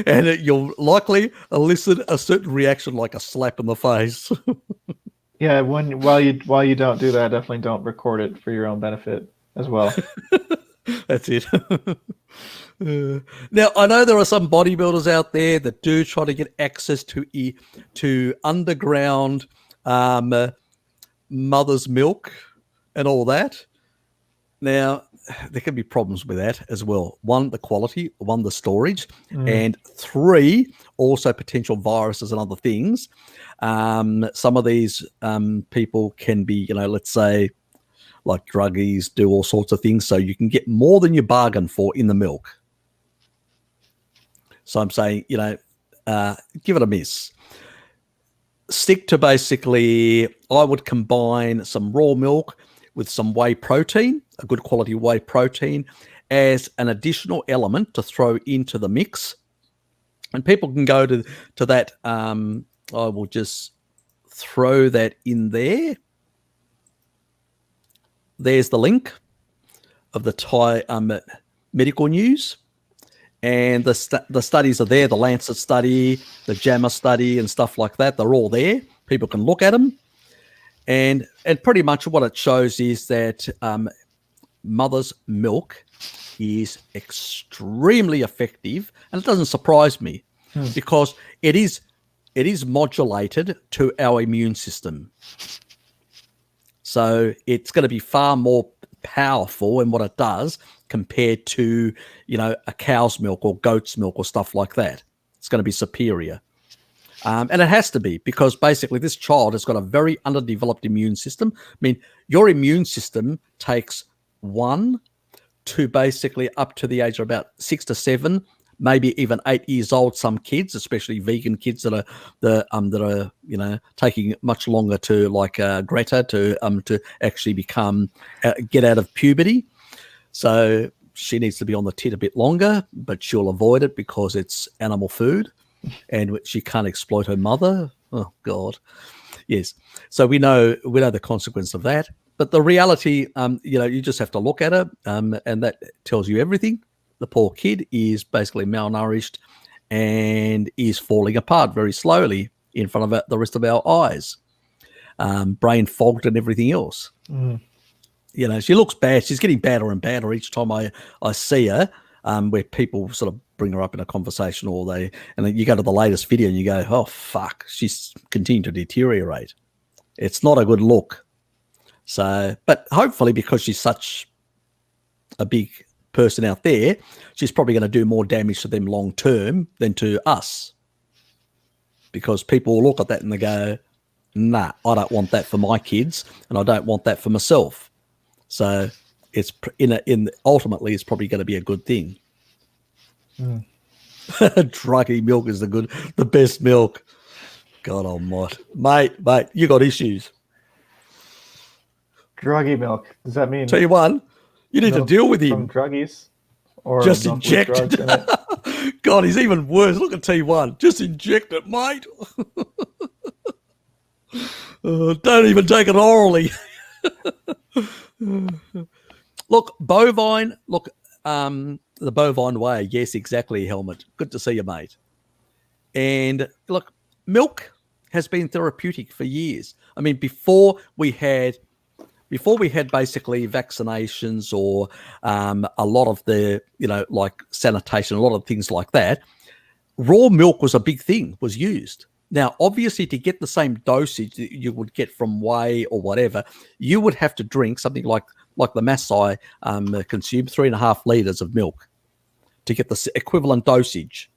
and you'll likely elicit a certain reaction like a slap in the face. Yeah, while you don't do that, definitely don't record it for your own benefit as well. That's it. Now, I know there are some bodybuilders out there that do try to get access to underground mother's milk and all that. Now, there can be problems with that as well. One, the quality. One, the storage. And 3, also potential viruses and other things. Some of these people can be, let's say, like druggies, do all sorts of things. So you can get more than you bargain for in the milk. So I'm saying, give it a miss. Stick to basically, I would combine some raw milk with some whey protein, a good quality whey protein, as an additional element to throw into the mix. And people can go to that. I will just throw that in there. There's the link of the Thai medical news. And the studies are there, the Lancet study, the JAMA study and stuff like that. They're all there. People can look at them. And pretty much what it shows is that mother's milk is extremely effective. And it doesn't surprise me because it is modulated to our immune system. So it's going to be far more powerful in what it does compared to, a cow's milk or goat's milk or stuff like that. It's going to be superior. And it has to be because basically this child has got a very underdeveloped immune system. I mean, your immune system takes 1 to basically up to the age of about 6 to 7, maybe even 8 years old. Some kids, especially vegan kids that are taking much longer to, like Greta, to actually become get out of puberty. So she needs to be on the tit a bit longer, but she'll avoid it because it's animal food. And she can't exploit her mother. Oh God, yes. So we know the consequence of that. But the reality, you just have to look at it, and that tells you everything. The poor kid is basically malnourished and is falling apart very slowly in front of the rest of our eyes, brain fogged and everything else. She looks bad. She's getting badder and badder each time I see her. where people sort of bring her up in a conversation, and then you go to the latest video and you go, oh, fuck, she's continuing to deteriorate. It's not a good look. So, but hopefully because she's such a big person out there, she's probably going to do more damage to them long term than to us. Because people will look at that and they go, nah, I don't want that for my kids, and I don't want that for myself. So it's ultimately it's probably going to be a good thing. Druggy milk is the best milk. God almighty. Mate, you got issues. Druggy milk. Does that mean? Tell you one, you need to deal with him. From druggies? Or just inject it. God, he's even worse. Look at T1. Just inject it, mate. Don't even take it orally. Look, bovine. Look, the bovine way. Yes, exactly, Helmet. Good to see you, mate. And look, milk has been therapeutic for years. I mean, before we had basically vaccinations or a lot of the, like sanitation, a lot of things like that, raw milk was a big thing, was used. Now, obviously, to get the same dosage that you would get from whey or whatever, you would have to drink something like the Maasai consume 3.5 liters of milk to get the equivalent dosage,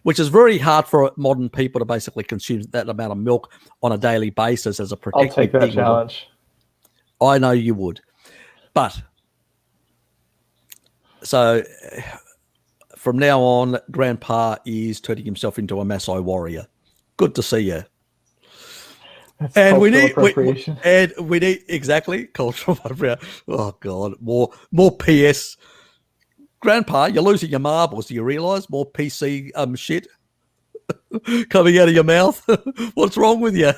which is very hard for modern people to basically consume that amount of milk on a daily basis as a protective. I'll take that challenge. I know you would. But so from now on, Grandpa is turning himself into a Maasai warrior. Good to see you. That's and we need exactly cultural appropriation. Oh God, more PS. Grandpa, you're losing your marbles. Do you realise more PC shit coming out of your mouth? What's wrong with you?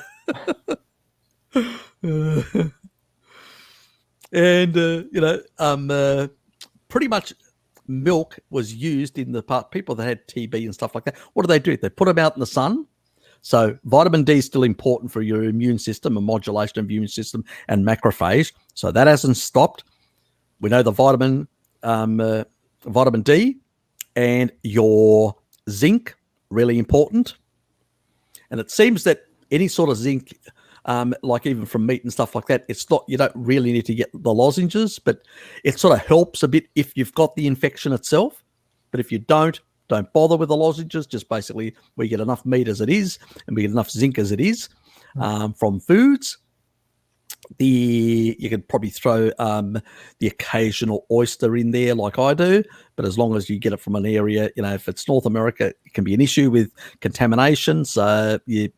And pretty much milk was used in the part people that had TB and stuff like that. What do? They put them out in the sun. So vitamin D is still important for your immune system and modulation of immune system and macrophage. So that hasn't stopped. We know the vitamin D and your zinc, really important. And it seems that any sort of zinc, like even from meat and stuff like that, it's not, you don't really need to get the lozenges, but it sort of helps a bit if you've got the infection itself. But if you don't bother with the lozenges. Just basically we get enough meat as it is, and we get enough zinc as it is from foods. You could probably throw the occasional oyster in there like I do, but as long as you get it from an area, if it's North America, it can be an issue with contamination. So you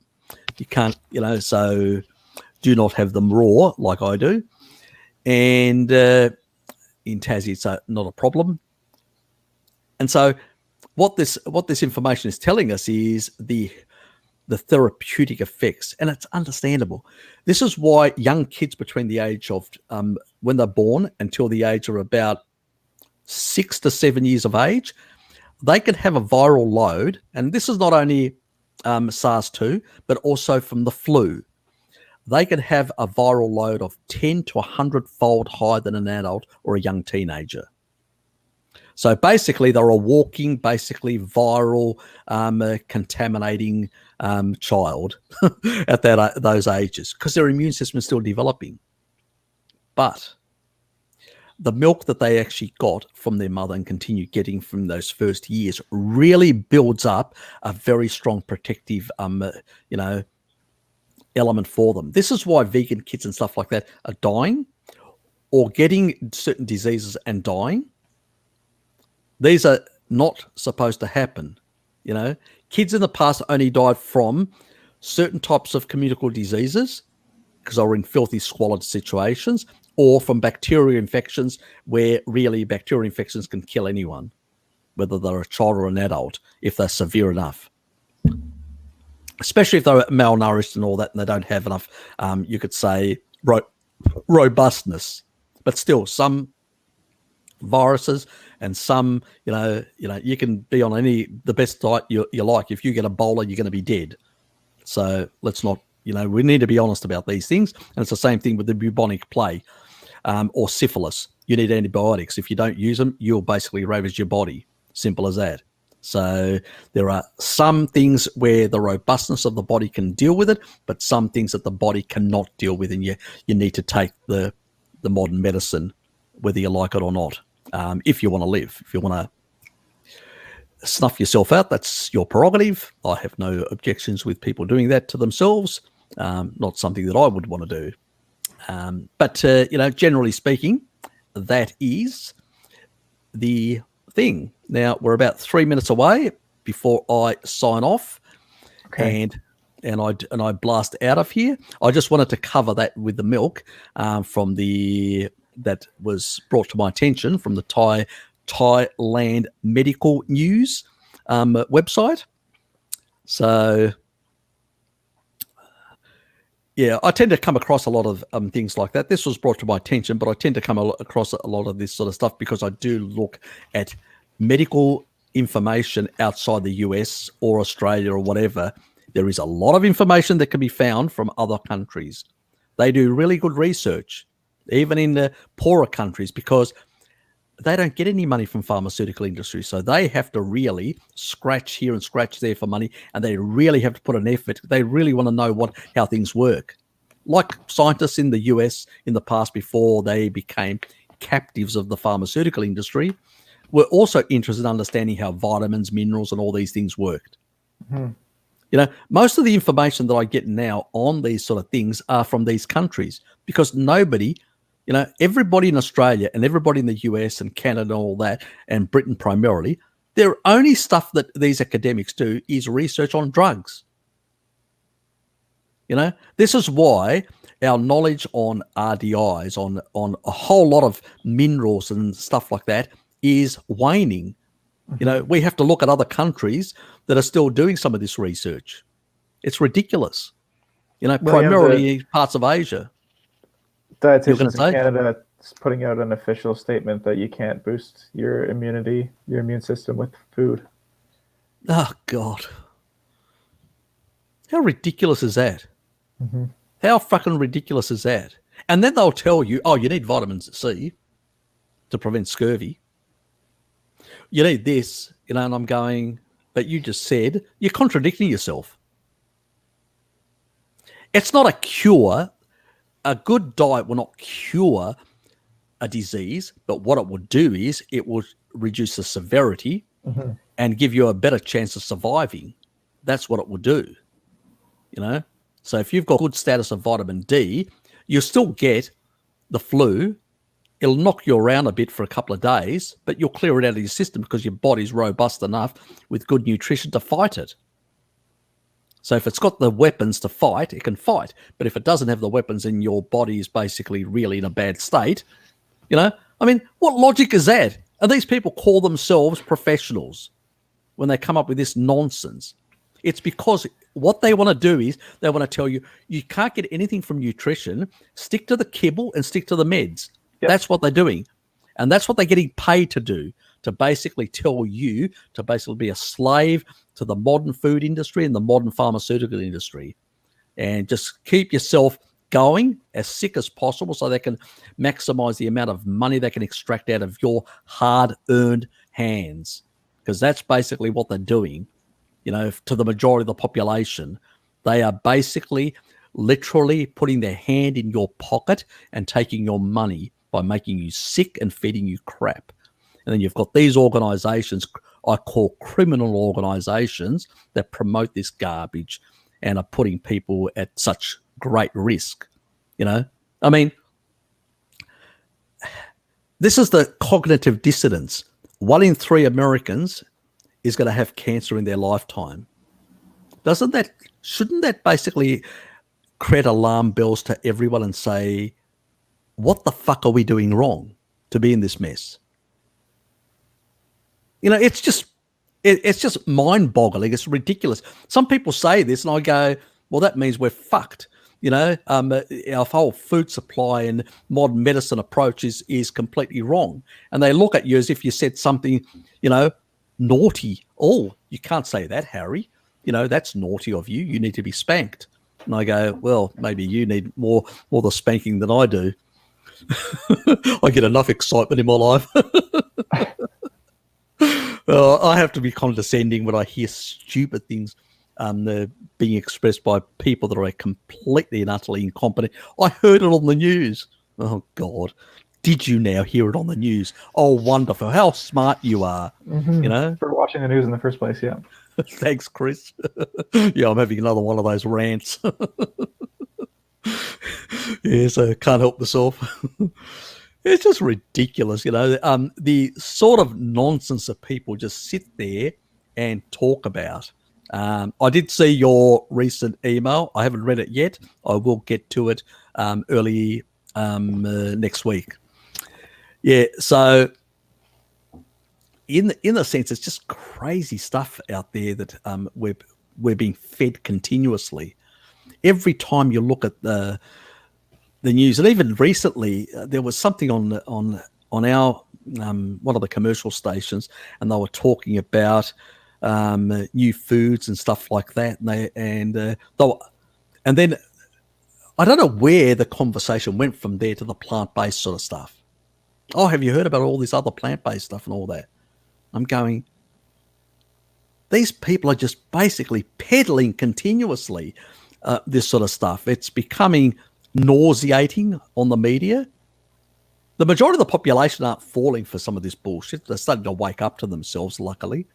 can't, so do not have them raw like I do. And in Tassie, it's not a problem. And so what this information is telling us is the therapeutic effects, and it's understandable. This is why young kids between the age of when they're born until the age of about 6 to 7 years of age, they can have a viral load, and this is not only SARS-2, but also from the flu. They can have a viral load of 10 to 100-fold higher than an adult or a young teenager. So basically, they're a walking, viral, contaminating child at those ages because their immune system is still developing. But the milk that they actually got from their mother and continue getting from those first years really builds up a very strong protective, element for them. This is why vegan kids and stuff like that are dying or getting certain diseases and dying. These are not supposed to happen. Kids in the past only died from certain types of communicable diseases because they were in filthy, squalid situations, or from bacterial infections where really bacterial infections can kill anyone, whether they're a child or an adult, if they're severe enough. Especially if they're malnourished and all that and they don't have enough, you could say, robustness. But still, some viruses and some, you can be on the best diet you like. If you get Ebola, you're going to be dead. So let's not, we need to be honest about these things. And it's the same thing with the bubonic plague or syphilis. you need antibiotics. If you don't use them, you'll basically ravage your body. Simple as that. So there are some things where the robustness of the body can deal with it, but some things that the body cannot deal with, and you need to take the modern medicine, whether you like it or not, if you want to live. If you want to snuff yourself out, that's your prerogative. I have no objections with people doing that to themselves. Not something that I would want to do. But generally speaking, that is the thing. Now we're about 3 minutes away before I sign off, Okay. and I blast out of here. I just wanted to cover that with the milk from that was brought to my attention from the Thailand Medical News website. So yeah, I tend to come across a lot of things like that. This was brought to my attention, but I tend to come across a lot of this sort of stuff because I do look at medical information outside the US or Australia or whatever. There is a lot of information that can be found from other countries. They do really good research, even in the poorer countries, because they don't get any money from pharmaceutical industry. So they have to really scratch here and scratch there for money, and they really have to put an effort. They really want to know how things work. Like scientists in the US in the past, before they became captives of the pharmaceutical industry, were also interested in understanding how vitamins, minerals, and all these things worked. Mm-hmm. Most of the information that I get now on these sort of things are from these countries, because nobody, everybody in Australia and everybody in the US and Canada and all that, and Britain primarily, their only stuff that these academics do is research on drugs. This is why our knowledge on RDIs, on a whole lot of minerals and stuff like that, is waning. Mm-hmm. We have to look at other countries that are still doing some of this research. It's ridiculous. Primarily parts of Asia. Dietitians in Canada is putting out an official statement that you can't boost your immune system with food. Oh, God. How ridiculous is that? Mm-hmm. How fucking ridiculous is that? And then they'll tell you, you need vitamin C to prevent scurvy. You need this, and I'm going, but you just said, you're contradicting yourself. It's not a cure. A good diet will not cure a disease, but what it will do is it will reduce the severity and give you a better chance of surviving. That's what it will do. So if you've got good status of vitamin D, you'll still get the flu. It'll knock you around a bit for a couple of days, but you'll clear it out of your system because your body's robust enough with good nutrition to fight it. So if it's got the weapons to fight, it can fight. But if it doesn't have the weapons and your body is basically really in a bad state, what logic is that? And these people call themselves professionals when they come up with this nonsense. It's because what they want to do is they want to tell you, you can't get anything from nutrition, stick to the kibble and stick to the meds. Yep. That's what they're doing. And that's what they're getting paid to do, to basically tell you to basically be a slave to the modern food industry and the modern pharmaceutical industry, and just keep yourself going as sick as possible so they can maximize the amount of money they can extract out of your hard-earned hands, because that's basically what they're doing. To the majority of the population, they are basically literally putting their hand in your pocket and taking your money by making you sick and feeding you crap. And then you've got these organizations I call criminal organizations that promote this garbage and are putting people at such great risk. This is the cognitive dissonance. 1 in 3 Americans is going to have cancer in their lifetime. Shouldn't that basically create alarm bells to everyone and say, what the fuck are we doing wrong to be in this mess? It's just mind-boggling. It's ridiculous. Some people say this, and I go, well, that means we're fucked. Our whole food supply and modern medicine approach is completely wrong. And they look at you as if you said something, naughty. Oh, you can't say that, Harry. That's naughty of you. You need to be spanked. And I go, well, maybe you need more the spanking than I do. I get enough excitement in my life. I have to be condescending when I hear stupid things being expressed by people that are completely and utterly incompetent. I heard it on the news. Oh, God. Did you now hear it on the news? Oh, wonderful. How smart you are. Mm-hmm. You know? For watching the news in the first place, yeah. Thanks, Chris. Yeah, I'm having another one of those rants. Yeah, so can't help myself. It's just ridiculous, the sort of nonsense that people just sit there and talk about. I did see your recent email. I haven't read it yet. I will get to it early next week. Yeah, so in a sense, it's just crazy stuff out there that we're being fed continuously. Every time you look at the news, and even recently, there was something on our one of the commercial stations, and they were talking about new foods and stuff like that, and then I don't know where the conversation went from there to the plant-based sort of stuff. Oh, have you heard about all this other plant-based stuff and all that? I'm going, these people are just basically peddling continuously this sort of stuff. It's becoming nauseating on the media. The majority of the population aren't falling for some of this bullshit. They're starting to wake up to themselves, luckily.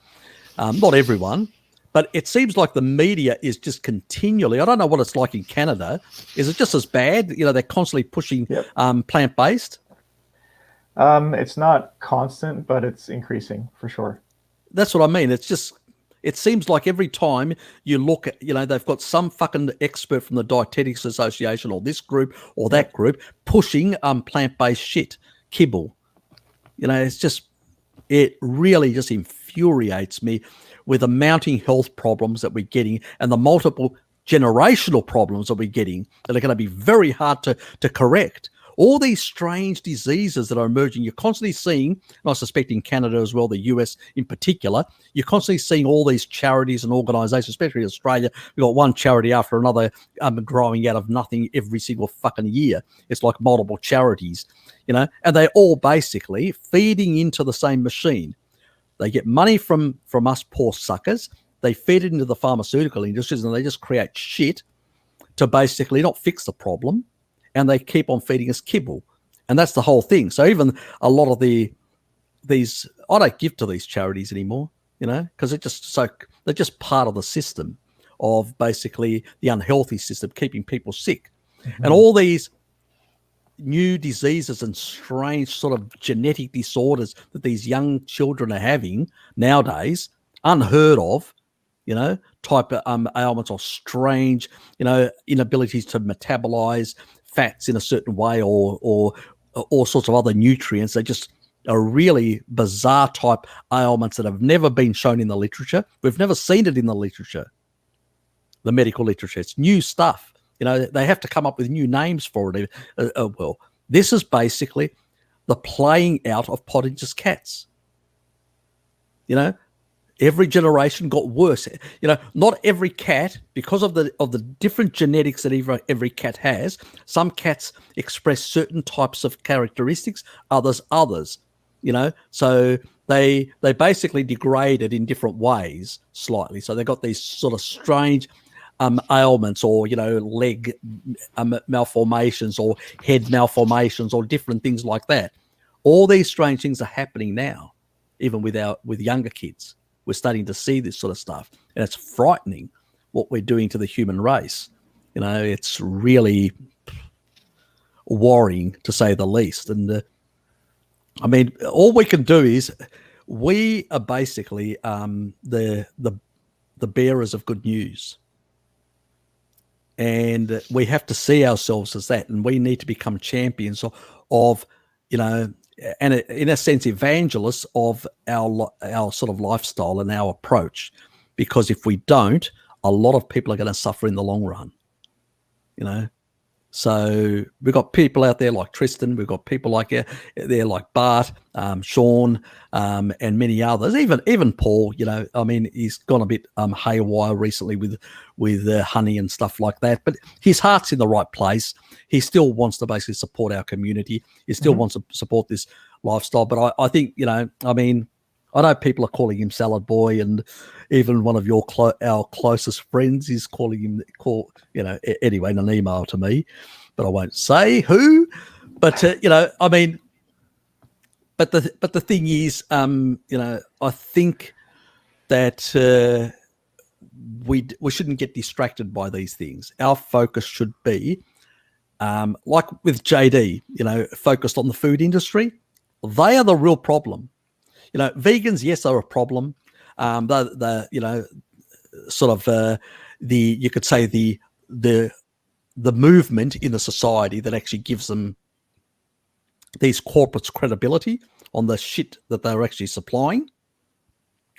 Not everyone, but it seems like the media is just continually, I don't know what it's like in Canada. Is it just as bad? They're constantly pushing plant-based. It's not constant, but it's increasing for sure. That's what I mean. It seems like every time you look at, they've got some fucking expert from the Dietetics Association or this group or that group pushing plant-based shit, kibble. It really just infuriates me with the mounting health problems that we're getting and the multiple generational problems that we're getting that are going to be very hard to correct. All these strange diseases that are emerging, you're constantly seeing, and I suspect in Canada as well, the US in particular, you're constantly seeing all these charities and organisations, especially in Australia. We've got one charity after another growing out of nothing every single fucking year. It's like multiple charities, and they're all basically feeding into the same machine. They get money from us poor suckers. They feed it into the pharmaceutical industries and they just create shit to basically not fix the problem. And they keep on feeding us kibble. And that's the whole thing. So even a lot of these, I don't give to these charities anymore, because they're just part of the system of basically the unhealthy system, keeping people sick. Mm-hmm. And all these new diseases and strange sort of genetic disorders that these young children are having nowadays, unheard of, type of ailments or strange, inabilities to metabolize fats in a certain way or all sorts of other nutrients. They just are really bizarre type ailments that have never been shown in the literature. We've never seen it in the literature, the medical literature. It's new stuff. They have to come up with new names for it. Well, this is basically the playing out of Pottinger's cats. Every generation got worse. Not every cat, because of the different genetics that every cat has. Some cats express certain types of characteristics, others. So they basically degraded in different ways slightly. So they got these sort of strange ailments or leg malformations or head malformations or different things like that. All these strange things are happening now, even with younger kids. We're starting to see this sort of stuff, and it's frightening what we're doing to the human race. It's really worrying, to say the least. And all we can do is we are basically the bearers of good news, and we have to see ourselves as that, and we need to become champions of and in a sense, evangelists of our sort of lifestyle and our approach, because if we don't, a lot of people are going to suffer in the long run. So we've got people out there like Tristan, we've got people like there like Bart, Sean, and many others. Even Paul, I mean, he's gone a bit haywire recently with honey and stuff like that. But his heart's in the right place. He still wants to basically support our community. He still wants to support this lifestyle. But I think, I mean, I know people are calling him Salad Boy, and even one of our closest friends is calling him anyway in an email to me, but I won't say who. But I mean, but the thing is, I think that we shouldn't get distracted by these things. Our focus should be like with JD, focused on the food industry. They are the real problem. Vegans, yes, are a problem. They're sort of you could say the movement in the society that actually gives them these corporates credibility on the shit that they're actually supplying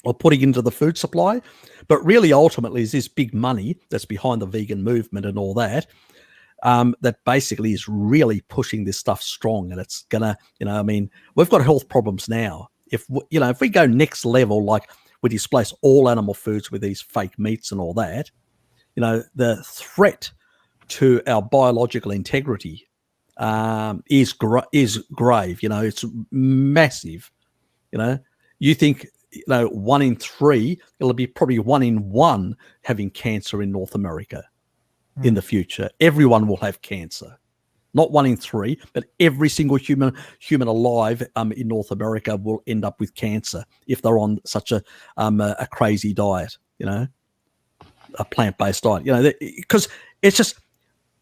or putting into the food supply. But really, ultimately, is this big money that's behind the vegan movement and all that, that basically is really pushing this stuff strong. And it's gonna, I mean, we've got health problems now. If we go next level, like we displace all animal foods with these fake meats and all that, the threat to our biological integrity is grave. It's massive. You think 1 in 3, it'll be probably 1 in 1 having cancer in North America in the future. Everyone will have cancer. Not 1 in 3, but every single human alive in North America will end up with cancer if they're on such a crazy diet, a plant-based diet, because it's just,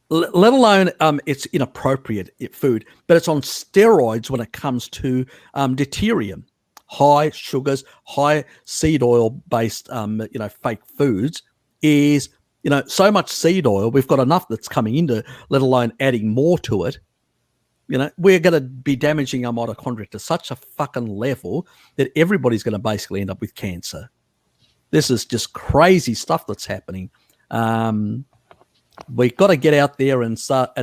let alone it's inappropriate food, but it's on steroids when it comes to deuterium, high sugars, high seed oil-based, fake foods is. So much seed oil, we've got enough that's coming into, let alone adding more to it. We're going to be damaging our mitochondria to such a fucking level that everybody's going to basically end up with cancer. This is just crazy stuff that's happening. We've got to get out there and start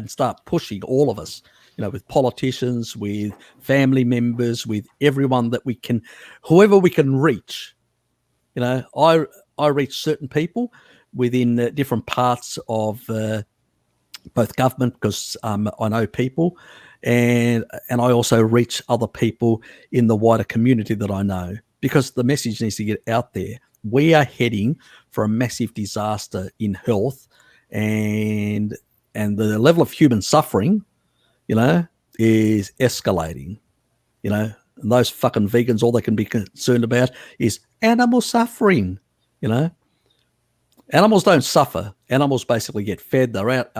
pushing, all of us, with politicians, with family members, with everyone that we can, whoever we can reach. I reach certain people within different parts of both government, because I know people, and I also reach other people in the wider community that I know, because the message needs to get out there. We are heading for a massive disaster in health, and the level of human suffering, is escalating. And those fucking vegans, all they can be concerned about is animal suffering. Animals don't suffer. Animals basically get fed. They're out.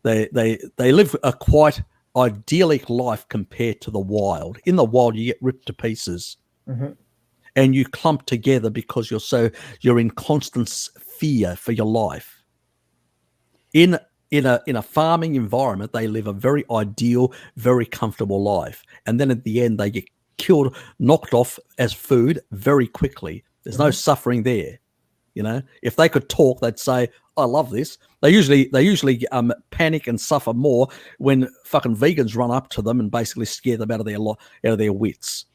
They live a quite idyllic life compared to the wild. In the wild, you get ripped to pieces, and you clump together because you're in constant fear for your life. In a farming environment, they live a very ideal, very comfortable life, and then at the end, they get killed, knocked off as food very quickly. There's no suffering there. If they could talk, they'd say, "I love this." They usually panic and suffer more when fucking vegans run up to them and basically scare them out of their wits.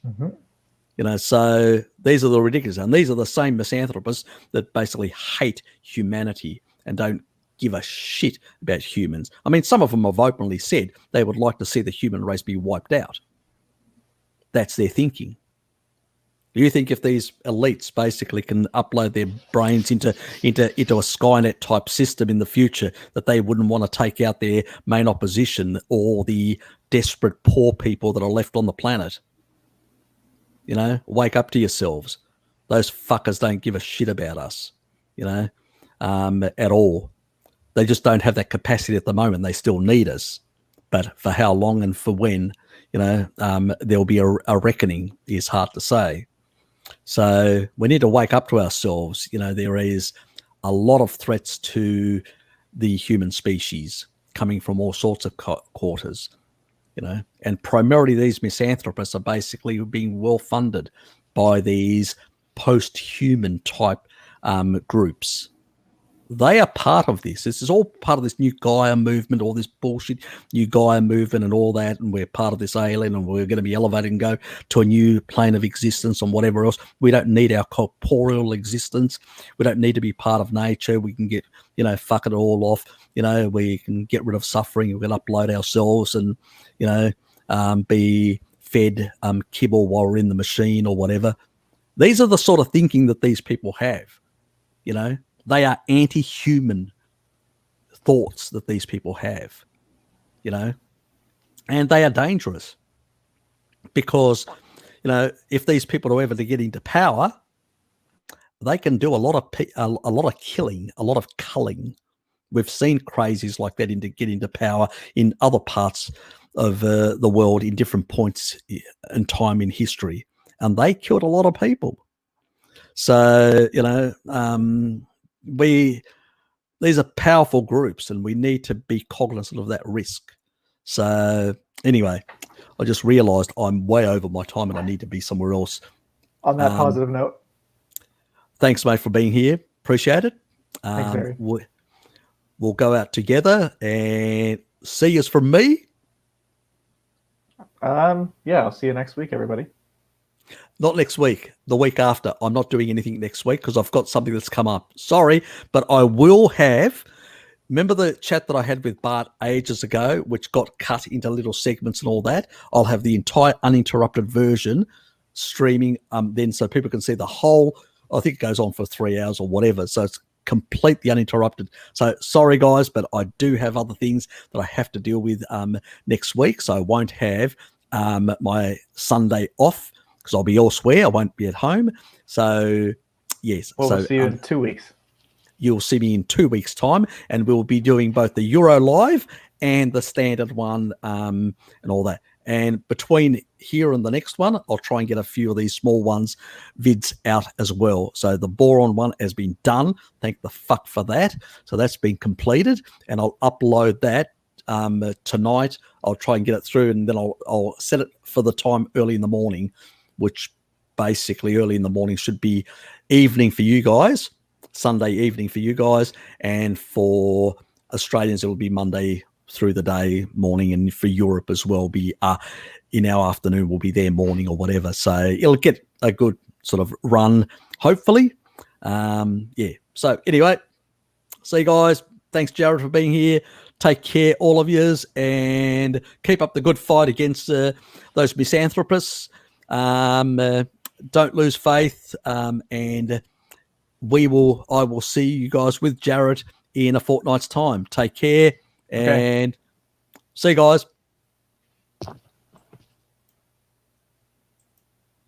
So these are the ridiculous, and these are the same misanthropists that basically hate humanity and don't give a shit about humans. I mean, some of them have openly said they would like to see the human race be wiped out. That's their thinking. Do you think if these elites basically can upload their brains into a Skynet type system in the future, that they wouldn't want to take out their main opposition or the desperate poor people that are left on the planet? Wake up to yourselves. Those fuckers don't give a shit about us, at all. They just don't have that capacity at the moment. They still need us, but for how long and for when, there'll be a reckoning is hard to say. So we need to wake up to ourselves. There is a lot of threats to the human species coming from all sorts of quarters, and primarily these misanthropists are basically being well funded by these post-human type groups. They are part of this. This is all part of this new Gaia movement, all this bullshit new Gaia movement and all that. And we're part of this alien and we're going to be elevated and go to a new plane of existence and whatever else. We don't need our corporeal existence. We don't need to be part of nature. We can get, fuck it all off. We can get rid of suffering. We can upload ourselves and, be fed kibble while we're in the machine or whatever. These are the sort of thinking that these people have, They are anti-human thoughts that these people have, and they are dangerous because, if these people are ever to get into power, they can do a lot of killing, a lot of culling. We've seen crazies like that get into power in other parts of the world in different points in time in history, and they killed a lot of people. So, these are powerful groups and we need to be cognizant of that risk. So anyway, I just realized I'm way over my time and I need to be somewhere else. On that positive note. Thanks, mate, for being here. Appreciate it. Thanks, Harry. We'll go out together and see us from me. I'll see you next week, everybody. Not next week, the week after. I'm not doing anything next week because I've got something that's come up. Sorry, but I will have. Remember the chat that I had with Bart ages ago, which got cut into little segments and all that? I'll have the entire uninterrupted version streaming then so people can see the whole. I think it goes on for 3 hours or whatever. So it's completely uninterrupted. So sorry, guys, but I do have other things that I have to deal with next week. So I won't have my Sunday off, because I'll be elsewhere. I won't be at home. So, yes. Well, we'll see you in 2 weeks. You'll see me in 2 weeks' time, and we'll be doing both the Euro Live and the standard one and all that. And between here and the next one, I'll try and get a few of these small ones vids out as well. So the boron one has been done. Thank the fuck for that. So that's been completed, and I'll upload that tonight. I'll try and get it through, and then I'll set it for the time early in the morning, which basically early in the morning should be evening for you guys, Sunday evening for you guys, and for Australians it'll be Monday through the day, morning, and for Europe as well be in our afternoon will be their morning or whatever. So it'll get a good sort of run, hopefully. So anyway, see you guys. Thanks, Jared, for being here. Take care, all of yous, and keep up the good fight against those misanthropists. Don't lose faith, and I will see you guys with Jared in a fortnight's time. Take care, and see you guys.